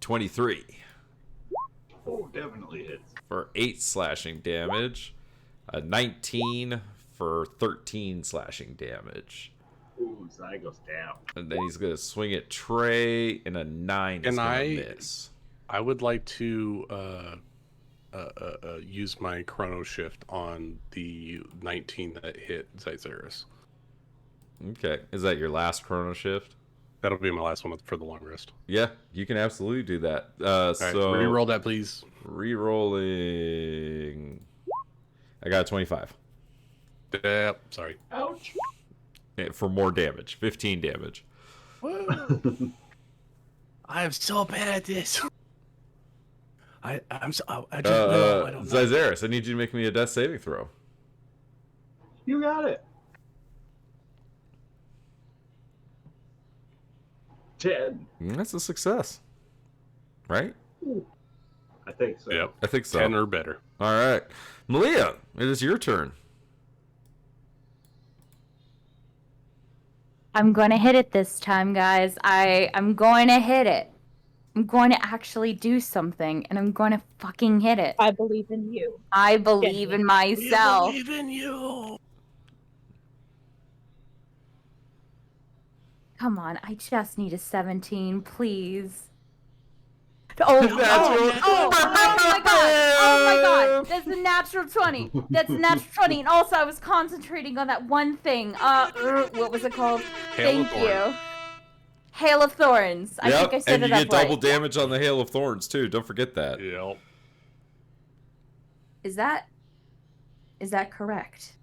23 Oh, definitely hits. for 8 slashing damage. 19 for 13 slashing damage. Ooh, Zy goes down. And then he's going to swing at Trey, and a 9 is going to miss. I would like to use my chrono shift on the 19 that hit Zyzeris. Okay. Is that your last chrono shift? That'll be my last one for the long rest. Yeah, you can absolutely do that. All right, So reroll that, please. Rerolling. I got a 25. Yep, sorry. Ouch. For more damage. 15 damage. I am so bad at this. I just Zyzeris, I need you to make me a death saving throw. You got it. 10. That's a success. Right? I think so. Yep. I think so. 10 or better. All right. Malia, it is your turn. I'm going to hit it this time, guys. I'm going to hit it. I'm going to actually do something, and I'm going to fucking hit it. I believe in you. I believe in myself. We believe in you. Come on, I just need a 17, please. Oh my god! That's a natural 20. That's a natural 20. And also, I was concentrating on that one thing. What was it called? Hail of Thank you. Hail of Thorns. I think I said and it you up get double right. damage on the Hail of Thorns, too. Don't forget that. Yep. Is that correct?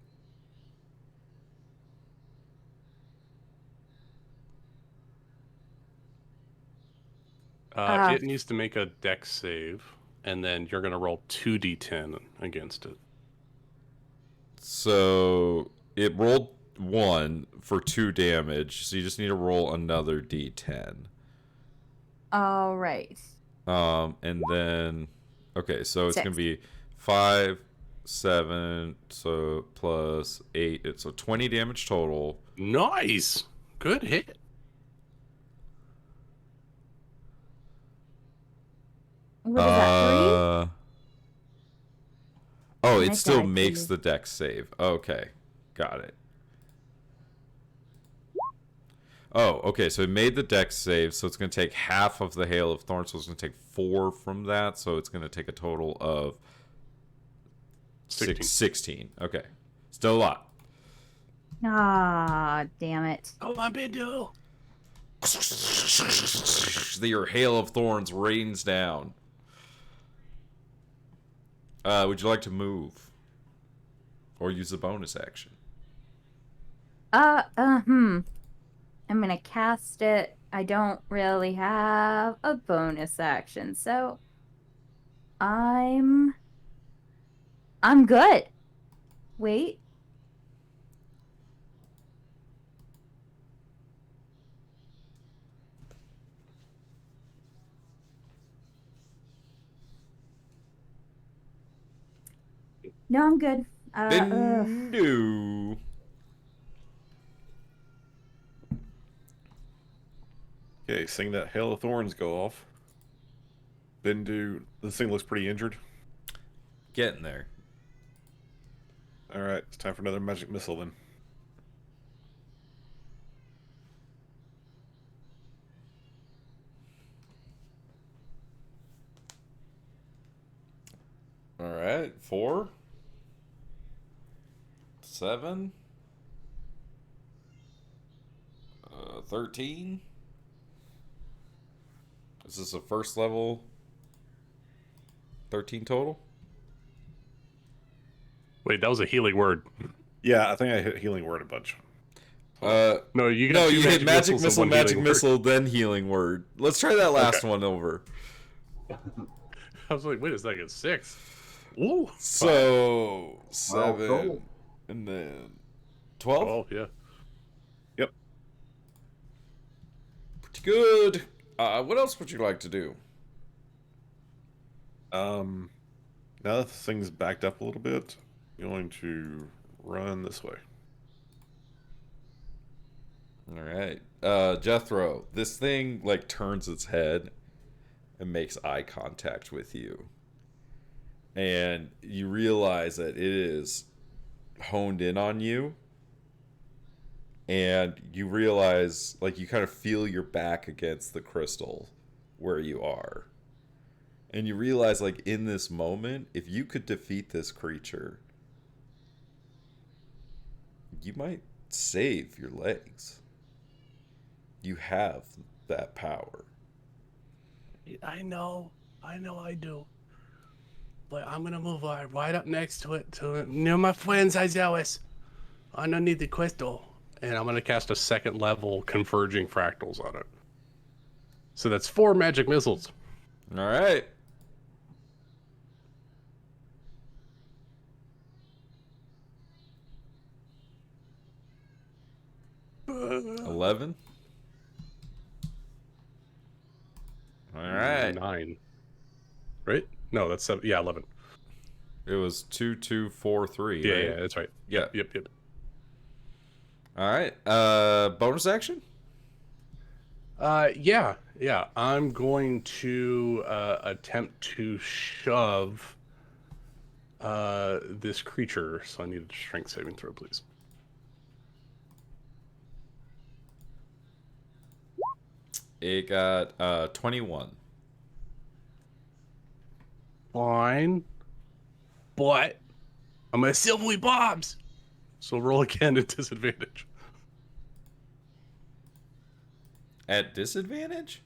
It needs to make a dex save, and then you're going to roll 2d10 against it. So it rolled 1 for 2 damage, so you just need to roll another d10. All right. And then, okay, so it's 6. going to be 5, 7, so plus 8, so 20 damage total. Nice. Good hit. What is that, 3? Oh, My it still die, makes please. the dex save. Okay, got it. Oh, okay, so it made the dex save, so it's going to take half of the Hail of Thorns, so it's going to take 4 from that, so it's going to take a total of 16. Okay, still a lot. Ah, damn it. Come on, Bindu. Your Hail of Thorns rains down. Would you like to move? Or use a bonus action? I'm gonna cast it. I don't really have a bonus action, so I'm good. Wait. No, I'm good. Bindu. Okay, seeing that Hail of Thorns go off. Bindu, this thing looks pretty injured. Getting there. Alright, it's time for another magic missile then. Alright, 4. 7. 13. Is this a first level? 13 total? Wait, that was a healing word. Yeah, I think I hit healing word a bunch. No, you got you hit magic missiles and missile, one magic healing word. missile, then healing word. Let's try that last one over. I was like, wait a second, 6. Ooh. So, 7, total. and then 12? Oh, yeah. Yep. Pretty good. What else would you like to do? Now that the thing's backed up a little bit, I'm going to run this way. All right. Jethro, this thing like turns its head and makes eye contact with you. And you realize that it is honed in on you. And you realize, like, you kind of feel your back against the crystal where you are. And you realize, like, in this moment, if you could defeat this creature, you might save your legs. You have that power. I know I do. But I'm gonna move right up next to it, near my friends Isaias, underneath the crystal. And I'm going to cast a second level converging fractals on it. So that's 4 magic missiles. All right. Uh, 11. All right. 9. Right? No, that's 7. Yeah, 11. It was 2, 2, 4, 3. Yeah, right? yeah, that's right. Yeah. Yep. All right. Bonus action? Yeah. I'm going to attempt to shove this creature. So I need a strength saving throw, please. It got 21. Fine. But I'm a silvery bombs. So roll again at disadvantage. At disadvantage?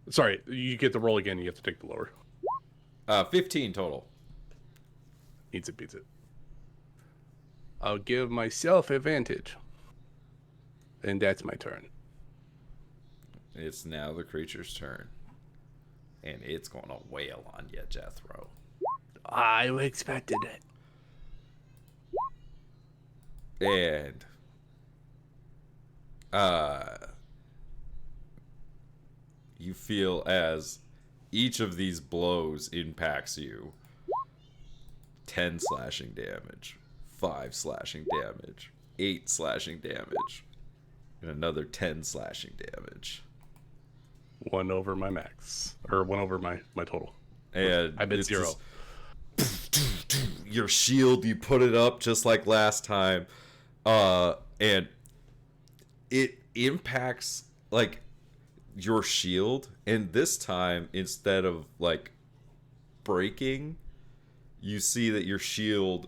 Sorry, you get the roll again. You have to take the lower. 15 total. Beats it. I'll give myself advantage. And that's my turn. It's now the creature's turn. And it's going to wail on you, Jethro. I expected it. And you feel as each of these blows impacts you 10 slashing damage, 5 slashing damage, 8 slashing damage, and another 10 slashing damage. 1 over my max. Or 1 over my total. And I bet it's 0. Your shield, you put it up just like last time, and it impacts like your shield, and this time instead of like breaking, you see that your shield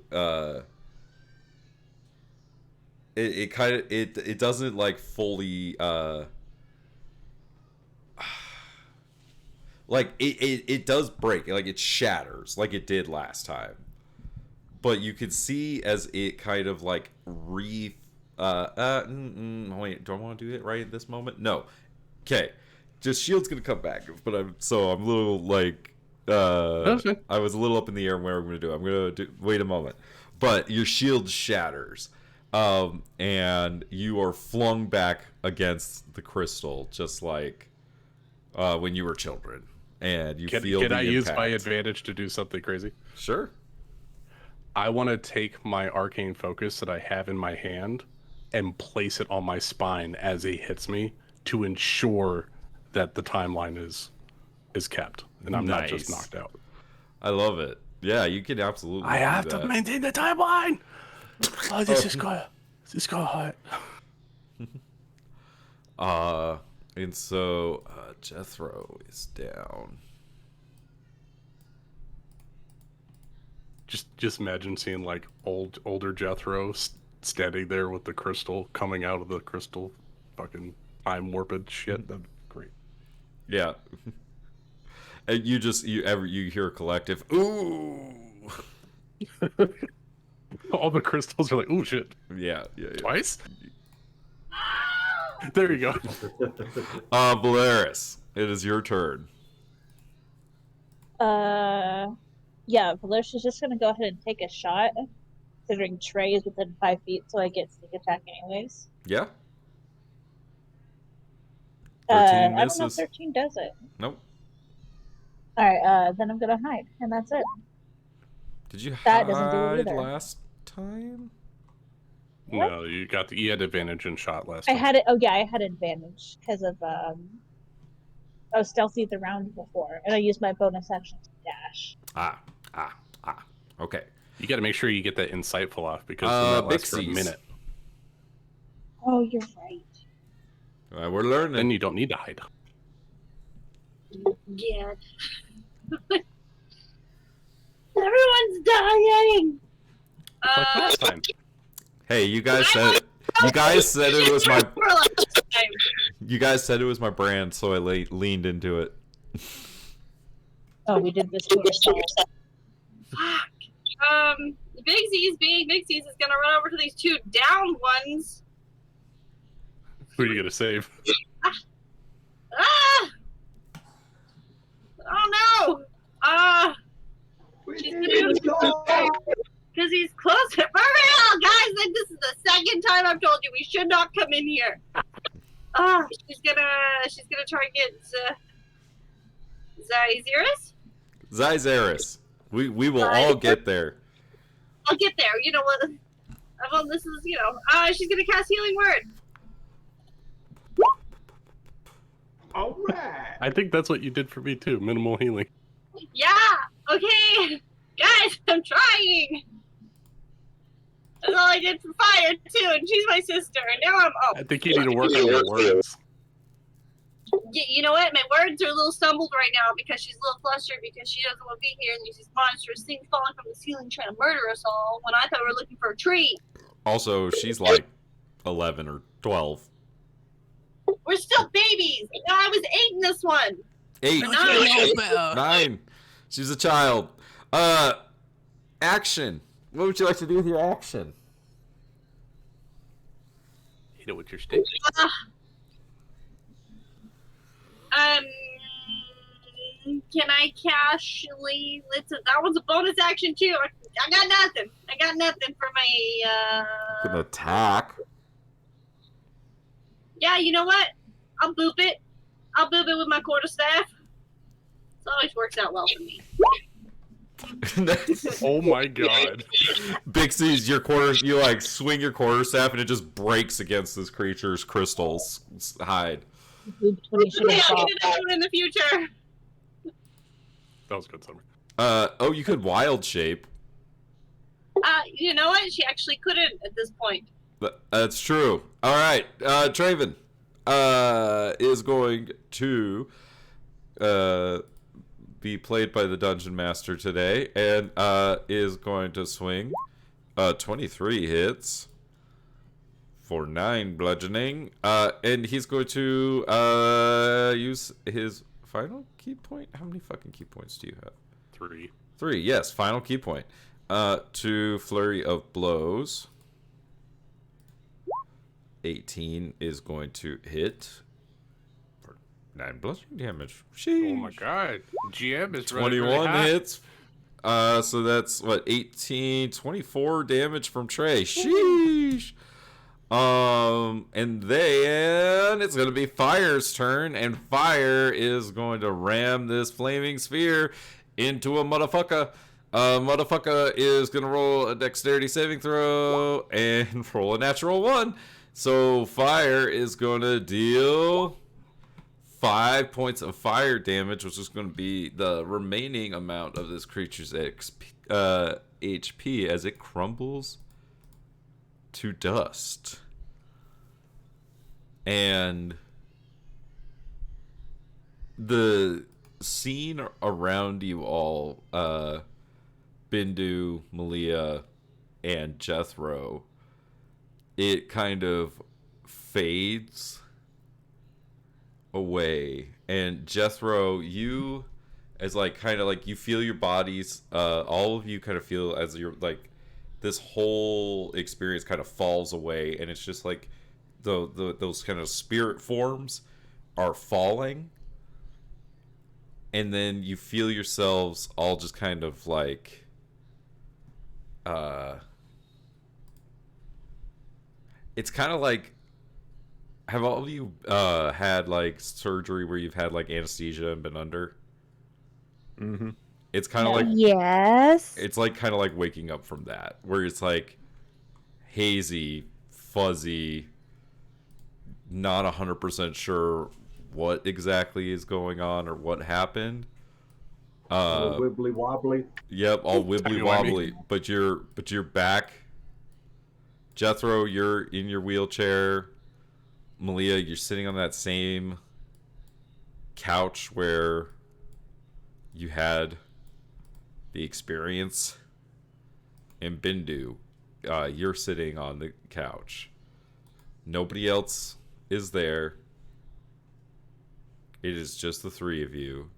it doesn't like fully like it does break, like it shatters like it did last time, but you could see as it kind of like wait, do I want to do it right at this moment? No. Okay, just shield's gonna come back, but I'm a little like I was a little up in the air where I'm gonna do it. I'm gonna wait a moment, but your shield shatters, and you are flung back against the crystal, just like when you were children, and you feel the Can I use impact. my advantage to do something crazy? Sure. I want to take my arcane focus that I have in my hand and place it on my spine as he hits me to ensure that the timeline is kept and I'm not just Nice. knocked out. I love it. Yeah, you can absolutely. I do have that. to maintain the timeline. Oh, this is gonna hurt. And so Jethro is down. Just imagine seeing like older Jethro standing there with the crystal coming out of the crystal, fucking time warped shit. That'd be great. Yeah. And you hear a collective ooh. All the crystals are like, ooh, shit. Yeah. Twice? There you go. Valeris, it is your turn. Yeah, Valeria's just gonna go ahead and take a shot, considering Trey is within 5 feet, so I get sneak attack anyways. Yeah. 13 I don't know if misses. 13 does it. Nope. All right, then I'm gonna hide, and that's it. Did you That doesn't do it hide either. last time? What? No, you had advantage in shot last I time. had it. Oh yeah, I had advantage because of I was stealthy the round before, and I used my bonus action to dash. Okay. You got to make sure you get that insightful off because then that lasts for a Bixies. minute. Oh, you're right. We're learning. Then you don't need to hide. Yeah. Everyone's dying. Like last time. Hey, you guys said it was my For last time. you guys said it was my brand, so I leaned into it. Oh, we did this to ourselves. Fuck. Bigsies being Bigsies is gonna run over to these two down ones. Who are you gonna save? Ah! Oh no! Because he's close. For real, guys! Like, this is the second time I've told you we should not come in here. She's gonna try and get Zyzeris. We will all get there. I'll get there. You know what? Well, this is, she's gonna cast Healing Word. All right. I think that's what you did for me too. Minimal healing. Yeah. Okay. Guys, I'm trying. That's all I did for fire too, and she's my sister. And now I'm I think you need to work on your words. You know what? My words are a little stumbled right now because she's a little flustered because she doesn't want to be here, and there's these monstrous things falling from the ceiling trying to murder us all. When I thought we were looking for a tree. Also, she's like 11 or 12. We're still babies. No, I was 8 in this one. 8. Or 9. 9. She's a child. Action. What would you like to do with your action? Hit it with your stick. Can I casually? That was a bonus action too. I got nothing. I got nothing for my. An attack. Yeah, you know what? I'll boop it. I'll boop it with my quarterstaff. It always works out well for me. Oh my god. Bixie's you like swing your quarterstaff and it just breaks against this creature's crystal's hide. Yeah, I'll get it in the future. That was good, Summer. You could wild shape. You know what? She actually couldn't at this point. That's true. All right, Traven is going to be played by the Dungeon Master today, and is going to swing 23 hits for 9 bludgeoning, and he's going to use his final key point. How many fucking key points do you have? 3. 3, yes, final key point. To flurry of blows. 18 is going to hit for 9 bludgeoning damage. Sheesh. Oh my god. GM is 21 hits. So that's what, 18, 24 damage from Trey. Sheesh. And then it's gonna be Fire's turn, and Fire is going to ram this flaming sphere into a motherfucker. Motherfucker is gonna roll a dexterity saving throw and roll a natural 1. So Fire is gonna deal 5 points of fire damage, which is going to be the remaining amount of this creature's HP as it crumbles to dust. And the scene around you all, Bindu, Malia, and Jethro, it kind of fades away, and Jethro, you as like kind of like you feel your bodies, all of you kind of feel as you're like this whole experience kind of falls away, and it's just like those kind of spirit forms are falling, and then you feel yourselves all just kind of like it's kind of like have all of you had like surgery where you've had like anesthesia and been under? Mm-hmm. It's kind of No. like Yes. it's like kind of like waking up from that, where it's like hazy, fuzzy, not 100% sure what exactly is going on or what happened. All wibbly wobbly. Yep, all wibbly Timey-wimey. wobbly, but you're back. Jethro, you're in your wheelchair. Malia, you're sitting on that same couch where you had the experience. And Bindu, you're sitting on the couch. Nobody else is there. It is just the three of you.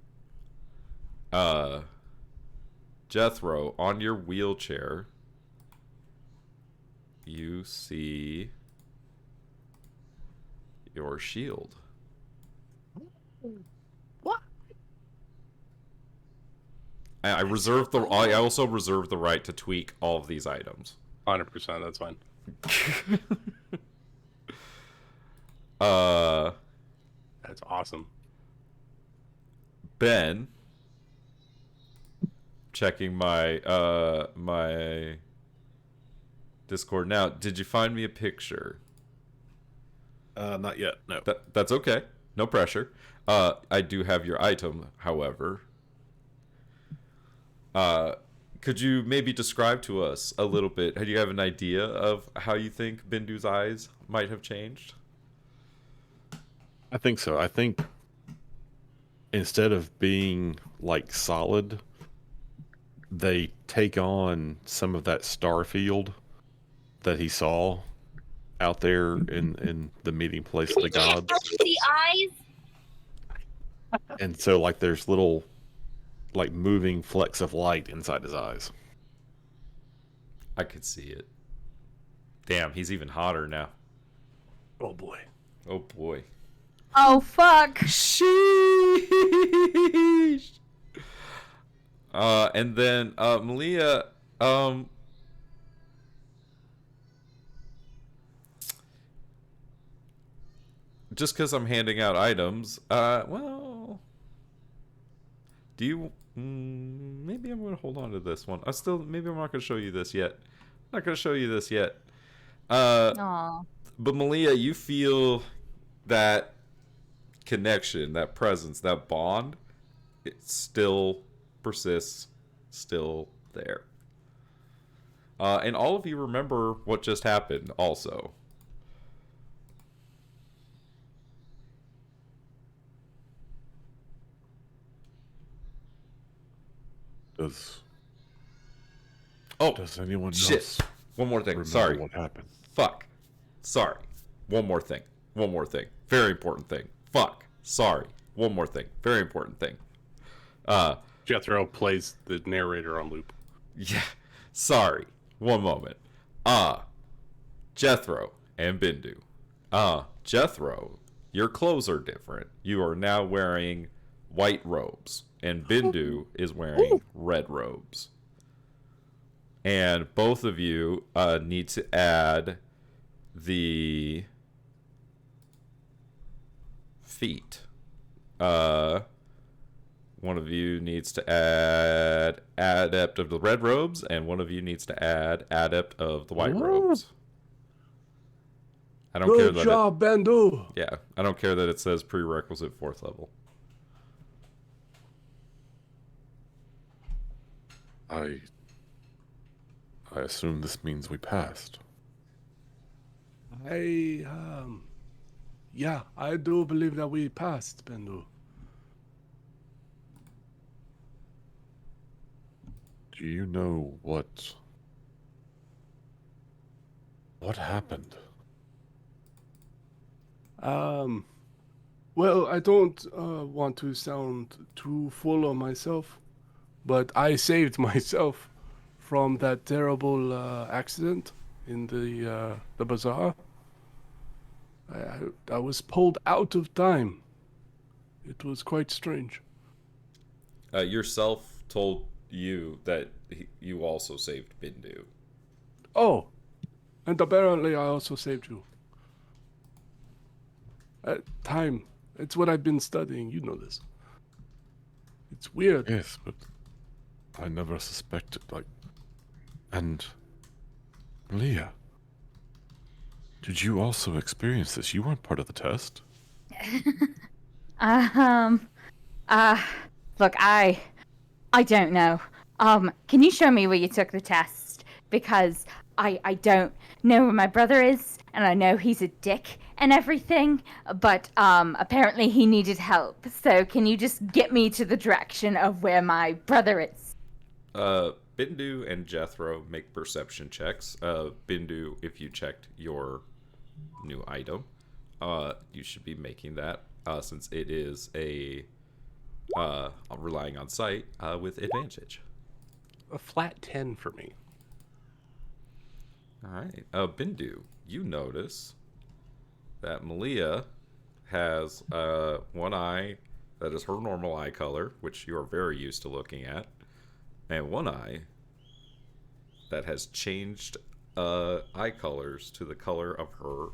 Jethro, on your wheelchair, you see your shield. What? I reserve the. I also reserve the right to tweak all of these items. 100%. That's fine. That's awesome. Ben, checking my my Discord now. Did you find me a picture? Not yet. No. That's okay. No pressure. I do have your item, however. Could you maybe describe to us a little bit? Do you have an idea of how you think Bindu's eyes might have changed? I think so. I think instead of being like solid, they take on some of that star field that he saw out there in the meeting place of the gods. The eyes. And so like there's little like moving flecks of light inside his eyes. I could see it. Damn, he's even hotter now. Oh boy. Oh boy. Oh fuck! Sheesh. And then Malia, just because I'm handing out items, well, do you? Maybe I'm going to hold on to this one. Maybe I'm not going to show you this yet. I'm not going to show you this yet. Aw. But Malia, you feel that connection, that presence, that bond, it still persists, still there. And all of you remember what just happened also. Does anyone Shit. else One more thing. remember Sorry. what happened? Fuck. Sorry. One more thing. One more thing. Very important thing. Fuck. Sorry. One more thing. Very important thing. Jethro plays the narrator on loop. Yeah. Sorry. One moment. Jethro and Bindu. Jethro, your clothes are different. You are now wearing white robes, and Bindu is wearing red robes. And both of you need to add the feet. One of you needs to add adept of the red robes, and one of you needs to add adept of the white robes. I don't care Good that job, Bandu. yeah, I don't care that it says prerequisite 4th level. I assume this means we passed. Yeah, I do believe that we passed, Bandu. Do you know what happened? Well, I don't want to sound too full of myself, but I saved myself from that terrible accident in the bazaar. I was pulled out of time. It was quite strange. Yourself told you that you also saved Bindu. Oh, and apparently I also saved you. Time. It's what I've been studying. You know this. It's weird. Yes, but I never suspected, and Leah, did you also experience this? You weren't part of the test. Um, look, I don't know. Can you show me where you took the test? Because I don't know where my brother is, and I know he's a dick and everything, but apparently he needed help. So can you just get me to the direction of where my brother is? Bindu and Jethro make perception checks. Bindu, if you checked your new item, you should be making that since it is a relying on sight with advantage. A flat 10 for me. All right, Bindu, you notice that Malia has one eye that is her normal eye color, which you are very used to looking at, and one eye that has changed eye colors to the color of her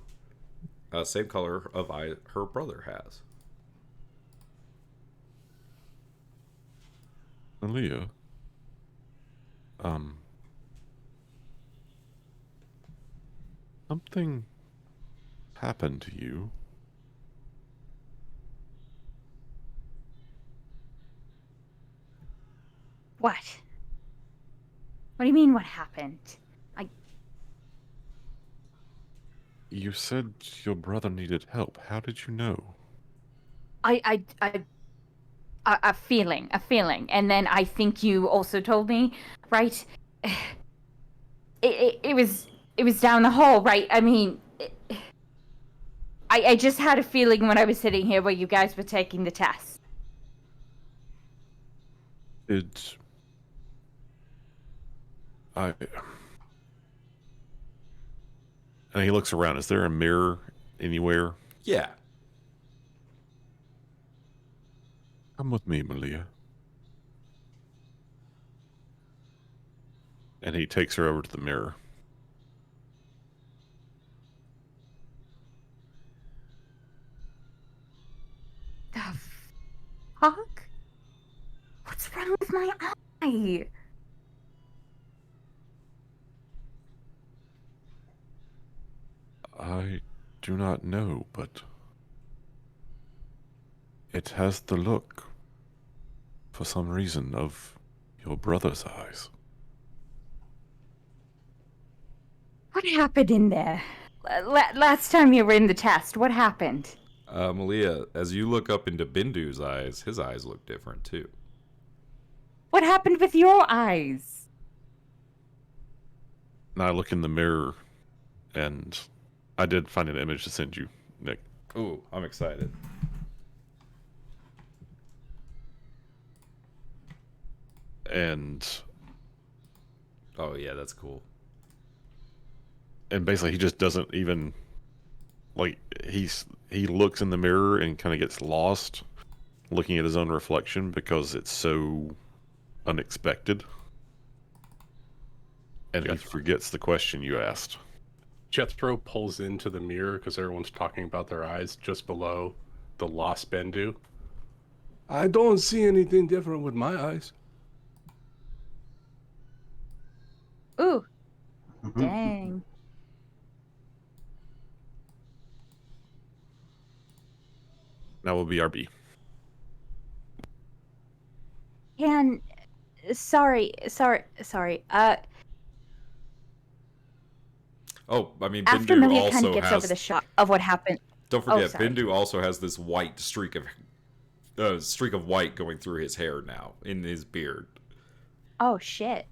same color of eye her brother has. Leah, something happened to you. What? What do you mean, what happened? You said your brother needed help. How did you know? A feeling, and then I think you also told me, right? It was down the hall, right? I mean, I just had a feeling when I was sitting here where you guys were taking the test. And he looks around. Is there a mirror anywhere? Yeah. Come with me, Malia. And he takes her over to the mirror. The fuck? What's wrong with my eye? I do not know, but it has the look, for some reason, of your brother's eyes. What happened in there? Last time you were in the test, what happened? Malia, as you look up into Bindu's eyes, his eyes look different too. What happened with your eyes? And I look in the mirror, and I did find an image to send you, Nick. Ooh, I'm excited. And oh yeah, that's cool. And basically he just doesn't even, like, he looks in the mirror and kind of gets lost looking at his own reflection because it's so unexpected. And he forgets the question you asked. Jethro pulls into the mirror because everyone's talking about their eyes just below the lost Bendu. I don't see anything different with my eyes. Ooh. Dang. That will be RB. Sorry. Oh, I mean, After Bindu Malia also kind of gets has. over the shock of what happened. Don't forget, sorry. Bindu also has this white streak of white going through his hair now in his beard. Oh shit.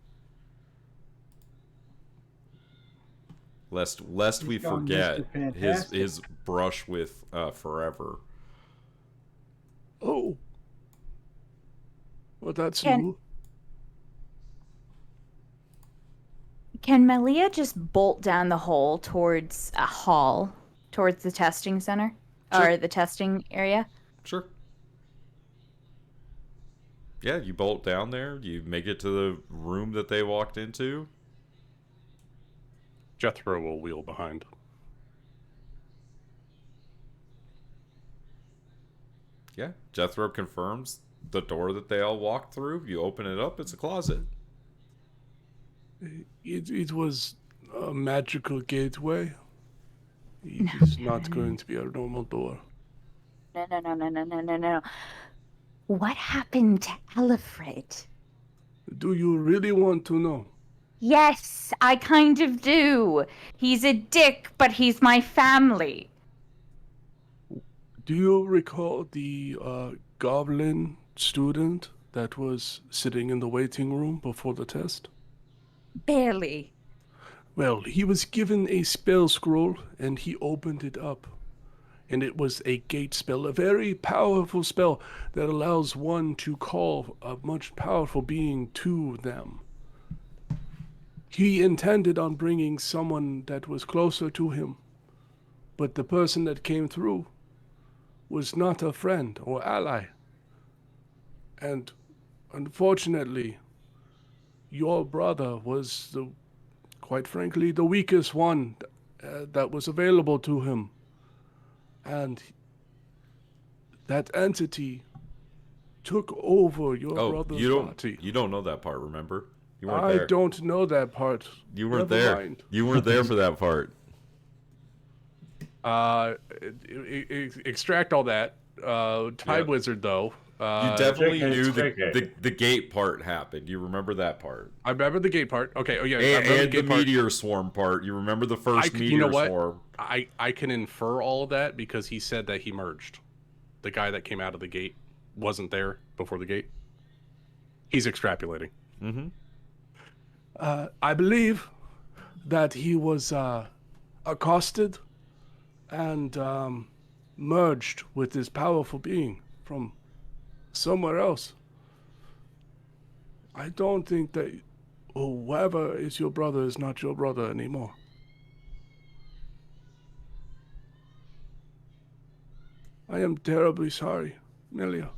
Lest we He's gone forget Mr. Fantastic. his brush with Forever. Oh. Well, that's Can- new. Can Malia just bolt down the hole towards a hall, towards the testing center? Sure. Or the testing area? Sure. Yeah, you bolt down there. You make it to the room that they walked into. Jethro will wheel behind. Yeah, Jethro confirms the door that they all walked through. You open it up, it's a closet. It was a magical gateway. It is not going to be a normal door. No. What happened to Alfred? Do you really want to know? Yes, I kind of do. He's a dick, but he's my family. Do you recall the goblin student that was sitting in the waiting room before the test? Barely. Well, he was given a spell scroll, and he opened it up. And it was a gate spell, a very powerful spell that allows one to call a much powerful being to them. He intended on bringing someone that was closer to him, but the person that came through was not a friend or ally. And unfortunately, your brother was, quite frankly, the weakest one that was available to him. And that entity took over your brother's body. You don't know that part, remember? You weren't I there. don't know that part. You weren't Never there. mind. You weren't there for that part. Extract all that. Time Wizard, though. You definitely knew JK. the gate part happened. You remember that part. I remember the gate part. Okay. Oh yeah. I And, remember and the gate part. meteor swarm part. You remember the first meteor you know what? swarm. I can infer all of that because he said that he merged. The guy that came out of the gate wasn't there before the gate. He's extrapolating. Mm-hmm. I believe that he was accosted and merged with this powerful being from somewhere else. I don't think that whoever is your brother is not your brother anymore. I am terribly sorry, Melia.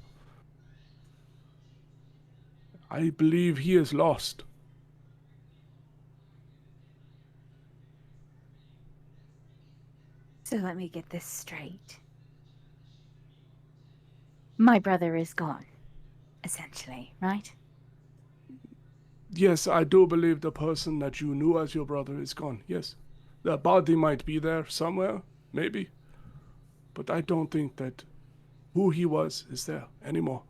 I believe he is lost. So let me get this straight. My brother is gone, essentially, right? Yes, I do believe the person that you knew as your brother is gone. Yes. The body might be there somewhere, maybe. But I don't think that who he was is there anymore.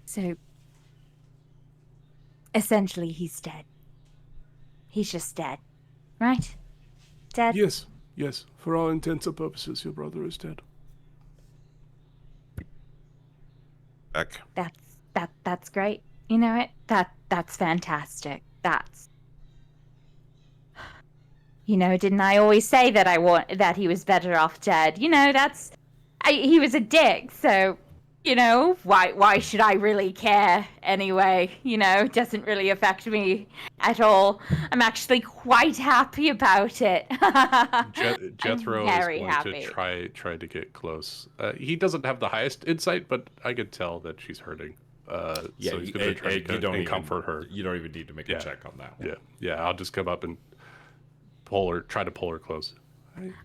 So, essentially, he's dead. He's just dead, right? Dead? Yes, yes. For all intents and purposes, your brother is dead. Back. That's great. You know it? That's fantastic. Didn't I always say that that he was better off dead? He was a dick, so why should I really care anyway? It doesn't really affect me at all. I'm actually quite happy about it. Jethro I'm is very going happy. to try to get close. He doesn't have the highest insight, but I could tell that she's hurting. So he's going to try to comfort her. You don't even need to make a check on that one. Yeah. I'll just come up and try to pull her close.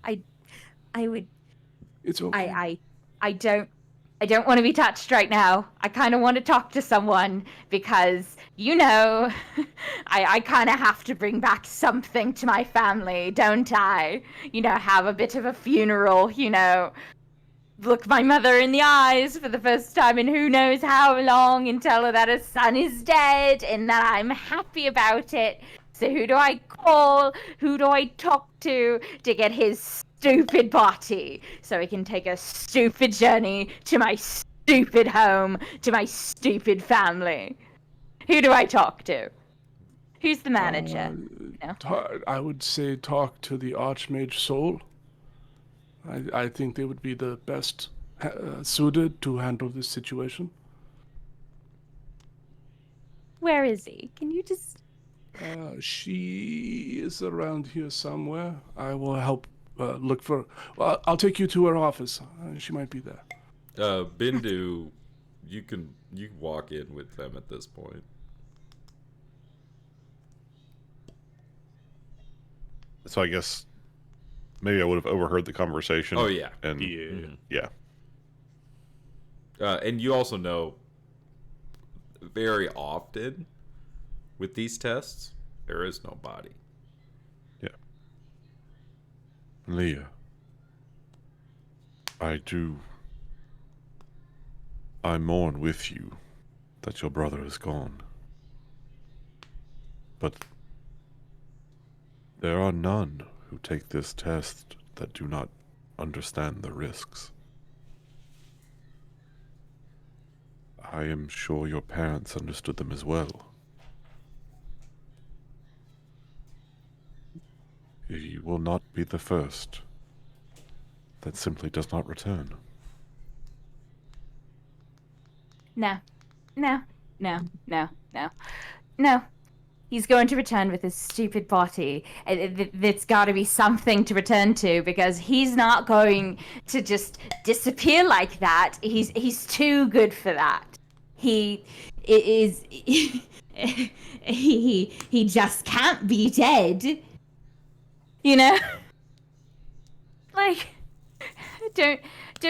I would. It's okay. I don't want to be touched right now. I kind of want to talk to someone because, I kind of have to bring back something to my family, don't I? Have a bit of a funeral, look my mother in the eyes for the first time in who knows how long and tell her that her son is dead and that I'm happy about it. So who do I call? Who do I talk to get his stupid body so he can take a stupid journey to my stupid home, to my stupid family? Who do I talk to? Who's the manager? I would say talk to the Archmage Soul. I think they would be the best suited to handle this situation. Where is he? Can you just... She is around here somewhere. I will help look for... I'll take you to her office. She might be there. Bindu, you can walk in with them at this point. So I guess maybe I would have overheard the conversation. Oh yeah, And yeah. And you also know, very often with these tests, there is no body. Yeah. Leah, I mourn with you that your brother is gone. But there are none who take this test that do not understand the risks. I am sure your parents understood them as well. You will not be the first that simply does not return. No. No. No. No. No. No. He's going to return with his stupid body. There's got to be something to return to, because he's not going to just disappear like that. He's too good for that. He is. He just can't be dead. You know? Like, don't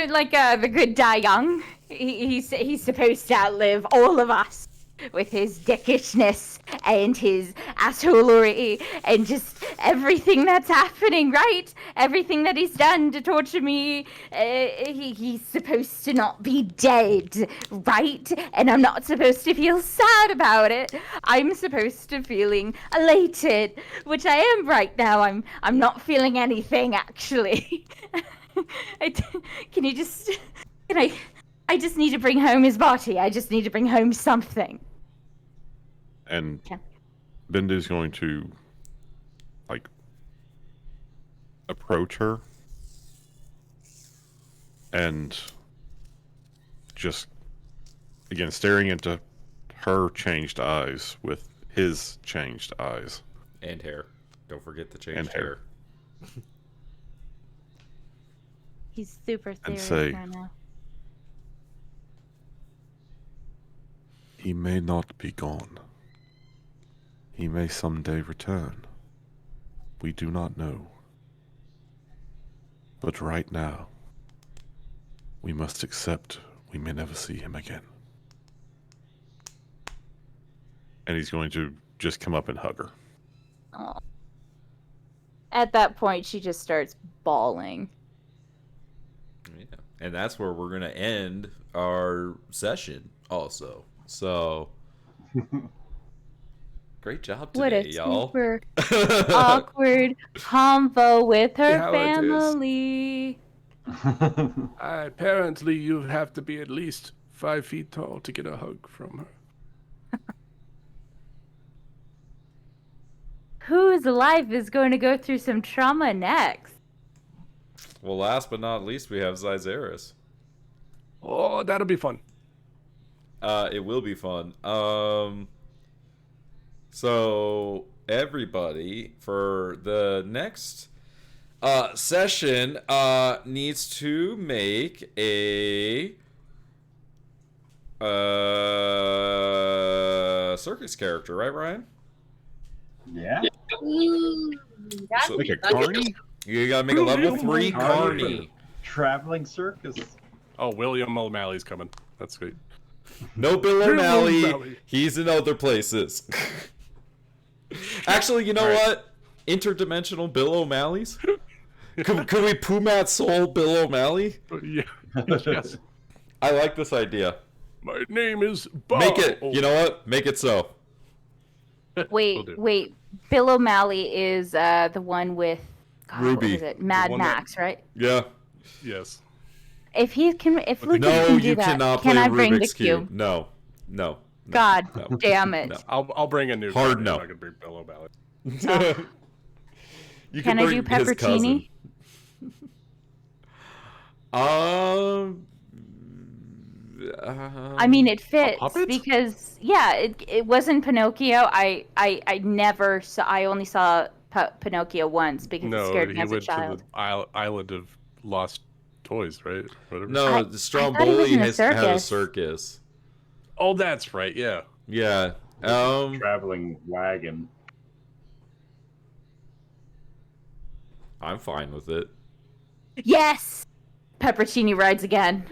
like the good die young. He's supposed to outlive all of us with his dickishness and his assholery and just everything that's happening, right? Everything that he's done to torture me. He's supposed to not be dead, right? And I'm not supposed to feel sad about it. I'm supposed to feeling elated, which I am right now. I'm not feeling anything, actually. I just need to bring home his body. I just need to bring home something. And Bindu's going to, like, approach her and just, again, staring into her changed eyes with his changed eyes. And hair. Don't forget the changed hair. He's super serious say, right now. He may not be gone. He may someday return. We do not know. But right now, we must accept we may never see him again. And he's going to just come up and hug her. Oh. At that point, she just starts bawling. Yeah. And that's where we're going to end our session also. So, great job today, y'all. What a super awkward combo with her how it is. family. Apparently, you have to be at least 5 feet tall to get a hug from her. Whose life is going to go through some trauma next? Well, last but not least, we have Zyzeris. Oh, that'll be fun. It will be fun. So everybody for the next session needs to make a circus character, right, Ryan? Yeah. So, like a carny? You gotta make a level 3 carny. Traveling circus. Oh, William O'Malley's coming. That's sweet. No Bill O'Malley. He's in other places. Actually, you know what? Interdimensional Bill O'Malley's? Could we Pumat Soul Bill O'Malley? Yeah. Yes. I like this idea. My name is Bob. Make it. You know what? Make it so. Wait. Bill O'Malley is the one with Ruby. What is it? Mad Max, right? Yeah. Yes. If Luke No, can do you that, cannot can play I bring Rubik's the cube? No. God No. damn it! No. I'll bring a new Hard guy. no. I'm not gonna bring Bill O'Malley. You Can I bring do his cousin. peppercini? I mean, it fits puppet? because it wasn't Pinocchio. I never saw. I only saw Pinocchio once because it No, scared he me as a went to child. the island of lost toys, right? Whatever. No, the thought he was Stromboli in a had a circus. circus. Oh, that's right. Yeah. Yeah. Traveling wagon. I'm fine with it. Yes! Peppercini rides again.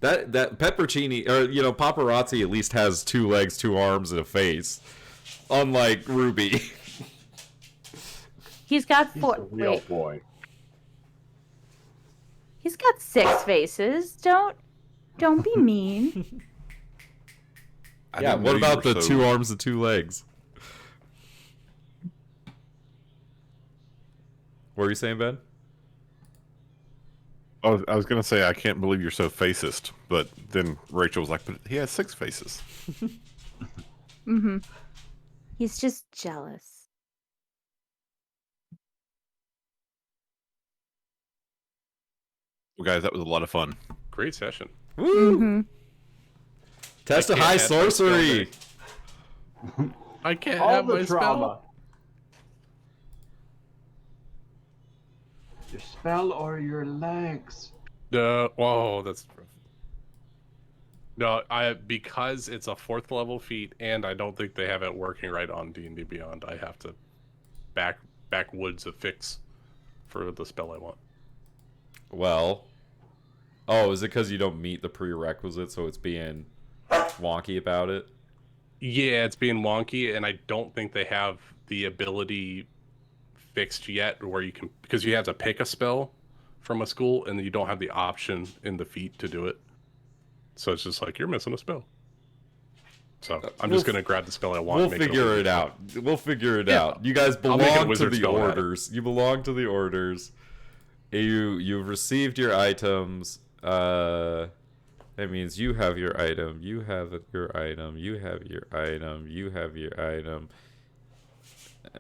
That Peppercini, or Paparazzi at least has 2 legs, 2 arms, and a face, unlike Ruby. He's got He's 4. a real Wait, boy. he's got 6 faces. Don't be mean. I Yeah. didn't know What you about were the so- 2 arms and 2 legs? What were you saying, Ben? I was gonna say I can't believe you're so facist, but then Rachel was like, "But he has 6 faces." Mm-hmm. He's just jealous. Well, guys, that was a lot of fun. Great session. Woo! Mm-hmm. Test I of can't high add my spell sorcery. there. I can't All have the my trauma. spell. Your spell or your legs? Whoa, that's rough. No, because it's a 4th level feat, and I don't think they have it working right on D&D Beyond. I have to backwoods a fix for the spell I want. Well, oh, is it because you don't meet the prerequisite, so it's being wonky about it? Yeah, it's being wonky, and I don't think they have the ability fixed yet where you can, because you have to pick a spell from a school, and you don't have the option in the feat to do it. So it's just like, you're missing a spell. So I'm just going to grab the spell I want. We'll and make figure a it out. We'll figure it Yeah. out. You guys I'll make it a belong to wizard the spell at it. orders. You belong to the orders. You've received your items. That means you have your item. You have your item. You have your item. You have your item.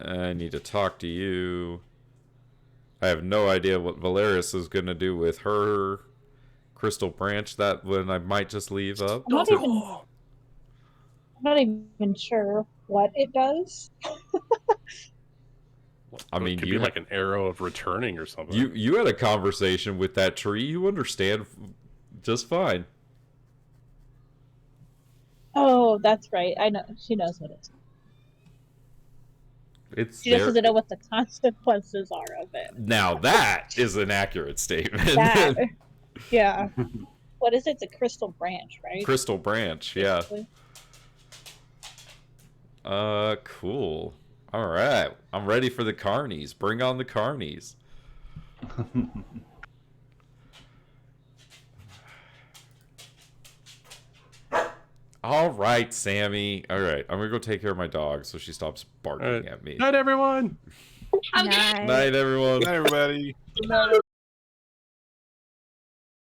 I need to talk to you. I have no idea what Valeris is going to do with her crystal branch. That one I might just leave up. I'm not even sure what it does. I mean, it could you be like an arrow of returning or something. You had a conversation with that tree. You understand just fine. Oh, that's right. I know. She knows what it is. She just doesn't know what the consequences are of it. Now that is an accurate statement. That, yeah. What is it? It's a crystal branch, right? Crystal branch, yeah. Basically. Cool. All right, I'm ready for the carnies. Bring on the carnies. All right, Sammy. All right, I'm gonna go take care of my dog so she stops barking at me. Night, everyone. Nice. Night, everyone. Hi, everybody. Good night,